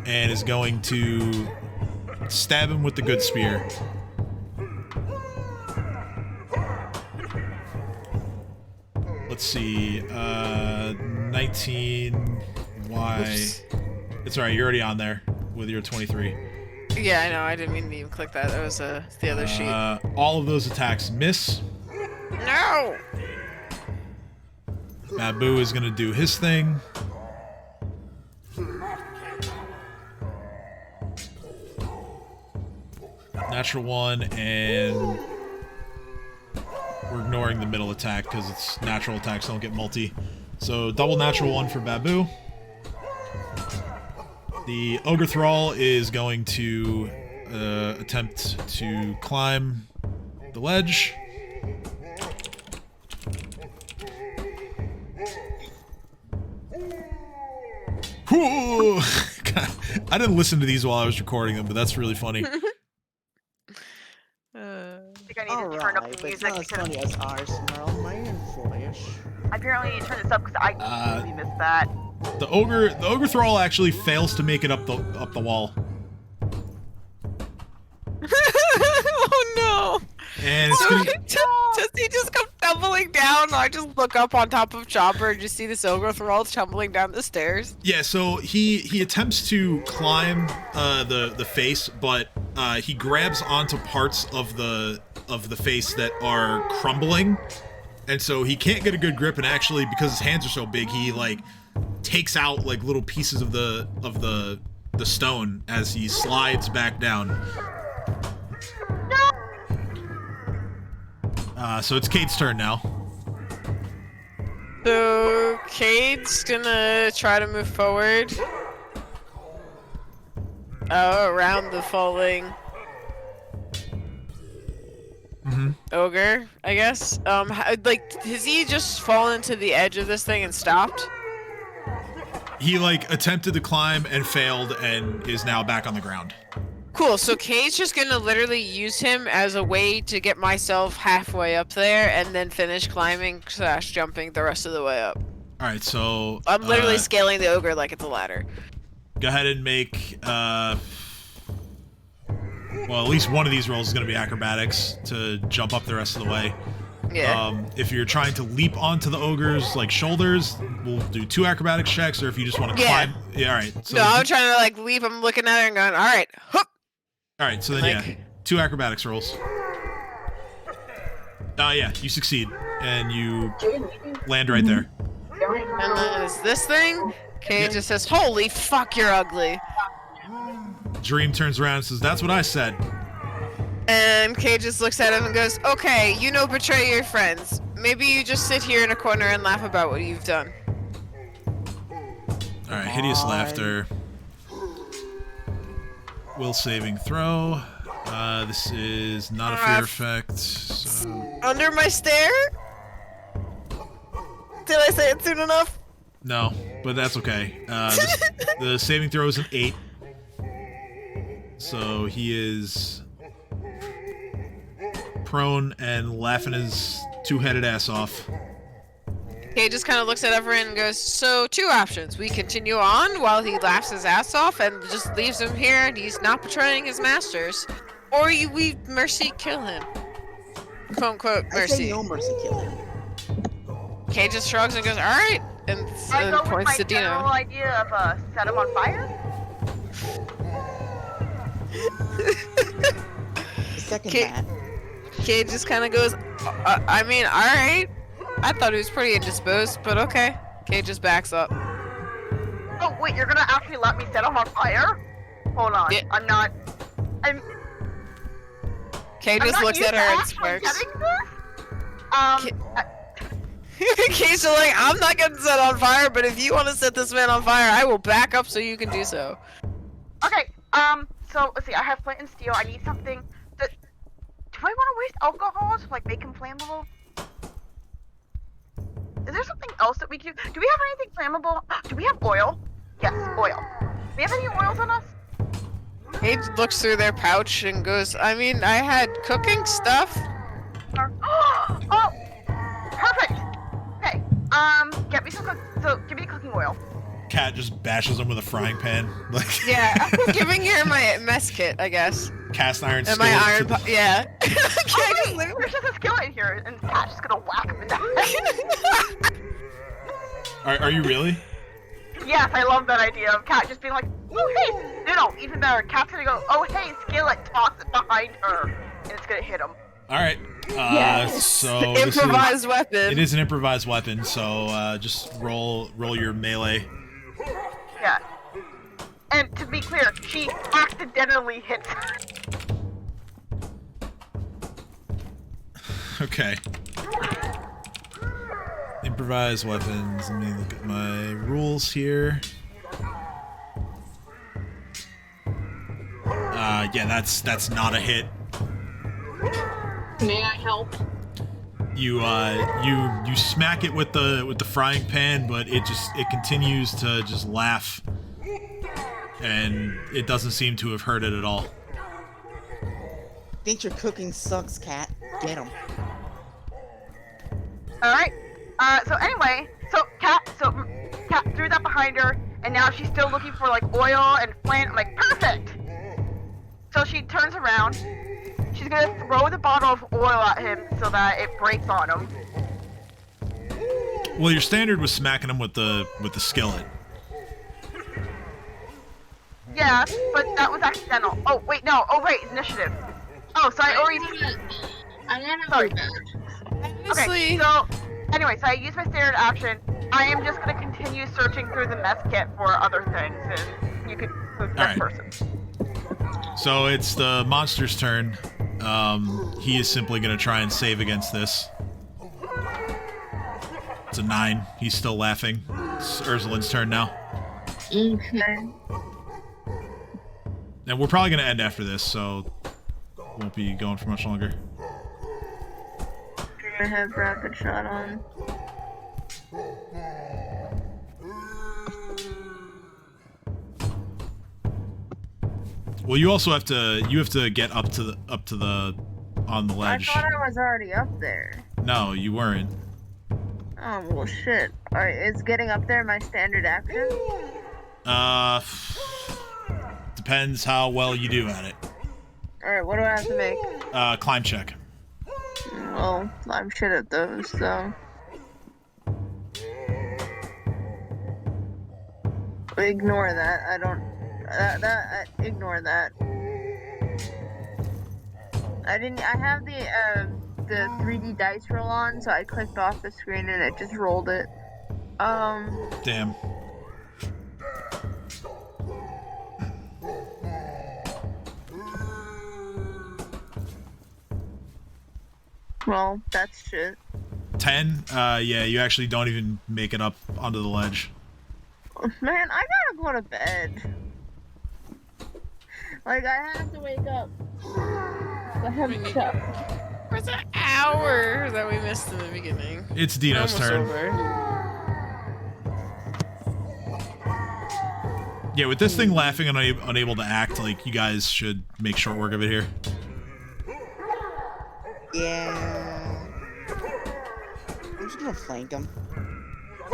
and is going to stab him with the good spear. Let's see, 19, Y. Oops. It's alright, you're already on there with your 23. Yeah, I know. I didn't mean to even click that. That was the other sheet. All of those attacks miss. No! Babu is gonna do his thing. Natural 1, and we're ignoring the middle attack because it's natural attacks don't get multi. So double natural 1 for Babu. The Ogre Thrall is going to attempt to climb the ledge. Whew! God, I didn't listen to these while I was recording them, but that's really funny. I think I need to turn up Alright, the but it's music not as because funny as ours, Merle. Mine Flash. I apparently need to turn this up because I completely missed that. The ogre thrall actually fails to make it up the wall, Oh no! and it's So gonna, does he just come tumbling down? I just look up on top of Chopper and just see this ogre thrall tumbling down the stairs. yeah. So he attempts to climb the face, but he grabs onto parts of the face that are crumbling, and so he can't get a good grip. And actually, because his hands are so big, he like takes out like little pieces of the stone as he slides back down. So it's Kate's turn now. So Cade's gonna try to move forward. Around the falling ogre, I guess. Like, has he just fallen to the edge of this thing and stopped? He like attempted to climb and failed and is now back on the ground. Cool, so Cade's just gonna literally use him as a way to get myself halfway up there and then finish climbing / jumping the rest of the way up. Alright, so I'm literally scaling the ogre like it's a ladder. go ahead and make well, at least one of these rolls is going to be acrobatics to jump up the rest of the way. Yeah. If you're trying to leap onto the ogre's like shoulders, we'll do 2 acrobatics checks, or if you just want to climb. Yeah, alright. So no, I'm trying to like leap, I'm looking at her and going, alright, hook! Alright, so then like, yeah, 2 acrobatics rolls. Yeah, you succeed, and you land right there. And then is this thing? Cade just says, holy fuck, you're ugly. Dream turns around and says, that's what I said. And Cade just looks at him and goes, okay, you know, betray your friends. Maybe you just sit here in a corner and laugh about what you've done. Alright, hideous laughter. Will saving throw. This is not a fear effect, so... Under my stare? Did I say it soon enough? No. but that's okay. The saving throw is an 8. So he is prone and laughing his two-headed ass off. Kay just kind of looks at everyone and goes, so 2 options. We continue on while he laughs his ass off and just leaves him here and he's not betraying his masters. Or we mercy kill him. Quote unquote mercy. I say no mercy kill him. Kay just shrugs and goes, alright, and I go with points my to general Dino. idea of set him on fire. Second Kay- that. Kay just kind of goes, I mean, alright. I thought he was pretty indisposed, but okay. Kay just backs up. Oh wait, you're gonna actually let me set him on fire? Hold on, Yeah. I'm Kay I'm just not looks used at to her and actually smirks. getting this. Kay's like, I'm not getting set on fire, but if you want to set this man on fire, I will back up so you can do so. Okay, so let's see, I have flint and steel. I need something that. Do I want to waste alcohol to like make him flammable? Is there something else that we can do? Do we have anything flammable? Do we have oil? Yes, oil. Do we have any oils on us? Kay looks through their pouch and goes, I mean, I had cooking stuff. Oh, perfect. Okay, get me some give me the cooking oil. Cat just bashes him with a frying pan. Like Yeah, I'm giving her my mess kit, I guess. cast iron And skillet. my iron to the- yeah. Oh, wait, there's just a skillet here, and Pat's just gonna whack him in the head. Are you really? Yes, I love that idea of Cat just being like, oh hey, no, even better. Cat's gonna go, oh hey, skillet, toss it behind her, and it's gonna hit him. All right. Yes. So this Improvised weapon. It is an improvised weapon. So just roll your melee. Yeah. And to be clear, she accidentally hits. Okay. Improvised weapons. Let me look at my rules here. Yeah, that's not a hit. May I help? You smack it with the frying pan, but it continues to just laugh, and it doesn't seem to have hurt it at all. Think your cooking sucks, Cat. Get him. Alright. So anyway, Cat threw that behind her, and now she's still looking for like oil and flint. I'm like, perfect! So she turns around. She's gonna throw the bottle of oil at him so that it breaks on him. Well, your standard was smacking him with the skillet. Yeah, but that was accidental. Oh wait, no. Oh wait, initiative. Oh, so I already. I am Sorry. Honestly, Okay, so anyway, so I use my standard action. I am just gonna continue searching through the mess kit for other things, and you could move to the next Alright. person. So it's the monster's turn. He is simply going to try and save against this. It's a 9. He's still laughing. It's Ursulin's turn now. Okay. And we're probably going to end after this, so won't be going for much longer. I have rapid shot on. Well, you also have to get up to the on the ledge. I thought I was already up there. No, you weren't. Oh, well, shit. Alright, is getting up there my standard action? Depends how well you do at it. Alright, what do I have to make? Climb check. Well, I'm shit at those, so... Ignore that. I don't... ignore that. I have the 3D dice roll on, so I clicked off the screen and it just rolled it. Damn. Well, that's shit. 10? Yeah, you actually don't even make it up onto the ledge. Man, I gotta go to bed. Like, I have to wake up. I have to check. where's the hour that we missed in the beginning? It's Dino's Almost turn. over. Yeah, with this thing laughing and unable to act, like, you guys should make short work of it here. Yeah. I'm just gonna flank him.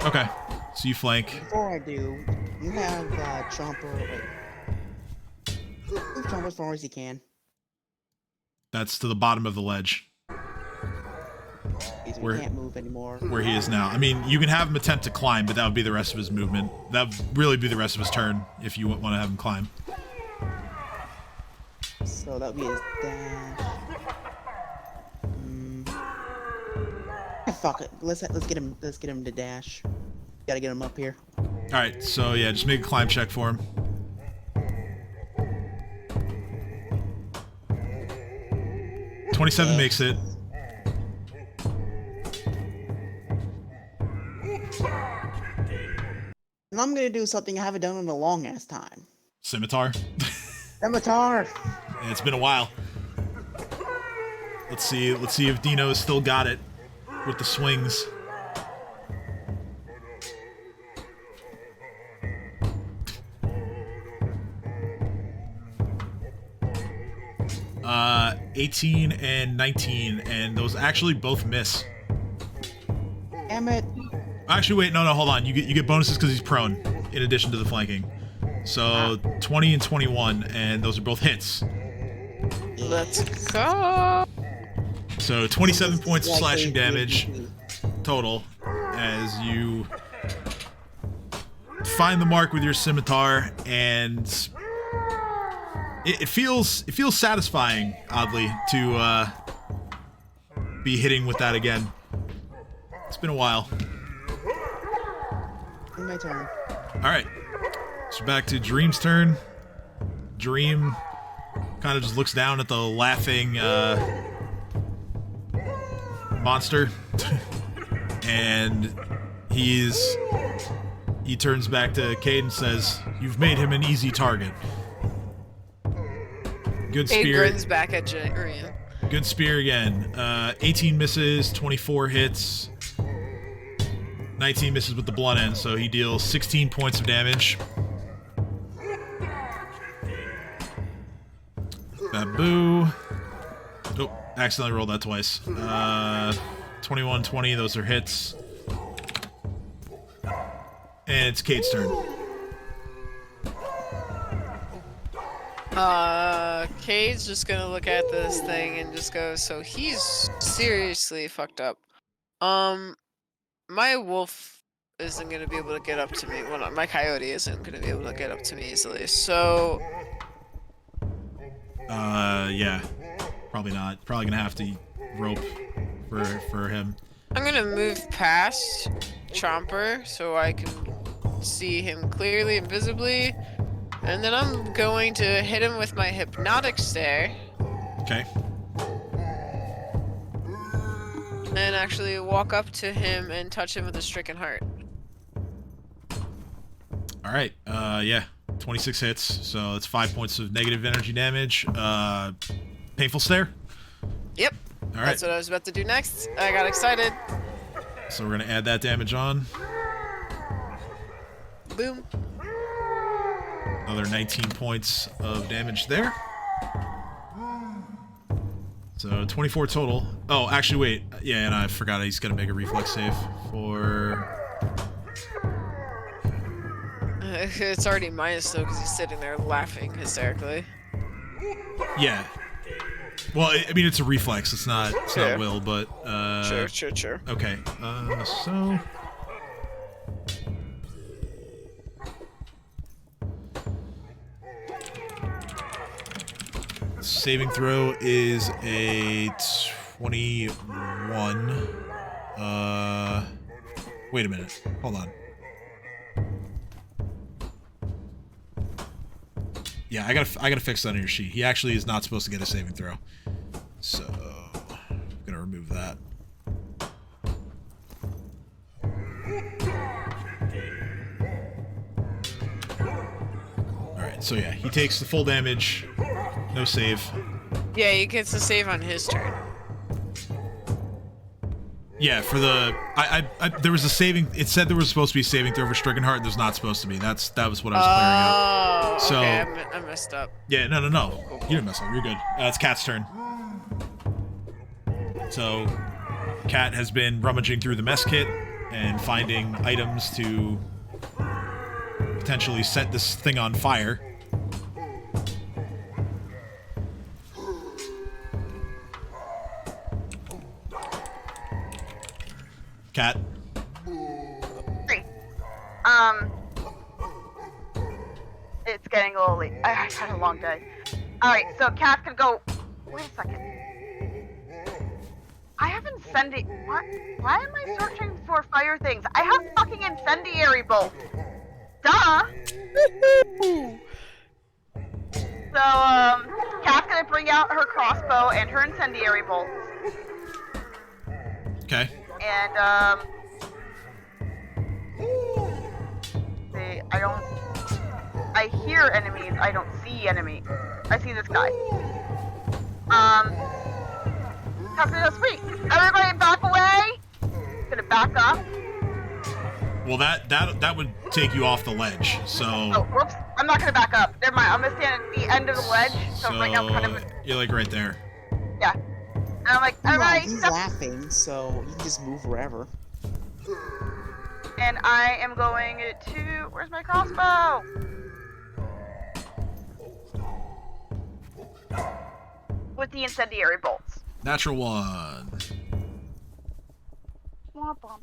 Okay, so you flank. Before I do, you have Chomper. Wait. Move Chomper as far as you can. That's to the bottom of the ledge. So he can't move anymore. Where he is now. I mean, you can have him attempt to climb, but that would be the rest of his movement. That would really be the rest of his turn if you want to have him climb. So that would be his dash. Fuck it. Let's get him. Let's get him to dash. Gotta get him up here. All right. So yeah, just make a climb check for him. $27 makes it. And I'm gonna do something I haven't done in a long ass time. Scimitar. Scimitar. Yeah, it's been a while. Let's see if Dino's still got it with the swings. Uh, 18 and 19, and those actually both miss. Damn it. Actually, wait, no, hold on. You get bonuses because he's prone, in addition to the flanking. So 20 and 21, and those are both hits. Let's go. So 27 points of slashing damage total as you find the mark with your scimitar, and it feels satisfying, oddly, to be hitting with that again. It's been a while. My turn. All right, so back to Dream's turn. Dream kind of just looks down at the laughing monster, and he turns back to Cade and says, "You've made him an easy target." Good Cade spear. grins back at Dream. Good spear again. 18 misses, 24 hits. 19 misses with the blunt end, so he deals 16 points of damage. Babu. Oh, accidentally rolled that twice. 21, 20, those are hits. And it's Cade's turn. Cade's just gonna look at this thing and just go, so he's seriously fucked up. My wolf isn't gonna be able to get up to me. Well, my coyote isn't gonna be able to get up to me easily. So, yeah, probably not. Probably gonna have to rope for him. I'm gonna move past Chomper so I can see him clearly and visibly, and then I'm going to hit him with my hypnotic stare. Okay. And actually walk up to him and touch him with a stricken heart. All right. Yeah. 26 hits, so it's 5 points of negative energy damage. Painful stare. Yep. All right. That's what I was about to do next. I got excited. So we're gonna add that damage on. Boom. Another 19 points of damage there. So 24 total. Oh, actually, wait. Yeah, and I forgot he's gonna make a reflex save for. It's already minus though because he's sitting there laughing hysterically. Yeah. Well, I mean, it's a reflex. It's not will, but Sure. Okay. So. Saving throw is a 21. Wait a minute. Hold on. Yeah, I gotta fix that on your sheet. He actually is not supposed to get a saving throw. So I'm gonna remove that. Alright, so yeah, he takes the full damage. No save. Yeah, he gets a save on his turn. Yeah, for the there was a saving. It said there was supposed to be a saving throw for Stricken Heart. There's not supposed to be. That was what I was clearing up. Oh, So- okay, I messed up. Yeah, no. Cool. You didn't mess up. You're good. It's Cat's turn. So, Cat has been rummaging through the mess kit and finding items to potentially set this thing on fire. Cat. 3. It's getting a little late. I had a long day. Alright, so Cat can go. Wait a second. I have incendiary. What? Why am I searching for fire things? I have fucking incendiary bolt. Duh. So, Cat's gonna bring out her crossbow and her incendiary bolts. Okay. And, see, I hear enemies, I don't see enemies. I see this guy. Sweet. Everybody back away. Gonna back up. Well, that would take you off the ledge. So. Oh, whoops. I'm not gonna back up. Never mind. I'm gonna stand at the end of the ledge. So right now, kind of. You're like right there. Yeah. And I'm like, Come on, alright. he's laughing, so you can just move wherever. And I am going to. Where's my crossbow? With the incendiary bolts. Natural 1. Womp womp.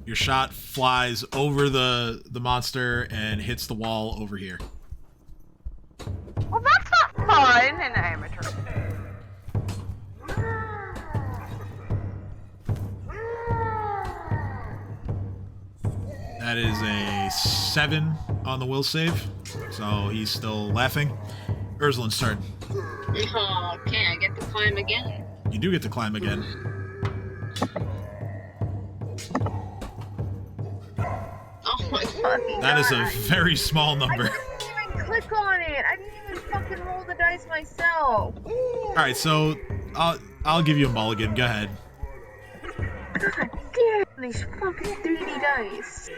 Your shot flies over the monster and hits the wall over here. Well, that's not fun in amateur. That is a 7 on the will save, so he's still laughing. Ursula's turn. Oh, okay, I get to climb again. You do get to climb again. Oh my god. That is a very small I number. didn't even click on it. I didn't even fucking roll the dice myself. All right, so I'll give you a mulligan. Go ahead. God damn these fucking 3D dice.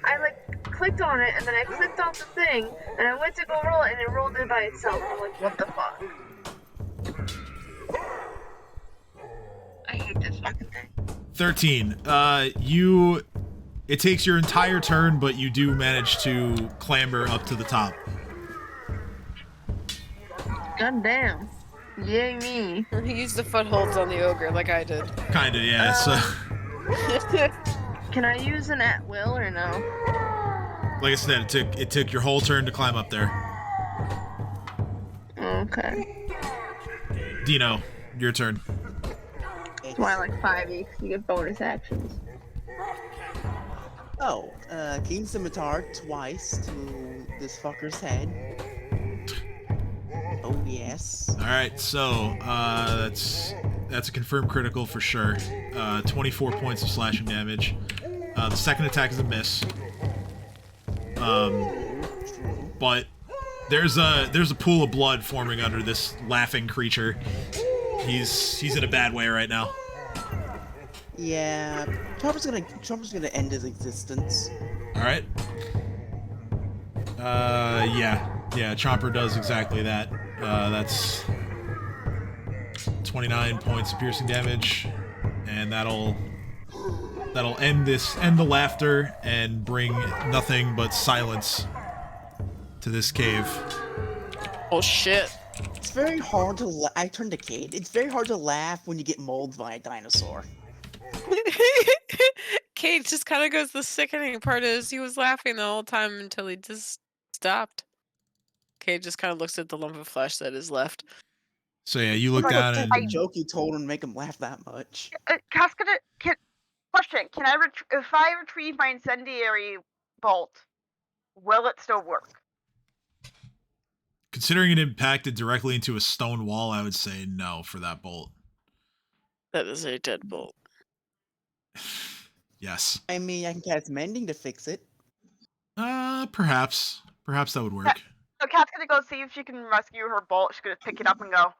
I clicked on it and then I clicked on the thing and I went to go roll it and it rolled it by itself. I'm like, what the fuck? I hate this fucking thing. 13. It takes your entire turn, but you do manage to clamber up to the top. God damn. Yay me. He used the footholds on the ogre like I did. Kinda, yeah. So, Can I use an at will or no? like I said, it took your whole turn to climb up there. Okay. Dino, your turn. Why like 5e? You get bonus actions. Oh, King Scimitar twice to this fucker's head. Oh yes. All right, so that's a confirmed critical for sure. 24 points of slashing damage. The second attack is a miss. But there's a pool of blood forming under this laughing creature. He's in a bad way right now. Yeah, Chopper's gonna end his existence. All right. Yeah. Chomper does exactly that. That's 29 points of piercing damage, and that'll end the laughter and bring nothing but silence to this cave. Oh shit. It's very hard to I turned to Kate. It's very hard to laugh when you get mauled by a dinosaur. Kate just kind of goes, the sickening part is he was laughing the whole time until he just stopped. Kate just kind of looks at the lump of flesh that is left. So yeah, you look What down type and of joke you told him to make him laugh that much? Question: Can I if I retrieve my incendiary bolt, will it still work? considering it impacted directly into a stone wall, I would say no for that bolt. That is a deadbolt. Yes. I mean, I can cast Mending to fix it. Perhaps. Perhaps that would work. So Kat's gonna go see if she can rescue her bolt. She's gonna pick it up and go,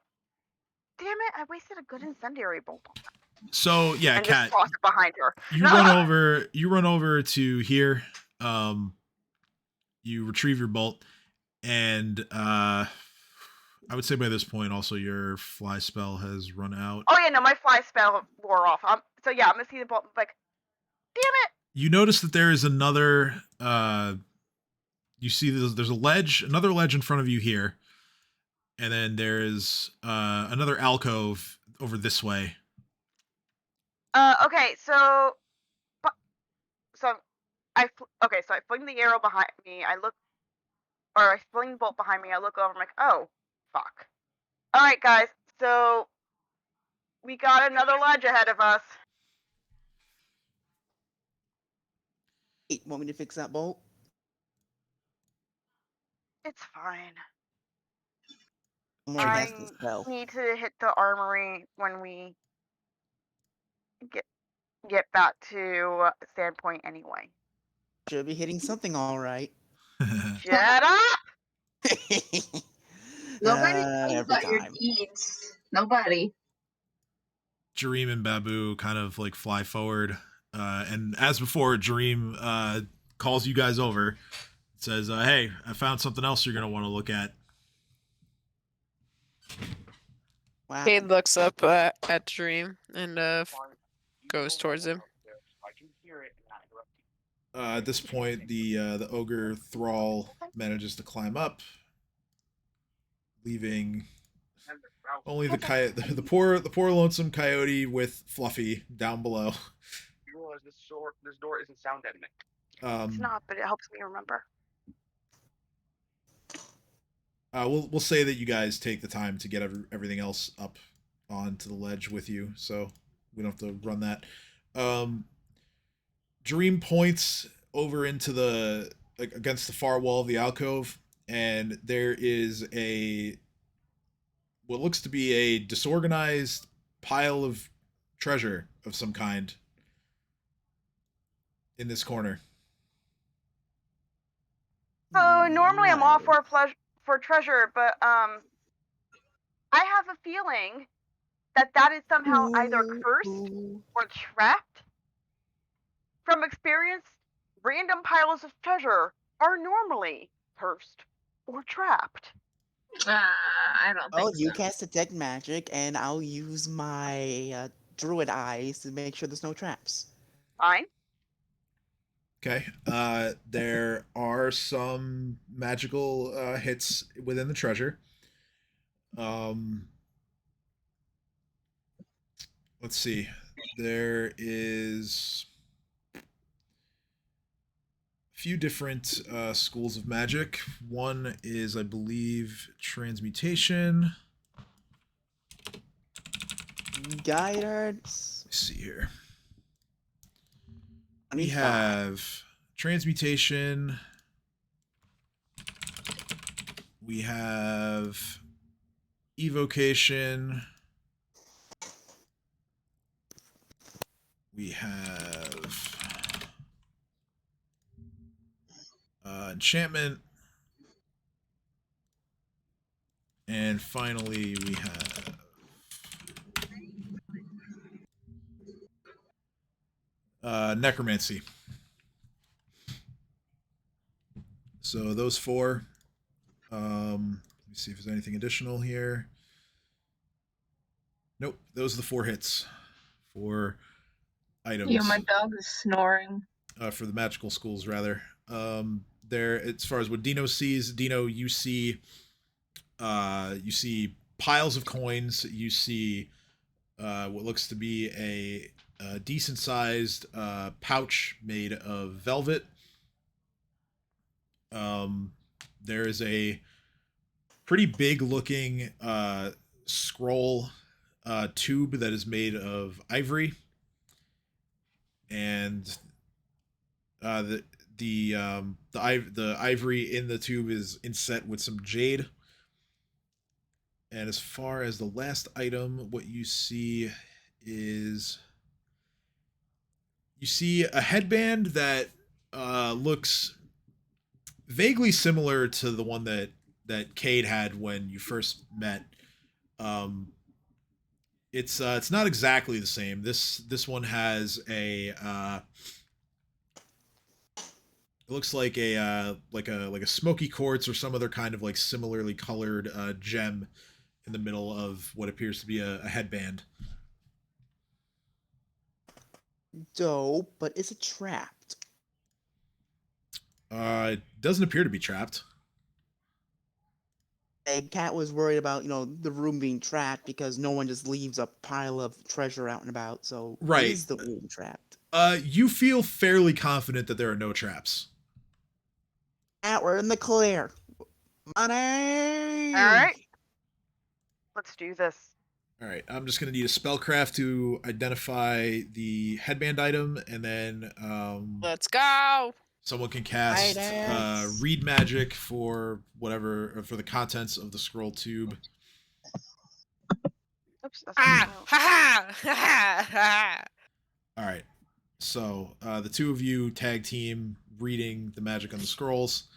damn it, I wasted a good incendiary bolt on that. So yeah, and just Kat, toss it behind her. you run over. You run over to here. You retrieve your bolt, and I would say by this point, also your fly spell has run out. Oh yeah, no, my fly spell wore off. So yeah, I'm gonna see the bolt. Like, damn it! You notice that there is another. You see there's a ledge, another ledge in front of you here, and then there is another alcove over this way. Okay, so okay, so I fling the arrow behind me. I fling the bolt behind me. I look over. I'm like, oh, fuck. All right, guys. So we got another ledge ahead of us. Wait, want me to fix that bolt? It's fine. I'm already I casting a spell. need to hit the armory when we get back to Sandpoint anyway. Should be hitting something all right. Shut up! Nobody thinks Every about your time. deeds. Nobody. Jareem and Babu kind of like fly forward, and as before, Jareem calls you guys over, says, "Hey, I found something else you're gonna want to look at." Wow. Cade looks up at Dream and goes towards him. At this point, the ogre thrall manages to climb up, leaving only the poor lonesome coyote with Fluffy down below. You realize this door isn't sound deadening. It's not, but it helps me remember. We'll say that you guys take the time to get everything else up onto the ledge with you, so we don't have to run that. Dream points over into against the far wall of the alcove, and there is what looks to be a disorganized pile of treasure of some kind in this corner. So normally I'm all Wow. for treasure, but I have a feeling that is somehow either cursed or trapped. From experience, random piles of treasure are normally cursed or trapped. I don't Oh, think you so. cast detect magic, and I'll use my druid eyes to make sure there's no traps. Fine. Okay. There are some magical hits within the treasure. Let's see. There is a few different schools of magic. One is, I believe, transmutation. Guidance. Let's see here. We 25. have transmutation. We have evocation. We have enchantment. And finally, we have necromancy. So those four. Let me see if there's anything additional here. Nope, those are the 4 hits for items. Yeah, my dog is snoring. For the magical schools, rather. There, as far as what Dino sees, Dino, you see piles of coins. You see what looks to be a decent-sized pouch made of velvet. There is a pretty big-looking scroll tube that is made of ivory, and the ivory in the tube is inset with some jade. And as far as the last item, what you see is you see a headband that looks vaguely similar to the one that Cade had when you first met. It's not exactly the same. This one has a it looks like a smoky quartz or some other kind of like similarly colored gem in the middle of what appears to be a headband. Dope, but is it trapped? It doesn't appear to be trapped. And Cat was worried about, the room being trapped because no one just leaves a pile of treasure out and about. So Right. is the room trapped? You feel fairly confident that there are no traps. Cat, we're in the clear. Money! Alright. Let's do this. All right, I'm just gonna need a spellcraft to identify the headband item, and then Let's go. someone can cast Guidance. read magic for whatever for the contents of the scroll tube. Oops, that's Ah! not Ha ha! Ha ha! Ha! All right, so the two of you tag team reading the magic on the scrolls.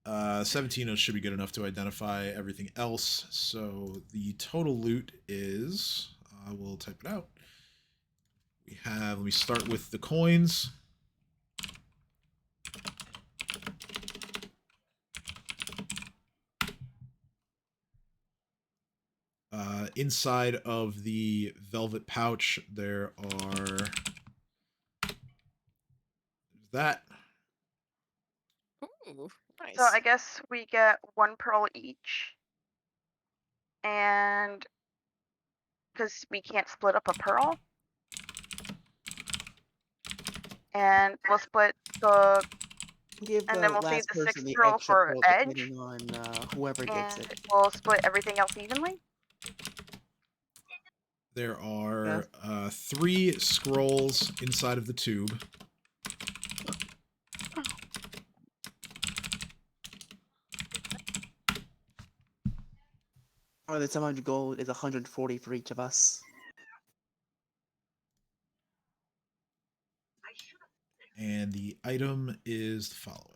17 should be good enough to identify everything else. So the total loot is, I will type it out. Let me start with the coins. Inside of the velvet pouch, there are that. Ooh, nice. So I guess we get 1 pearl each. And because we can't split up a pearl. And we'll split the Give and the then we'll save last the person 6th the pearl extra for pearl Edge. depending on whoever gets And it. we'll split everything else evenly. There are 3 scrolls inside of the tube. Or the 700 gold is 140 for each of us. And the item is the following.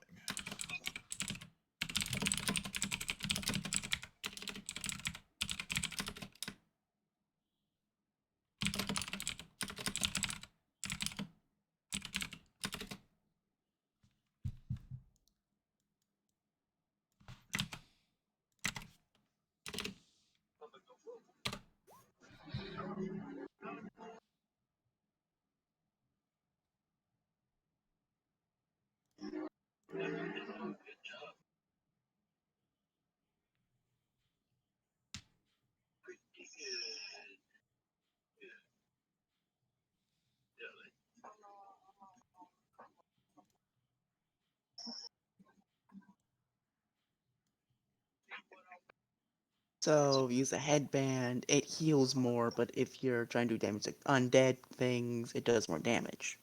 So use a headband, it heals more, but if you're trying to do damage to undead things, it does more damage.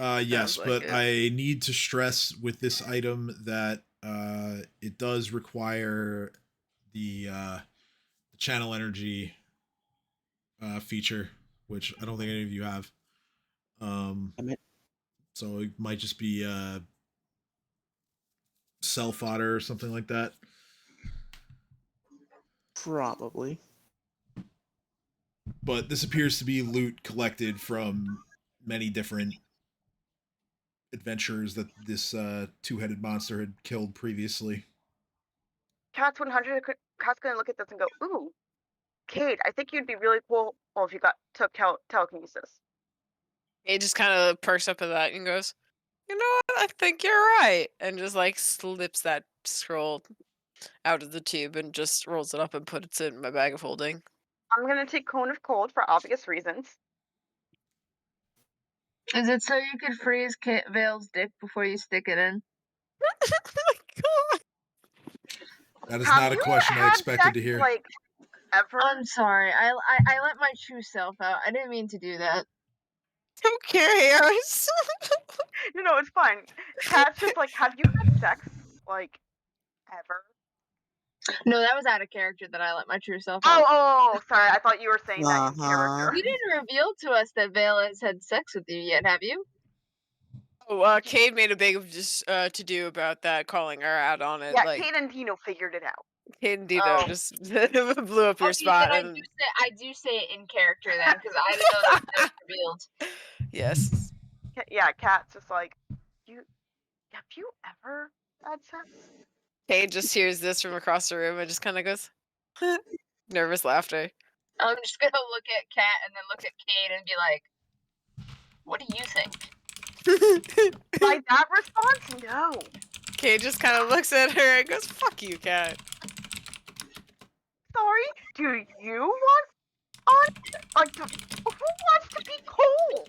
Yes, Sounds like but it. I need to stress with this item that it does require the channel energy feature, which I don't think any of you have. Damn it. So it might just be cell fodder or something like that. Probably. But this appears to be loot collected from many different adventures that this two-headed monster had killed previously. Cat's 100. Cat's gonna look at this and go, "Ooh, Cade, I think you'd be really cool if you took telekinesis." He just kind of perks up at that and goes, "You know what? I think you're right," and just like slips that scroll out of the tube and just rolls it up and puts it in my bag of holding. I'm gonna take Cone of Cold for obvious reasons. Is it so you could freeze Vale's dick before you stick it in? Oh my god! That is Have not a you question I had expected sex, to hear. like, ever? I'm sorry. I let my true self out. I didn't mean to do that. Who cares? No, it's fine. Cat's just like, have you had sex, like, ever? No, that was out of character that I let my true self out. Oh, sorry. I thought you were saying that in character. You didn't reveal to us that Vale has had sex with you yet, have you? Oh, Cade made a big to do about that, calling her out on it. Yeah, like, Cade and Dino figured it out. Indeed, Oh. just blew up your Okay, spot. then And I do say it in character then, because I didn't know that was revealed. yes, Yeah, Cat's just like, have you ever had sex? Kate just hears this from across the room and just kind of goes, nervous laughter. I'm just gonna look at Kat and then look at Kate and be like, "What do you think?" By that response, no. Kate just kind of looks at her and goes, "Fuck you, Cat." Sorry, do you want on? Like, who wants to be cold?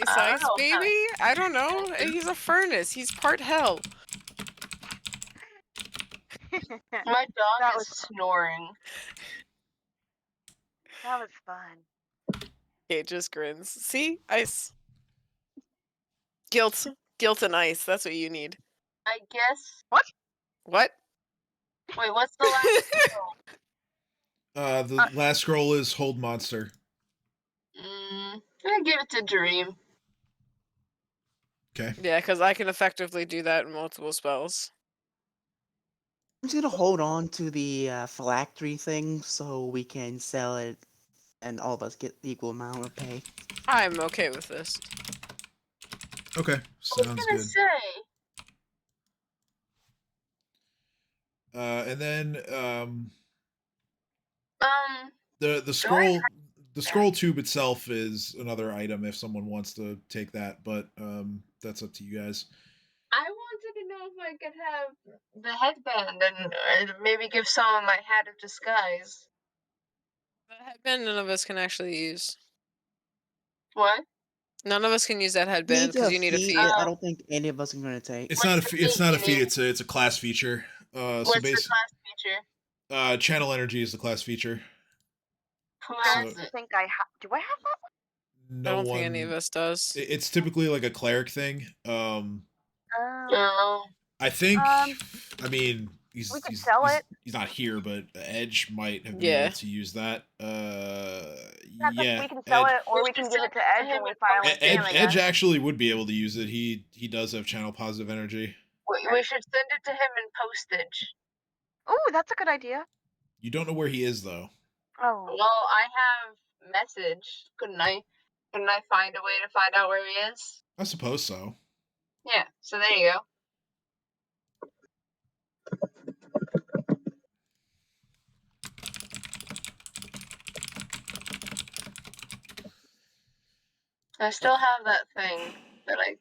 Ice I Ice, don't know, baby? I don't know. He's a furnace. He's part hell. My dog That is was- snoring. That was fun. Kate just grins. See? Ice. Guilt and ice. That's what you need. I guess. What? Wait, what's the last scroll? The last scroll is Hold Monster. I give it to Dream. Okay. Yeah, because I can effectively do that in multiple spells. I'm just gonna hold on to the phylactery thing so we can sell it and all of us get the equal amount of pay. I'm okay with this. Okay. I was Sounds gonna good. say. And then Um, the scroll tube itself is another item if someone wants to take that, but that's up to you guys. I wanted to know if I could have the headband and maybe give someone my hat of disguise. The headband none of us can actually use. What? None of us can use that headband because you need a feat. I don't think any of us are gonna take. It's not a feat. It's a class feature. What's the class feature? Channel energy is the class feature. Who I has don't it? think I have. Do I have that one? No I don't one. think any of us does. It's typically like a cleric thing. Oh. I think. Um, I mean, we could sell it. He's not here, but Edge might have been Yeah. able to use that. We can sell it, or we can give it to Edge when we finally see him again. Edge actually would be able to use it. He does have channel positive energy. We should send it to him in postage. Ooh, that's a good idea. You don't know where he is though. Oh. Well, I have message. Couldn't I find a way to find out where he is? I suppose so. Yeah, so there you go. I still have that thing that I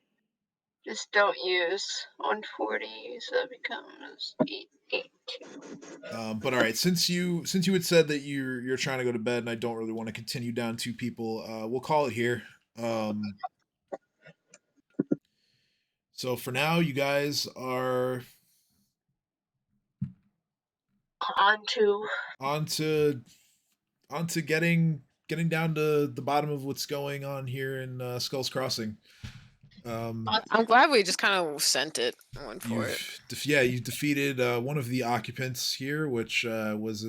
just don't use. 140, so that becomes 882. But all right, since you had said that you're trying to go to bed, and I don't really want to continue down two people, we'll call it here. So for now, you guys are on to getting down to the bottom of what's going on here in Skulls Crossing. I'm glad we just kind of sent it and went for it. You defeated one of the occupants here, which was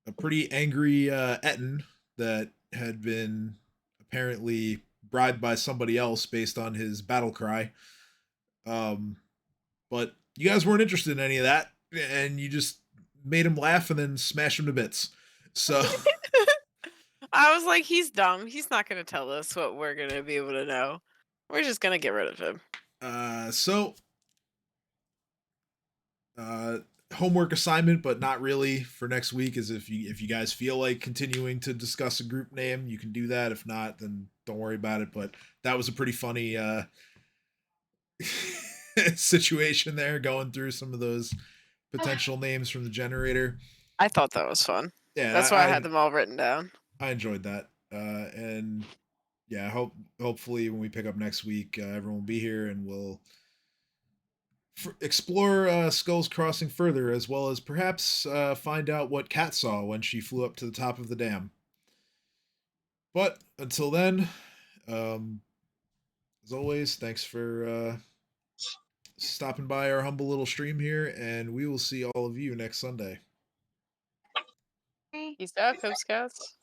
a pretty angry Etten that had been apparently bribed by somebody else based on his battle cry. But you guys weren't interested in any of that, and you just made him laugh and then smashed him to bits. So I was like, he's dumb. He's not going to tell us what we're going to be able to know. We're just going to get rid of him. Homework assignment, but not really for next week, is if you guys feel like continuing to discuss a group name, you can do that. If not, then don't worry about it. But that was a pretty funny situation there, going through some of those potential names from the generator. I thought that was fun. Yeah, that's why I had them all written down. I enjoyed that, and yeah, hopefully when we pick up next week, everyone will be here and we'll explore Skulls Crossing further, as well as perhaps find out what Kat saw when she flew up to the top of the dam. But until then, as always, thanks for stopping by our humble little stream here, and we will see all of you next Sunday. Peace out, Cub Scouts.